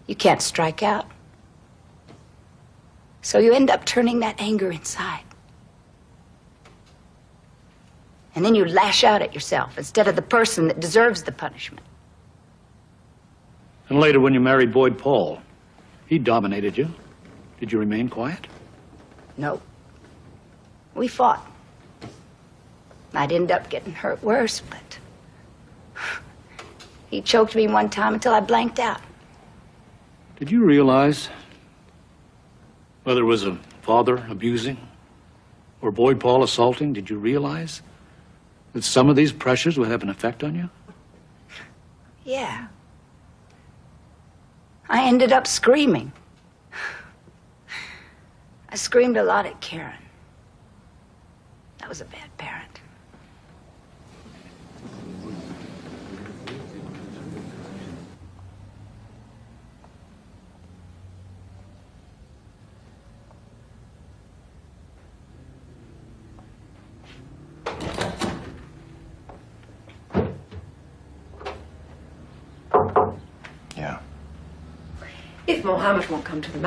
You can't strike out. So you end up turning that anger inside. And then you lash out at yourself instead of the person that deserves the punishment. And later, when you married Boyd Paul, he dominated you. Did you remain quiet? No. We fought. I'd end up getting hurt worse, but he choked me one time until I blanked out. Did you realize, whether it was a father abusing or Boyd Paul assaulting, did you realize that some of these pressures would have an effect on you? Yeah. I ended up screaming. I screamed a lot at Karen. I was a bad parent. Yeah. If Mohammed won't come to the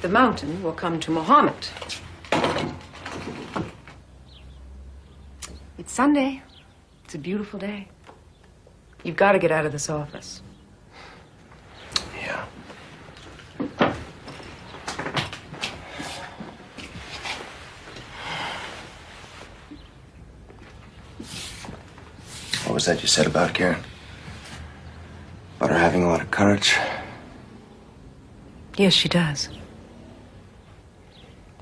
mountain will come to Mohammed. It's Sunday. It's a beautiful day. You've got to get out of this office. Yeah. What was that you said about Karen? About her having a lot of courage? Yes, she does.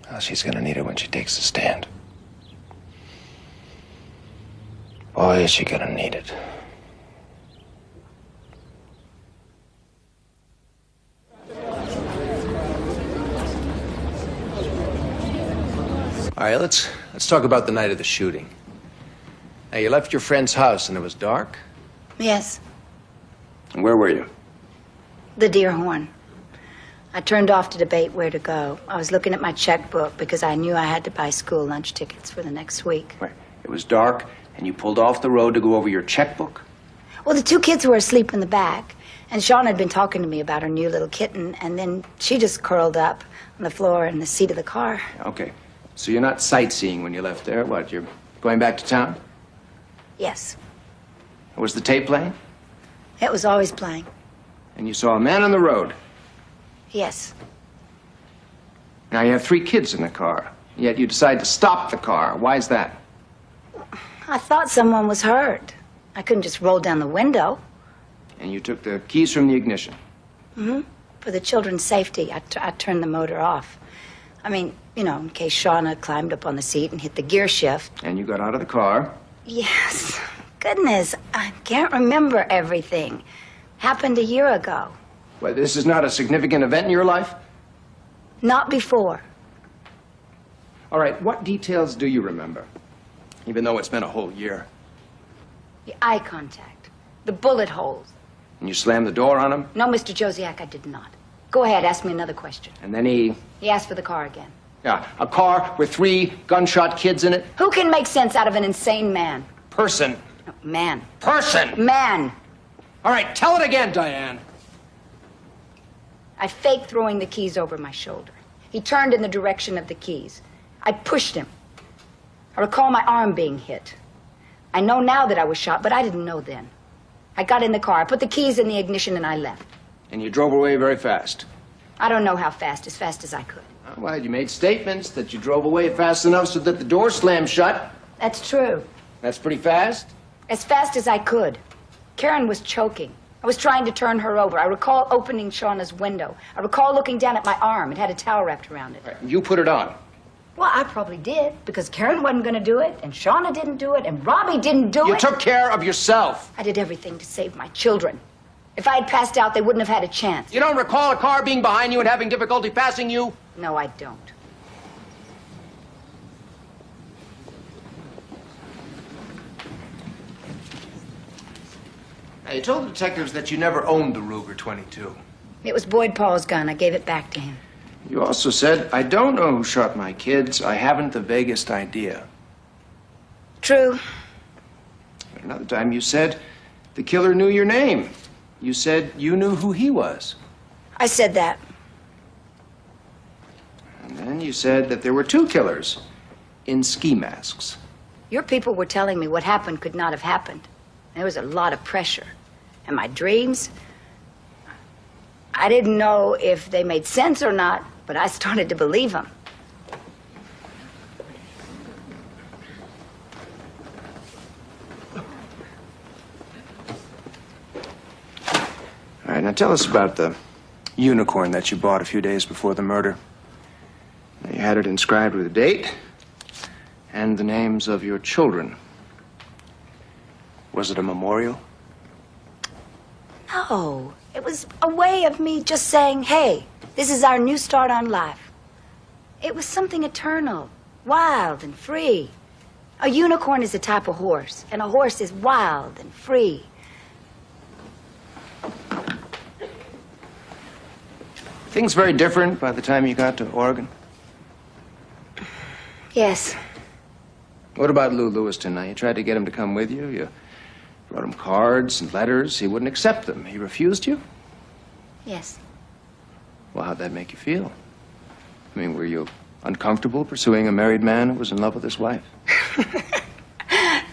Well, she's gonna need it when she takes a stand. Boy, is she gonna need it. All right, let's talk about the night of the shooting. Now, you left your friend's house and it was dark? Yes, And where were you? the Deer Horn. I turned off to debate where to go. I was looking at my checkbook because I knew I had to buy school lunch tickets for the next week. It was dark and you pulled off the road to go over your checkbook? Well, the two kids were asleep in the back, and Shauna had been talking to me about her new little kitten, and then she just curled up on the floor in the seat of the car. Okay. So you're not sightseeing when you left there? What, you're going back to town? Yes, Was the tape playing? it was always playing. And you saw a man on the road? Yes. Now, you have 3 kids in the car, yet you decide to stop the car. Why is that? I thought someone was hurt. I couldn't just roll down the window. And you took the keys from the ignition. Mm-hmm. For the children's safety, I turned the motor off. I mean, you know, in case Shauna climbed up on the seat and hit the gear shift. And you got out of the car. Yes. Goodness, I can't remember everything. Happened a year ago. Well, this is not a significant event in your life? Not before. All right, what details do you remember? Even though it's been a whole year. The eye contact. The bullet holes. And you slammed the door on him? No, Mr. Josiak, I did not. Go ahead, ask me another question. And then he... He asked for the car again. Yeah, a car with 3 gunshot kids in it? Who can make sense out of an insane man? Person. No, man. Person! Man. All right, tell it again, Diane. I faked throwing the keys over my shoulder. He turned in the direction of the keys. I pushed him. I recall my arm being hit. I know now that I was shot, but I didn't know then. I got in the car, I put the keys in the ignition, and I left. And you drove away very fast. I don't know how fast as I could. Well, you made statements that you drove away fast enough so that the door slammed shut. That's true. That's pretty fast. As fast as I could. Karen was choking. I was trying to turn her over. I recall opening Shauna's window. I recall looking down at my arm. It had a towel wrapped around it. You put it on. Well, I probably did, because Karen wasn't going to do it, and Shauna didn't do it, and Robbie didn't do it. You took care of yourself. I did everything to save my children. If I had passed out, they wouldn't have had a chance. You don't recall a car being behind you and having difficulty passing you? No, I don't. Now, you told the detectives that you never owned the Ruger 22. It was Boyd Paul's gun. I gave it back to him. You also said, I don't know who shot my kids. I haven't the vaguest idea. True. But another time you said the killer knew your name. You said you knew who he was. I said that. And then you said that there were 2 killers in ski masks. Your people were telling me what happened could not have happened. There was a lot of pressure. And my dreams, I didn't know if they made sense or not, but I started to believe them. All right, now tell us about the unicorn that you bought a few days before the murder. You had it inscribed with a date and the names of your children. Was it a memorial? No, it was a way of me just saying, hey, this is our new start on life. It was something eternal, wild and free. A unicorn is a type of horse, and a horse is wild and free. Things very different by the time you got to Oregon? Yes. What about Lou Lewiston? Now, you tried to get him to come with you. You wrote him cards and letters. He wouldn't accept them. He refused you? Yes. Well, how'd that make you feel? I mean, were you uncomfortable pursuing a married man who was in love with his wife?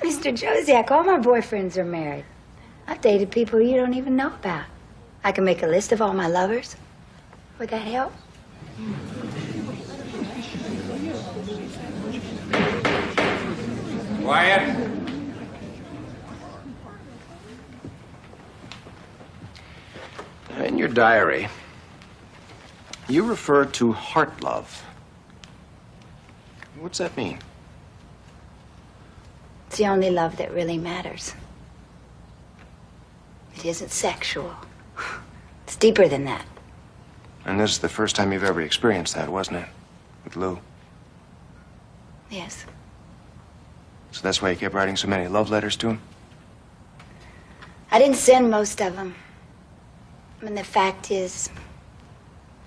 Mr. Josiak, all my boyfriends are married. I've dated people you don't even know about. I can make a list of all my lovers. Would that help? Quiet. In your diary, you refer to heart love. What's that mean? It's the only love that really matters. It isn't sexual. It's deeper than that. And this is the first time you've ever experienced that, wasn't it? With Lou. Yes. So that's why you kept writing so many love letters to him? I didn't send most of them. I mean, the fact is,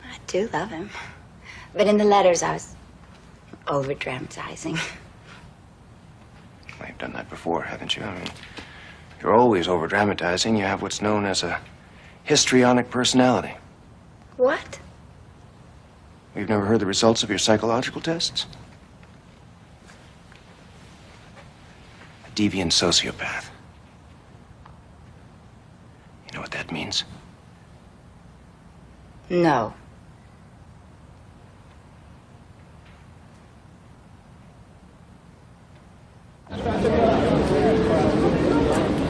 I do love him. But in the letters, I was over-dramatizing. Well, you've done that before, haven't you? I mean, you're always over-dramatizing. You have what's known as a histrionic personality. What? You've never heard the results of your psychological tests? A deviant sociopath. You know what that means? No.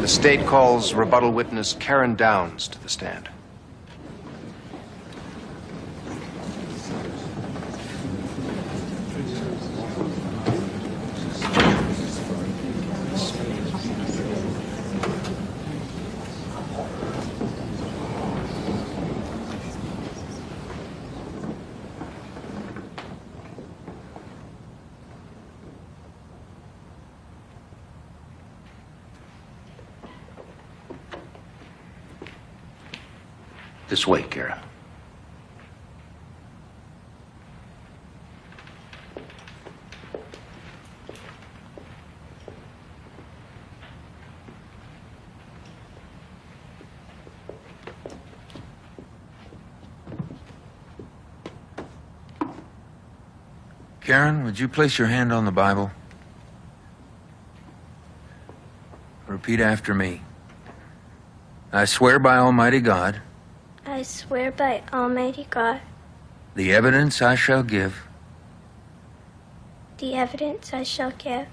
The state calls rebuttal witness Karen Downs to the stand. This way, Karen. Karen, would you place your hand on the Bible? Repeat after me. I swear by Almighty God, I swear by Almighty God, the evidence I shall give the evidence I shall give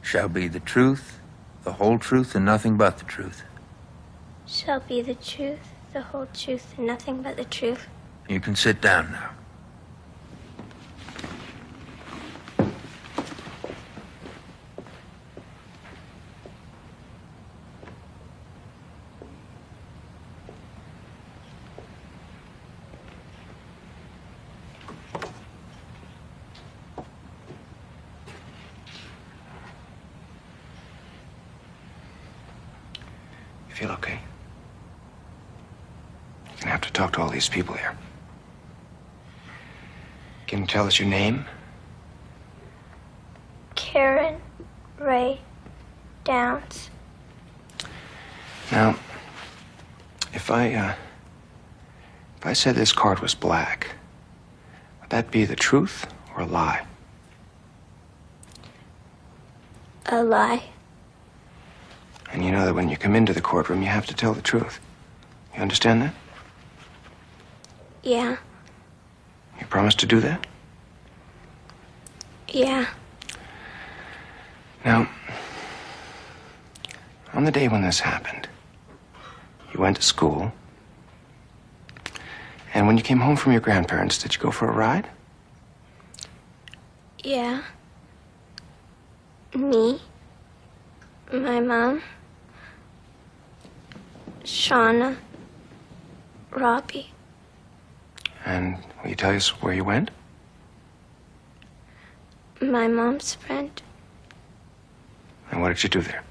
shall be the truth, the whole truth, and nothing but the truth. shall be the truth, the whole truth, and nothing but the truth. You can sit down now. You feel okay? You're gonna have to talk to all these people here. Can you tell us your name? Karen Ray Downs. Now, if I said this card was black, would that be the truth or a lie? A lie. And you know that when you come into the courtroom, you have to tell the truth. You understand that? Yeah. You promise to do that? Yeah. Now, on the day when this happened, you went to school, And when you came home from your grandparents, did you go for a ride? Yeah. Me. My mom. Shauna. Robbie. And will you tell us where you went? My mom's friend. And what did you do there?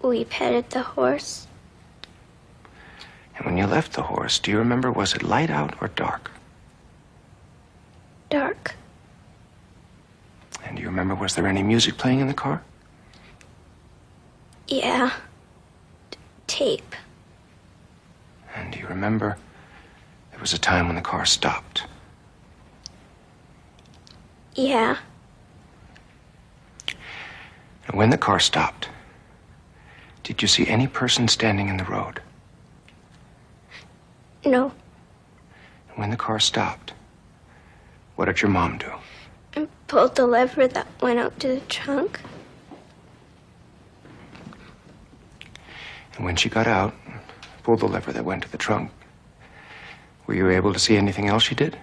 We petted the horse. And when you left the horse, do you remember, was it light out or dark? Dark. And do you remember, was there any music playing in the car? Yeah. Tape. And do you remember, there was a time when the car stopped? Yeah. And when the car stopped, did you see any person standing in the road? No. And when the car stopped, what did your mom do? And pulled the lever that went out to the trunk. And when she got out, pulled the lever that went to the trunk, were you able to see anything else she did?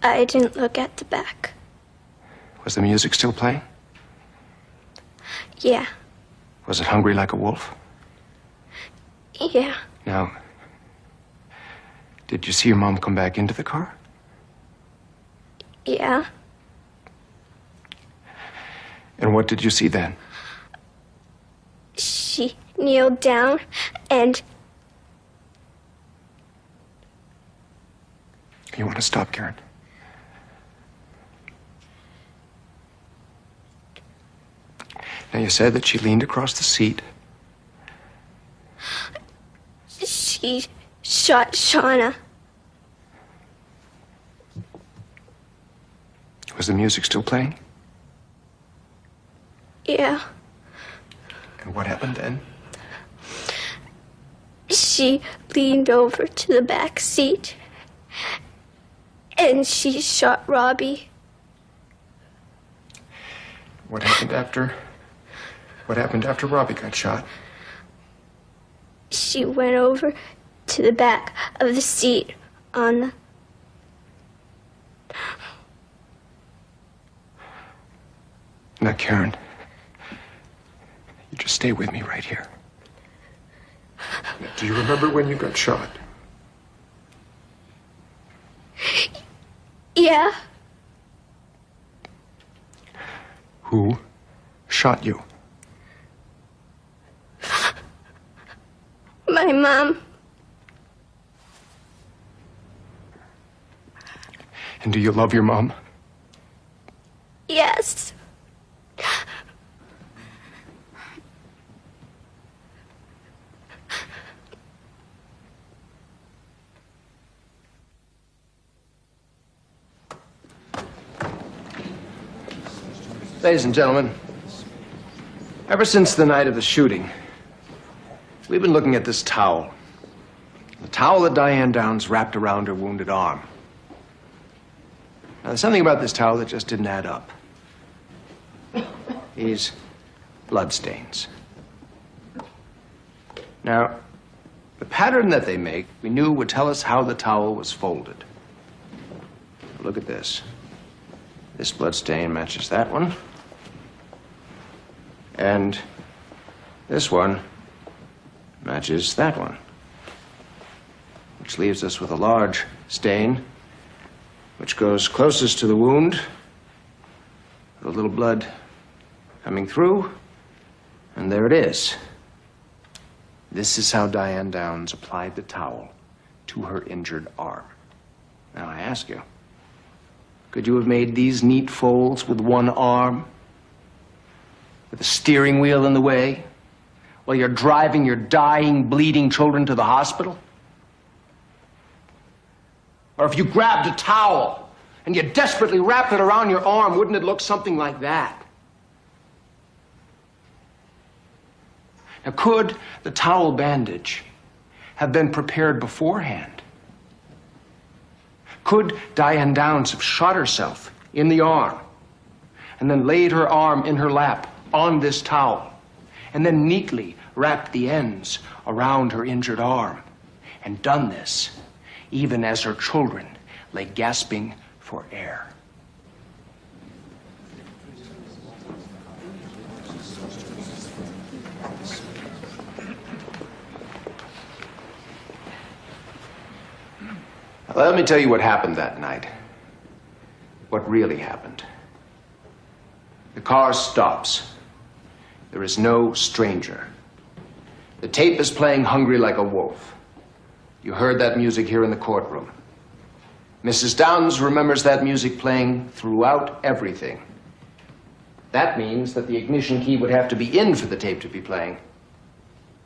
I didn't look at the back. Was the music still playing? Yeah. Was it Hungry Like a Wolf? Yeah. Now, did you see your mom come back into the car? Yeah. And what did you see then? She kneeled down and... You want to stop, Karen? Now, you said that she leaned across the seat. She shot Shauna. Was the music still playing? Yeah. And what happened then? She leaned over to the back seat and she shot Robbie. What happened after Robbie got shot? She went over to the back of the seat on the... Now, Karen, you just stay with me right here. Do you remember when you got shot? Yeah. Who shot you? My mom. And do you love your mom? Yes. Ladies and gentlemen, ever since the night of the shooting, we've been looking at this towel. The towel that Diane Downs wrapped around her wounded arm. Now, there's something about this towel that just didn't add up. These bloodstains. Now, the pattern that they make, we knew would tell us how the towel was folded. Look at this. This bloodstain matches that one. And this one matches that one. Which leaves us with a large stain, which goes closest to the wound. A little blood coming through, and there it is. This is how Diane Downs applied the towel to her injured arm. Now, I ask you, could you have made these neat folds with one arm? With a steering wheel in the way? While you're driving your dying, bleeding children to the hospital? Or if you grabbed a towel and you desperately wrapped it around your arm, wouldn't it look something like that? Now, could the towel bandage have been prepared beforehand? Could Diane Downs have shot herself in the arm and then laid her arm in her lap on this towel and then neatly wrapped the ends around her injured arm and done this even as her children lay gasping for air. Let me tell you what happened that night. What really happened. The car stops. There is no stranger. The tape is playing Hungry Like a Wolf. You heard that music here in the courtroom. Mrs. Downs remembers that music playing throughout everything. That means that the ignition key would have to be in for the tape to be playing.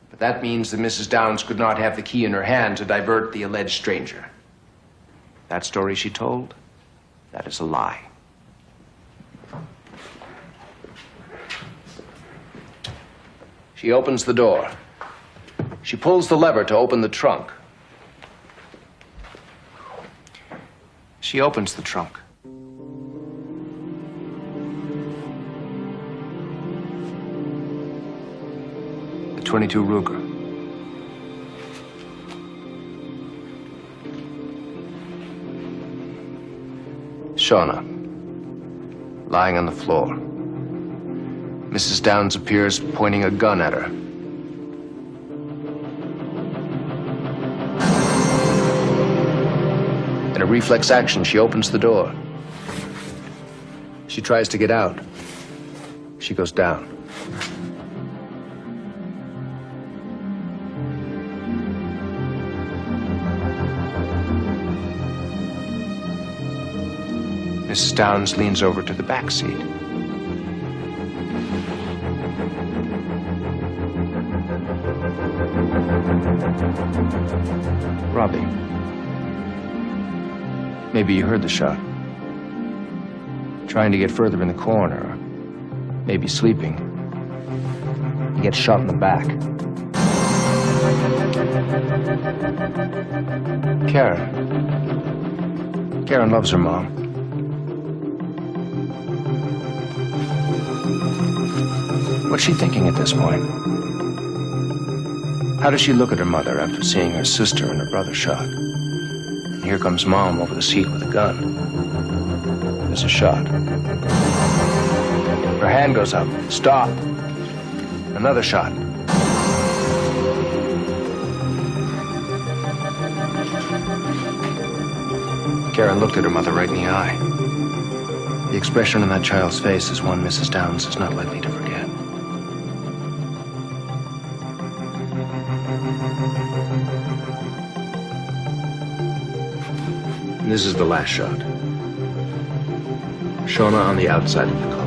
But that means that Mrs. Downs could not have the key in her hand to divert the alleged stranger. That story she told, that is a lie. She opens the door. She pulls the lever to open the trunk. She opens the trunk. The .22 Ruger. Shauna, lying on the floor. Mrs. Downs appears pointing a gun at her. In a reflex action, she opens the door. She tries to get out. She goes down. Mrs. Downs leans over to the back seat. Robbie, maybe you heard the shot. Trying to get further in the corner, or maybe sleeping. He gets shot in the back. Karen loves her mom. What's she thinking at this point? How does she look at her mother after seeing her sister and her brother shot? And here comes Mom over the seat with a gun. There's a shot. Her hand goes up. Stop. Another shot. Karen looked at her mother right in the eye. The expression on that child's face is one Mrs. Downs is not likely to forget. And this is the last shot. Shauna on the outside of the car.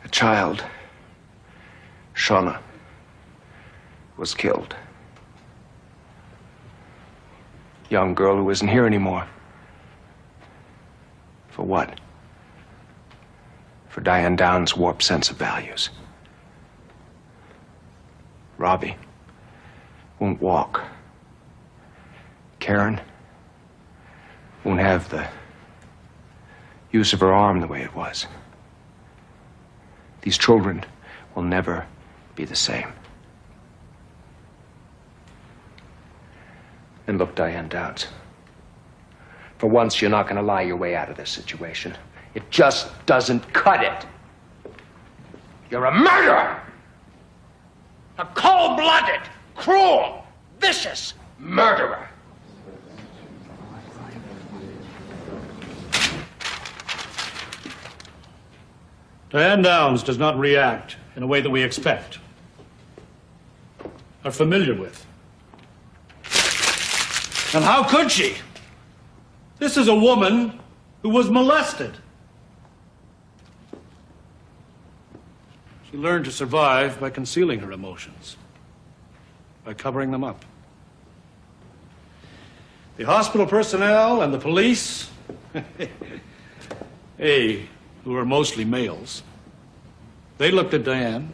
A child, Shauna, was killed. Young girl who isn't here anymore. For what? For Diane Downs' warped sense of values. Robbie won't walk. Karen won't have the use of her arm the way it was. These children will never be the same. And look, Diane Downs, for once you're not going to lie your way out of this situation. It just doesn't cut it. You're a murderer! A cold-blooded, cruel, vicious murderer! Diane Downs does not react in a way that we expect, are familiar with. And how could she? This is a woman who was molested. She learned to survive by concealing her emotions, by covering them up. The hospital personnel and the police who were mostly males, they looked at Diane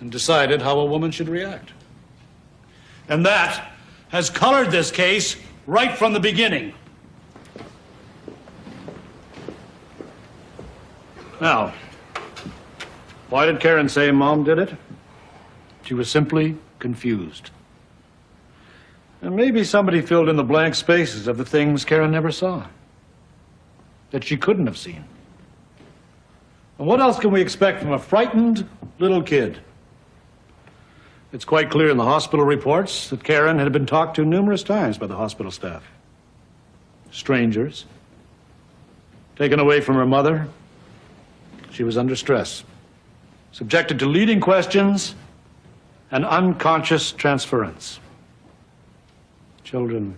and decided how a woman should react. And that has colored this case right from the beginning. Now, why did Karen say Mom did it? She was simply confused. And maybe somebody filled in the blank spaces of the things Karen never saw, that she couldn't have seen. And what else can we expect from a frightened little kid? It's quite clear in the hospital reports that Karen had been talked to numerous times by the hospital staff. Strangers. Taken away from her mother. She was under stress. Subjected to leading questions and unconscious transference. Children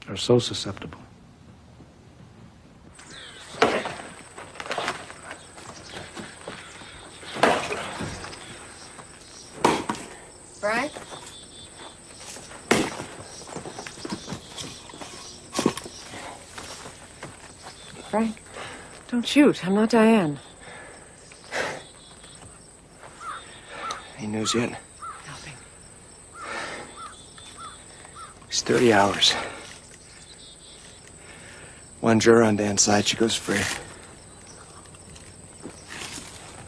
are so susceptible. Frank? Frank, don't shoot. I'm not Diane. Any news yet? Nothing. It's 30 hours. One juror on Dan's side, she goes free.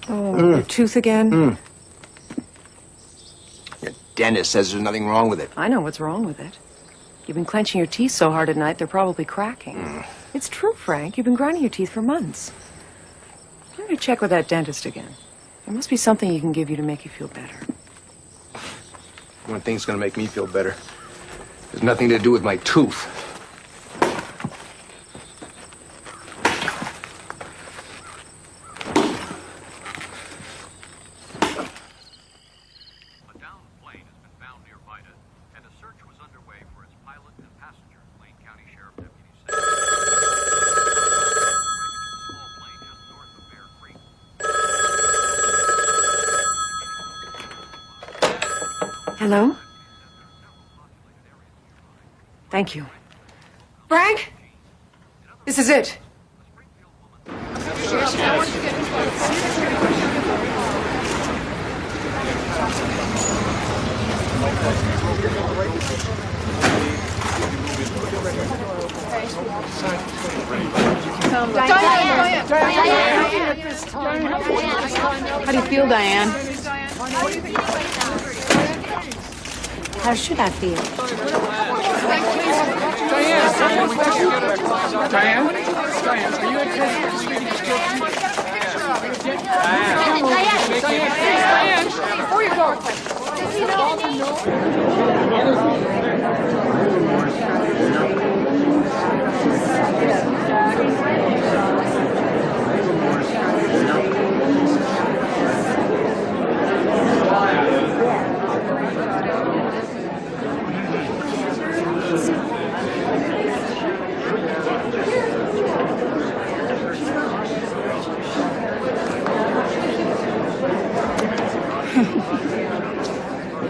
Oh, your tooth again? Your dentist says there's nothing wrong with it. I know what's wrong with it. You've been clenching your teeth so hard at night, they're probably cracking. It's true, Frank. You've been grinding your teeth for months. I'm going to check with that dentist again. There must be something he can give you to make you feel better. One thing's gonna make me feel better. There's nothing to do with my tooth. Hello? Thank you. Frank? This is it. How do you feel, Diane? How should I feel? Diane? Before you go.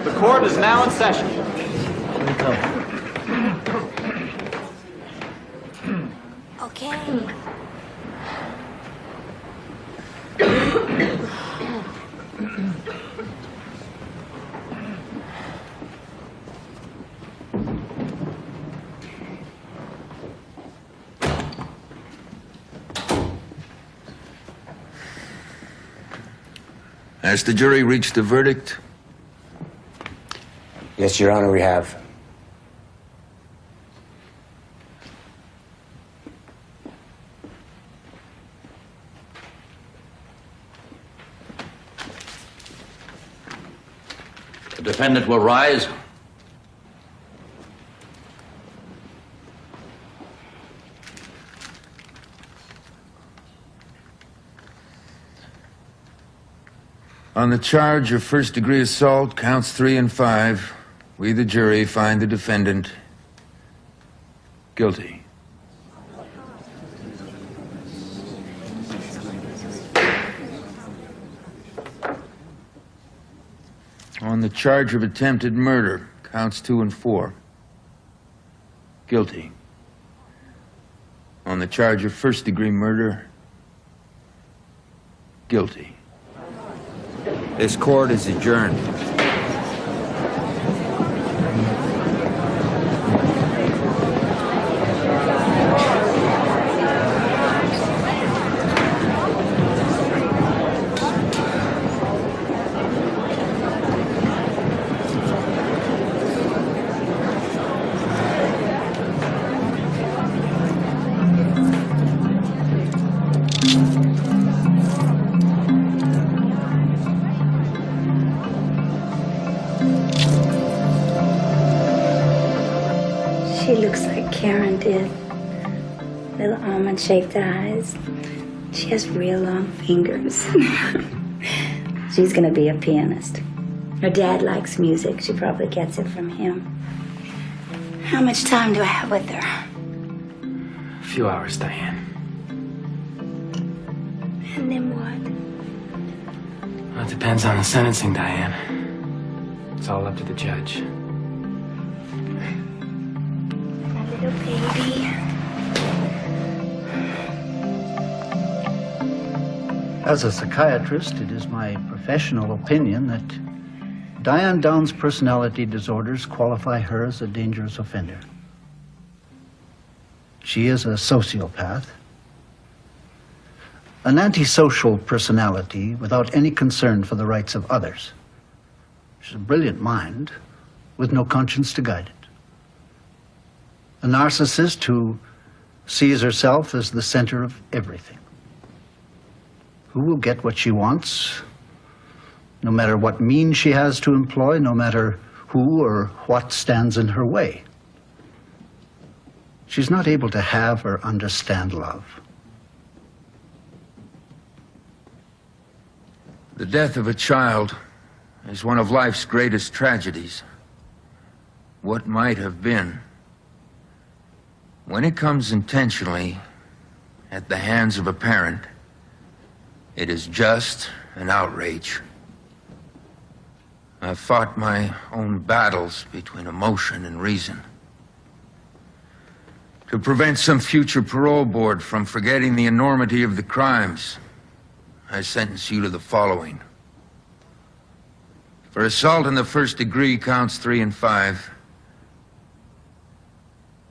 The court is now in session. Okay. Has the jury reached a verdict? Yes, Your Honor, we have. The defendant will rise. On the charge of first-degree assault, counts 3 and 5, we, the jury, find the defendant guilty. On the charge of attempted murder, counts 2 and 4, guilty. On the charge of first-degree murder, guilty. This court is adjourned. She looks like Karen did. Little almond-shaped eyes. She has real long fingers. She's gonna be a pianist. Her dad likes music. She probably gets it from him. How much time do I have with her? A few hours, Diane. And then what? Well, it depends on the sentencing, Diane. It's all up to the judge. My little baby. As a psychiatrist, it is my professional opinion that Diane Down's personality disorders qualify her as a dangerous offender. She is a sociopath, an antisocial personality without any concern for the rights of others. She's a brilliant mind with no conscience to guide it. A narcissist who sees herself as the center of everything. Who will get what she wants, no matter what means she has to employ, no matter who or what stands in her way. She's not able to have or understand love. The death of a child is one of life's greatest tragedies. What might have been. When it comes intentionally at the hands of a parent, it is just an outrage. I've fought my own battles between emotion and reason. To prevent some future parole board from forgetting the enormity of the crimes, I sentence you to the following. For assault in the first degree, counts 3 and 5,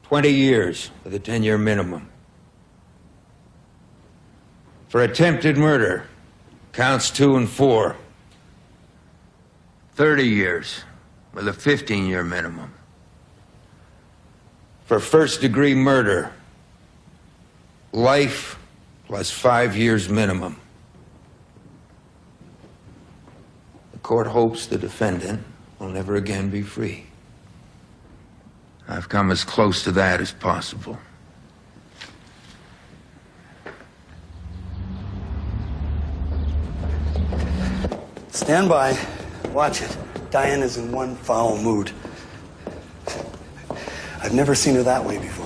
20 years with a 10-year minimum. For attempted murder, counts 2 and 4, 30 years with a 15-year minimum. For first-degree murder, life plus 5 years minimum. The court hopes the defendant will never again be free. I've come as close to that as possible. Stand by. Watch it. Diane is in one foul mood. I've never seen her that way before.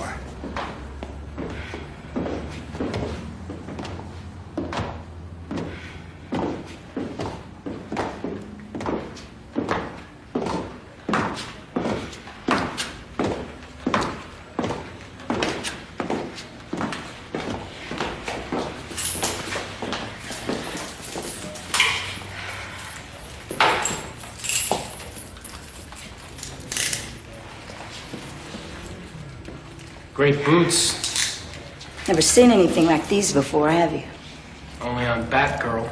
Great boots. Never seen anything like these before, have you? Only on Batgirl.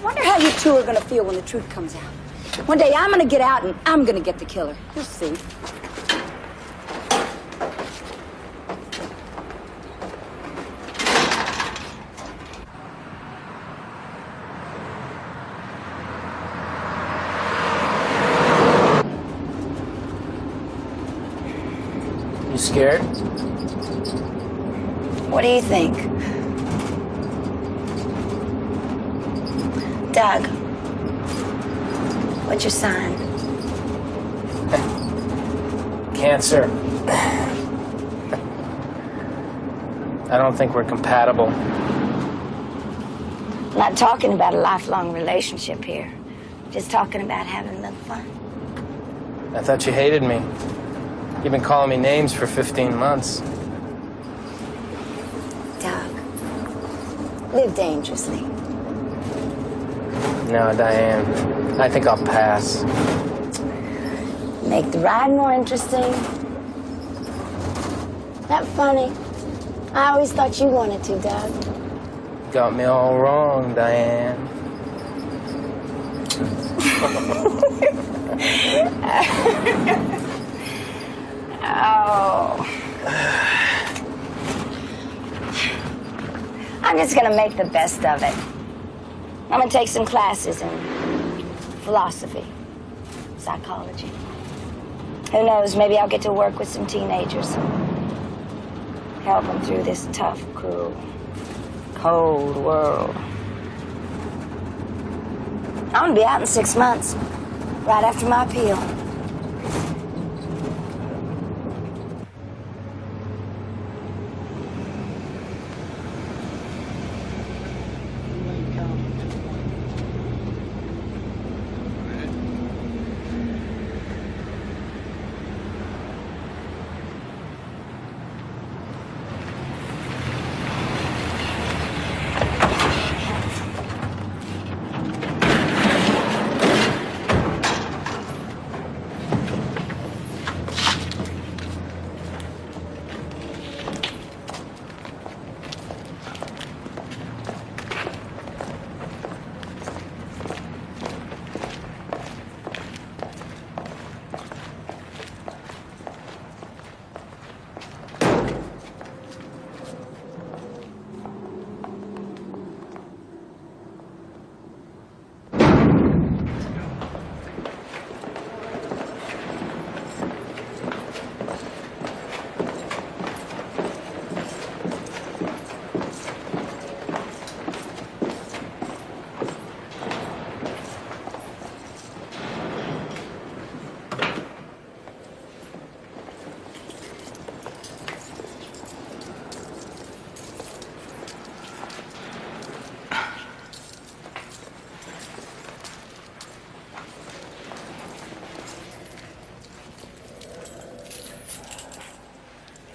Wonder how you two are gonna feel when the truth comes out. One day I'm gonna get out and I'm gonna get the killer. You'll see. You scared? What do you think? Doug. What's your sign? Cancer. I don't think we're compatible. I'm not talking about a lifelong relationship here. Just talking about having a little fun. I thought you hated me. You've been calling me names for 15 months. Doug, live dangerously. No, Diane. I think I'll pass. Make the ride more interesting. That funny. I always thought you wanted to, Doug. Got me all wrong, Diane. Oh. I'm just gonna make the best of it. I'm gonna take some classes in philosophy, psychology. Who knows, maybe I'll get to work with some teenagers. Help them through this tough, cruel, cold world. I'm gonna be out in 6 months, right after my appeal.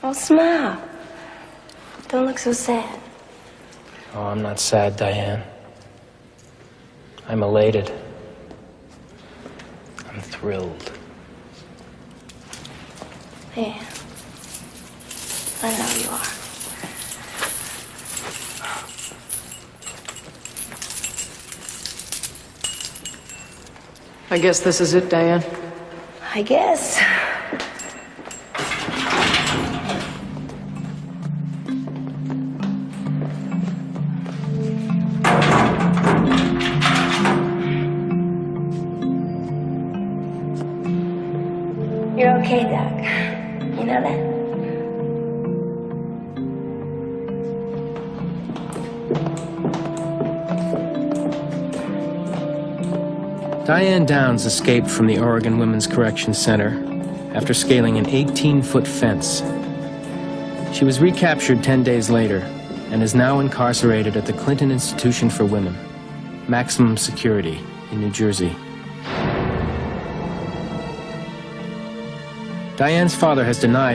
Oh, smile. Don't look so sad. Oh, I'm not sad, Diane. I'm elated. I'm thrilled. Yeah. I know you are. I guess this is it, Diane. I guess. You're okay, Doug. You know that? Diane Downs escaped from the Oregon Women's Correction Center after scaling an 18-foot fence. She was recaptured 10 days later and is now incarcerated at the Clinton Institution for Women, maximum security in New Jersey. Diane's father has denied